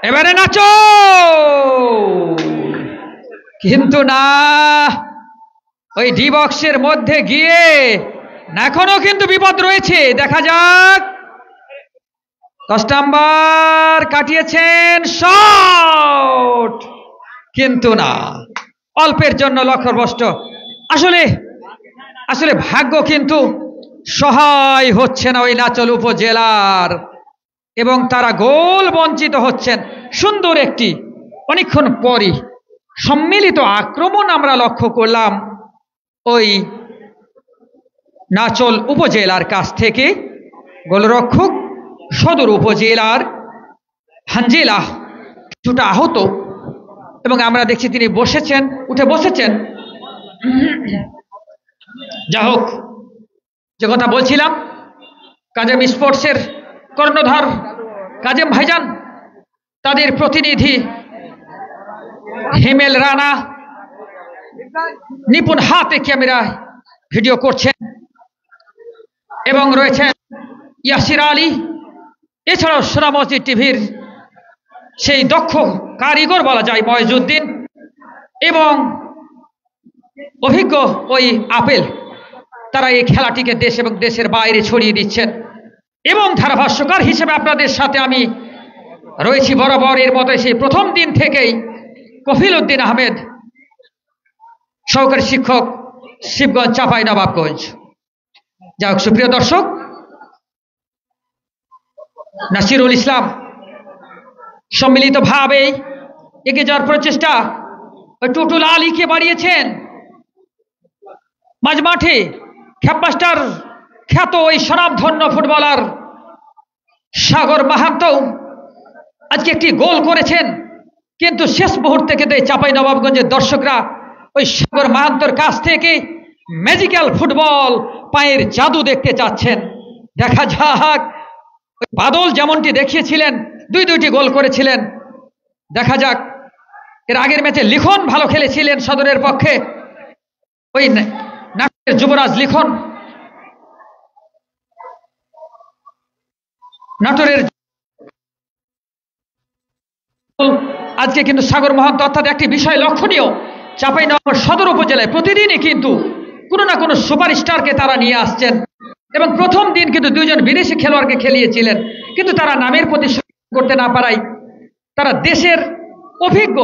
এবারে নাচো, কিন্তু না, ওই ডি বক্সের মধ্যে গিয়ে এখনো কিন্তু বিপদ রয়েছে। দেখা যাক 10 নাম্বার কাটিয়েছেন শট, কিন্তু না, অল্পের জন্য লক্ষ্যভ্রষ্ট। আসলে ভাগ্য কিন্তু সহায় হচ্ছে না ওই নাচল উপজেলার, এবং তারা গোল বঞ্চিত হচ্ছেন। সুন্দর একটি অনেকক্ষণ পরই সম্মিলিত আক্রমণ আমরা লক্ষ্য করলাম ওই নাচল উপজেলার কাছ থেকে। গোলরক্ষক সদর উপজেলার হানজিলা কিছুটা আহত, এবং আমরা দেখছি তিনি উঠে বসেছেন। যা হোক, যে কথা বলছিলাম, কাজেম স্পোর্টসের কর্ণধার কাজেম ভাইজান, তাদের প্রতিনিধি হিমেল রানা নিপুণ হাতে ক্যামেরায় ভিডিও করছেন, এবং রয়েছেন ইয়াসির আলী, এছাড়াও সোনা মসজিদ টিভির সেই দক্ষ কারিগর বলা যায় ময়জুদ্দিন, এবং অভিজ্ঞ ওই আপেল। তারা এই খেলাটিকে দেশ এবং দেশের বাইরে ছড়িয়ে দিচ্ছেন, এবং ধারাভাষ্যকার হিসেবে আপনাদের সাথে আমি রয়েছি বরাবর এর মতো সেই প্রথম দিন থেকেই কফিল উদ্দিন আহমেদ, সহকারী শিক্ষক, শিবগঞ্জ চাঁপাইনবাবগঞ্জ। যাই হোক, সুপ্রিয় দর্শক, নাসিরুল ইসলাম সম্মিলিতভাবে এগিয়ে যাওয়ার প্রচেষ্টা টুটুল আলীকে বাড়িয়েছেন মাঝ মাঠে। খ্যাপমাস্টার খ্যাত ওই স্বনামধন্য ফুটবলার সাগর মাহাতো আজকে একটি গোল করেছেন, কিন্তু শেষ মুহূর্তে কিন্তু চাঁপাইনবাবগঞ্জের দর্শকরা ওই সাগর মাহাতোর কাছ থেকে ম্যাজিক্যাল ফুটবল, পায়ের জাদু দেখতে চাচ্ছেন। দেখা যাক, বাদল যেমনটি দেখিয়েছিলেন, দুইটি গোল করেছিলেন। দেখা যাক, এর আগের ম্যাচে লিখন ভালো খেলেছিলেন সদরের পক্ষে, ওই নাটের যুবরাজ লিখন। নাটোরের আজকে কিন্তু সাগর মহান্ত, অর্থাৎ একটি বিষয় লক্ষণীয়, চাঁপাইনবাবগঞ্জ সদর উপজেলায় প্রতিদিনই কিন্তু কোনো না কোনো সুপারস্টারকে তারা নিয়ে আসছেন, এবং প্রথম দিন কিন্তু দুইজন বিদেশি খেলোয়াড়কে খেলিয়েছিলেন, কিন্তু তারা নামের প্রতিষ্ঠা করতে না পারায় তারা দেশের অভিজ্ঞ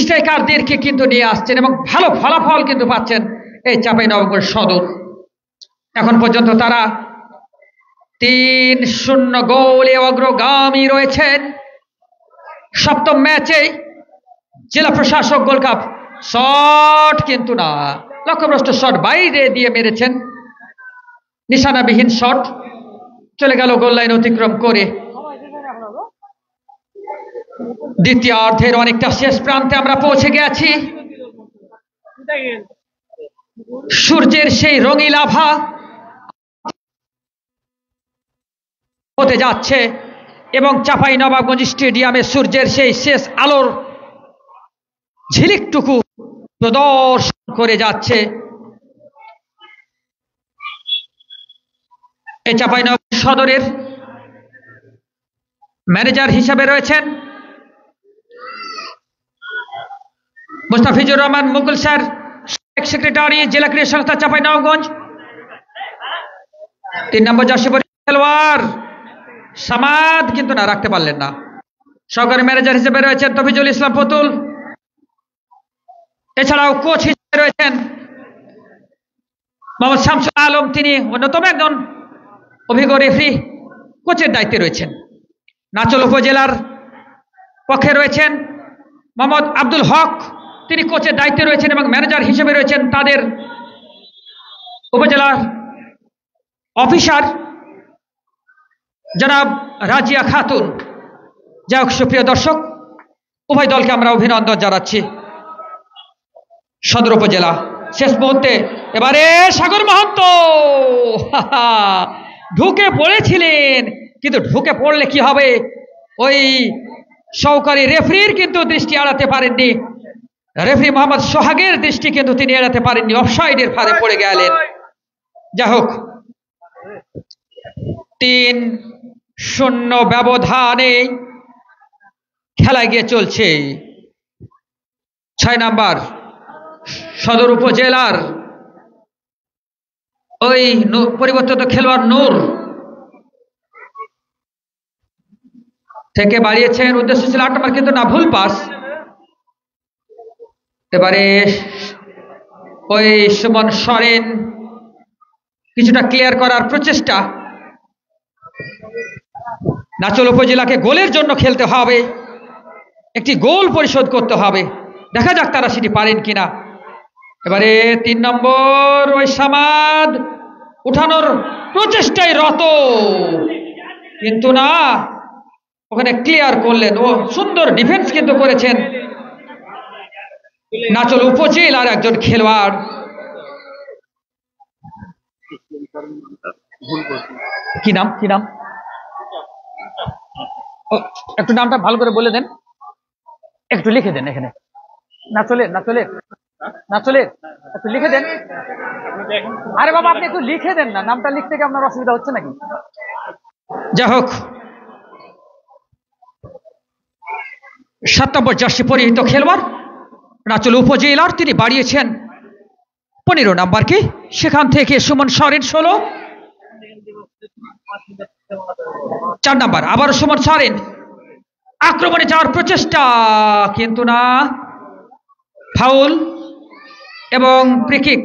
স্ট্রাইকারদেরকে কিন্তু নিয়ে আসছেন, এবং ভালো ফলাফল কিন্তু পাচ্ছেন এই চাঁপাইনবাবগঞ্জ সদর। এখন পর্যন্ত তারা 3-0 গোলে অগ্রগামী রয়েছেন। সপ্তম ম্যাচে জেলা প্রশাসক গোল্ড কাপ শট, কিন্তু না, লক্ষ্যভ্রষ্ট শট বাইরে দিয়ে মেরেছেন, নিশানাবিহীন শট চলে গেল গোল লাইন অতিক্রম করে। দ্বিতীয়ার্ধের অনেকটা শেষ প্রান্তে আমরা পৌঁছে গেছি। সূর্যের সেই রঙিন আভা হতে যাচ্ছে, এবং চাঁপাইনবাবগঞ্জ স্টেডিয়ামে সূর্যের সেই শেষ আলোর ঝিলিকটুকু প্রদর্শন করে যাচ্ছে। এই চাঁপাইনবাবগঞ্জ সদরের ম্যানেজার হিসাবে রয়েছেন মুস্তাফিজুর রহমান মুকুল স্যার, সেক্রেটারি, জেলা ক্রীড়া সংস্থা চাঁপাইনবাবগঞ্জ। 3 নম্বর জার্সি খেলোয়াড় সামাদ, কিন্তু না, রাখতে পারলেন না। সহকারী ম্যানেজার হিসেবে রয়েছেন তফিজুল ইসলাম পুতুল, এছাড়াও কোচ হিসেবে রয়েছেন মোহাম্মদ শামসুল আলম, তিনি অন্যতম একজন অভিজ্ঞ রেফারি, কোচের দায়িত্বে রয়েছেন। নাচল উপজেলার পক্ষে রয়েছেন মোহাম্মদ আব্দুল হক, তিনি কোচের দায়িত্বে রয়েছেন, এবং ম্যানেজার হিসেবে রয়েছেন তাদের উপজেলার অফিসার জনাব রাজিয়া খাতুন। যাই হোক, সুপ্রিয় দর্শক, উভয় দলকে আমরা অভিনন্দন জানাচ্ছি। সদর উপজেলা শেষ মুহূর্তে এবারে সাগর মাহান্ত ঢুকে পড়েছিলেন, কিন্তু ঢুকে পড়লে কি হবে, ওই সহকারী রেফারির কিন্তু দৃষ্টি এড়াতে পারেননি, রেফারি মোহাম্মদ সোহাগের দৃষ্টি কিন্তু তিনি এড়াতে পারেননি, অফসাইডের ফাঁদে পড়ে গেলেন। যাই হোক, 3-0 ব্যবধানে খেলা গিয়ে চলছে। 6 নম্বর সদর উপজেলার ওই পরিবর্তিত খেলোয়াড় নূর থেকে বাড়িয়েছেন, উদ্দেশ্য ছিল 8 নম্বর, কিন্তু না, ভুল পাস। এবারে ওই সুমন সরেন কিছুটা ক্লিয়ার করার প্রচেষ্টা। নাচল উপজেলাকে গোলের জন্য খেলতে হবে, একটি গোল পরিশোধ করতে হবে, দেখা যাক তারা সেটি পারেন কিনা। এবারে 3 নম্বর ওই সামাদ উঠানোর প্রচেষ্টায় রত, কিন্তু না, ওখানে ক্লিয়ার করলেন। ও সুন্দর ডিফেন্স কিন্তু করেছেন নাচল উপজেলার একজন খেলোয়াড়। কি নাম, কি নাম, একটু নামটা ভালো করে বলে দেন, একটু লিখে দেন এখানে। নাচলে নাচলে একটু লিখে দেন। আরে বাবা আপনি একটু লিখে দেন না, নামটা লিখতে কি আপনার অসুবিধা হচ্ছে নাকি? যাই হোক, 7 নম্বর জার্সি পরিহিত খেলোয়াড় নাচল উপজেলার, তিনি বাড়িয়েছেন 15 নাম্বারকে, সেখান থেকে সুমন সরেন 16, 4 নাম্বার আবার সুমন সরেন, আক্রমণে যাওয়ার প্রচেষ্টা কিন্তু না, ফাউল এবং ফ্রি কিক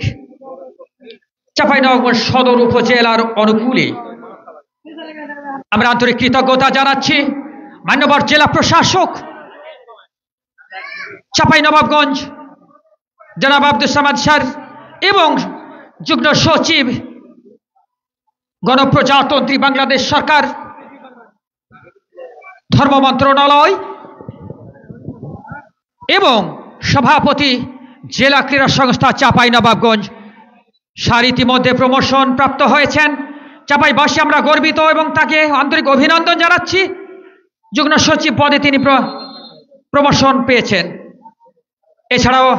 চাঁপাইনবাবগঞ্জ সদর উপজেলার অনুকূলে। আমরা আন্তরিক কৃতজ্ঞতা জানাচ্ছি মান্যবর জেলা প্রশাসক চাঁপাইনবাবগঞ্জ জনাব আব্দুল সামাদ স্যার এবং যুগ্ম সচিব গণপ্রজাতন্ত্রী বাংলাদেশ সরকার, ধর্ম মন্ত্রণালয় এবং সভাপতি জেলা ক্রীড়া সংস্থা চাঁপাইনবাবগঞ্জ। স্যার ইতিমধ্যে প্রমোশন প্রাপ্ত হয়েছেন, চাঁপাইবাসী আমরা গর্বিত এবং তাকে আন্তরিক অভিনন্দন জানাচ্ছি। যুগ্ম সচিব পদে তিনি প্রমোশন পেয়েছেন। এছাড়াও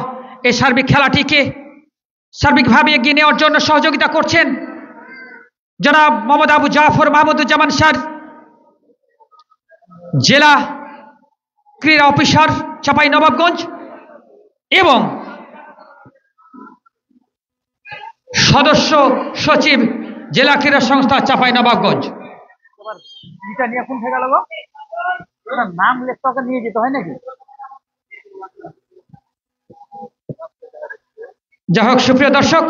এই সার্বিক খেলাটিকে সার্বিকভাবে এগিয়ে নেওয়ার জন্য সহযোগিতা করছেন জনাব মোহাম্মদ আবু জাফর মাহমুদুজ্জামান স্যার, জেলা ক্রীড়া অফিসার চাঁপাইনবাবগঞ্জ এবং সদস্য সচিব জেলা ক্রীড়া সংস্থা চাঁপাইনবাবগঞ্জ। নিয়ে কোন থেকে গেল? নাম লেখকে নিয়ে যেতে হয় নাকি? যাই হোক, সুপ্রিয় দর্শক,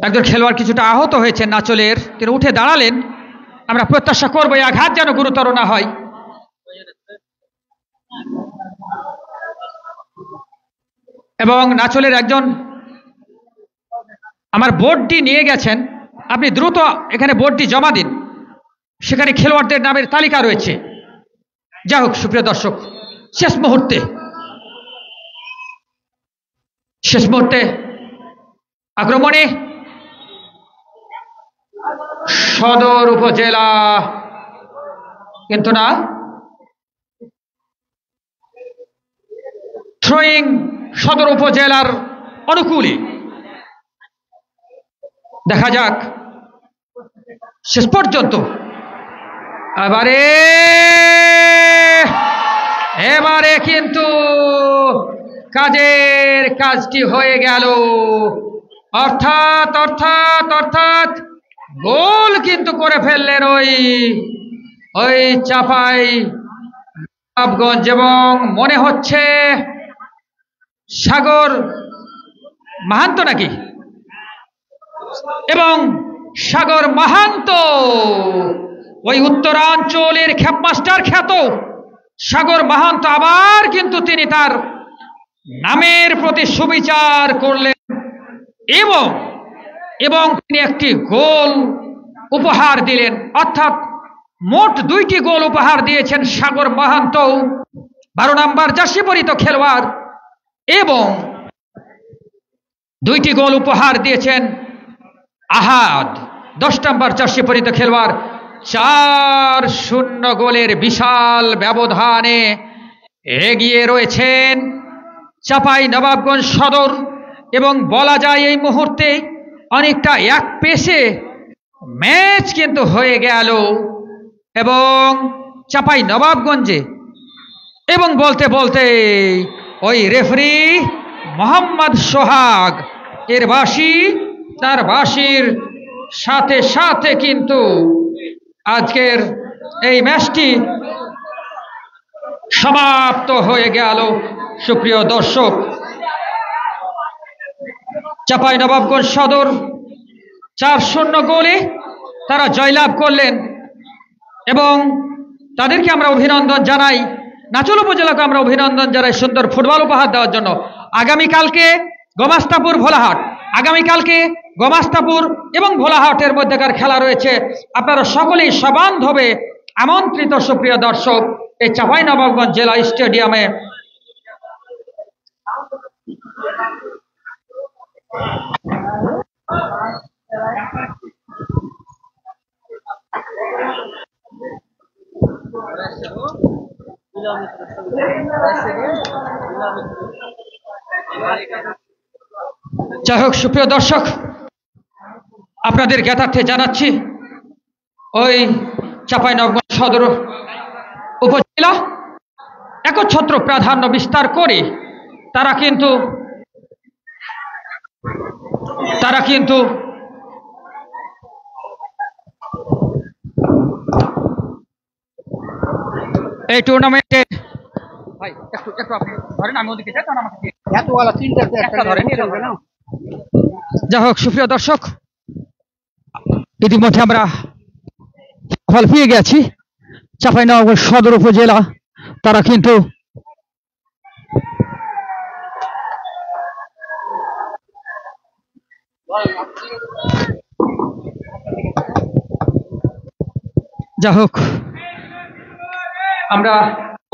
একজন খেলোয়াড় কিছুটা আহত হয়েছেন নাচলের, তিনি উঠে দাঁড়ালেন। আমরা প্রত্যাশা করবো এই আঘাত যেন গুরুতর না হয়। এবং নাচলের একজন আমার বোর্ডটি নিয়ে গেছেন, আপনি দ্রুত এখানে বোর্ডটি জমা দিন, সেখানে খেলোয়াড়দের নামের তালিকা রয়েছে। যাই হোক, সুপ্রিয় দর্শক, শেষ মুহূর্তে আক্রমণে সদর উপজেলা কিন্তু না, থ্রোয়িং সদর উপজেলার অনুকূলে। দেখা যাক শেষ পর্যন্ত। এবারে কিন্তু কাজটি হয়ে গেল, অর্থাৎ গোল কিন্তু করে ফেললেন ওই চাঁপাইনবাবগঞ্জ, এবং মনে হচ্ছে সাগর মাহান্ত নাকি, এবং সাগর মাহান্ত ওই উত্তরাঞ্চলের খ্যাপমাস্টার খ্যাত সাগর মাহান্ত আবার কিন্তু তিনি তার নামের প্রতি সুবিচার করলেন এবং তিনি একটি গোল উপহার দিলেন, অর্থাৎ মোট 2টি গোল উপহার দিয়েছেন সাগর মাহান্ত, 12 নম্বর জার্সি পরিহিত খেলোয়াড়, এবং 2টি গোল উপহার দিয়েছেন আহাদ 10 নম্বর জার্সি পরিহিত খেলোয়াড়। 4-0 গোলের বিশাল ব্যবধানে এগিয়ে রয়েছেন চাঁপাইনবাবগঞ্জ সদর, এবং বলা যায় এই মুহূর্তে অনেকটা এক পেশে ম্যাচ কিন্তু হয়ে গেল এবং চাঁপাইনবাবগঞ্জে, এবং বলতে ওই রেফারি মোহাম্মদ সোহাগ তার বাঁশির সাথে কিন্তু আজকের এই ম্যাচটি সমাপ্ত হয়ে গেল। সুপ্রিয় দর্শক, চাঁপাইনবাবগঞ্জ সদর 4-0 গোলে তারা জয়লাভ করলেন এবং তাদেরকে আমরা অভিনন্দন জানাই। নাচল উপজেলাকে আমরা অভিনন্দন জানাই সুন্দর ফুটবল উপহার দেওয়ার জন্য। আগামীকালকে গোমাস্তাপুর এবং ভোলাহাটের মধ্যেকার খেলা রয়েছে। আপনারা সকলেই সবান্ধবে আমন্ত্রিত সুপ্রিয় দর্শক এই চাঁপাইনবাবগঞ্জ জেলা স্টেডিয়ামে। যাই হোক, সুপ্রিয় দর্শক, আপনাদের জ্ঞাতার্থে জানাচ্ছি ওই চাঁপাইনবাবগঞ্জ সদর উপজেলা একচ্ছত্র প্রাধান্য বিস্তার করে তারা কিন্তু এই টুর্নামেন্টে ভাই একটু আপনি ধরেন, আমি ওদিকে যাই, কারণ আমাকে একটা ধরেন, এটা ধরেন। যাই হোক, সুপ্রিয় দর্শক, ইতিমধ্যে আমরা ফল পেয়ে গেছি। চাঁপাইনবাবগঞ্জ সদর উপজেলা তারা কিন্তু যা হোক, আমরা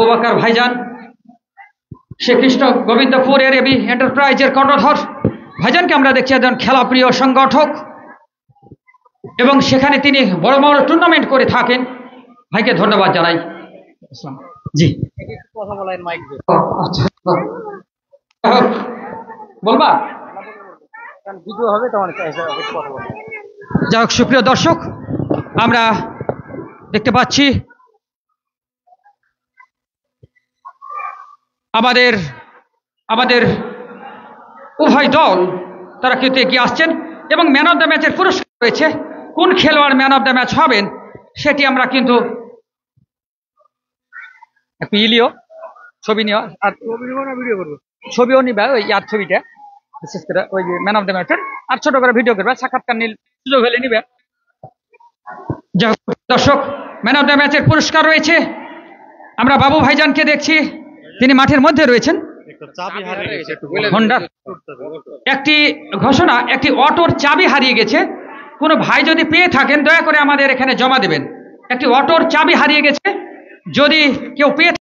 ওবাকার ভাইজান শ্রীকৃষ্ণ গোবিন্দপুরের এবি এন্টারপ্রাইজের কর্ণধর ভাইজানকে আমরা দেখছি একজন খেলাপ্রিয় সংগঠক, এবং সেখানে তিনি বড় বড় টুর্নামেন্ট করে থাকেন। ভাইকে ধন্যবাদ জানাই। জি, কথা বলেন মাইক দিয়ে। আচ্ছা, বলবা ভিডিও হবে তখন কথা বলবো। যাই হোক, সুপ্রিয় দর্শক, আমরা দেখতে পাচ্ছি আমাদের উভয় দল তারা কিন্তু এগিয়ে আসছেন, এবং ম্যান অফ দ্য ম্যাচের পুরস্কার রয়েছে। কোন খেলোয়াড় ম্যান অফ দ্য ম্যাচ হবেন সেটি আমরা কিন্তু একটু ইলিও ছবি নিও, আর ভিডিও করবো, ছবিও নিবা ওই আর ছবিটা, বিশেষ করে ওই যে ম্যান অফ দ্য ম্যাচের, আর ছোট করে ভিডিও করবে, সাক্ষাৎকার নীল সুযোগ হলে নিবে। যাই হোক, দর্শক, ম্যান অফ দ্য ম্যাচের পুরস্কার রয়েছে। আমরা বাবু ভাইজানকে দেখছি, তিনি মাঠের মধ্যে রয়েছেন। হন্ডার একটি ঘোষণা, একটি অটোর চাবি হারিয়ে গেছে। কোনো ভাই যদি পেয়ে থাকেন দয়া করে আমাদের এখানে জমা দেবেন। একটি অটোর চাবি হারিয়ে গেছে, যদি কেউ পেয়ে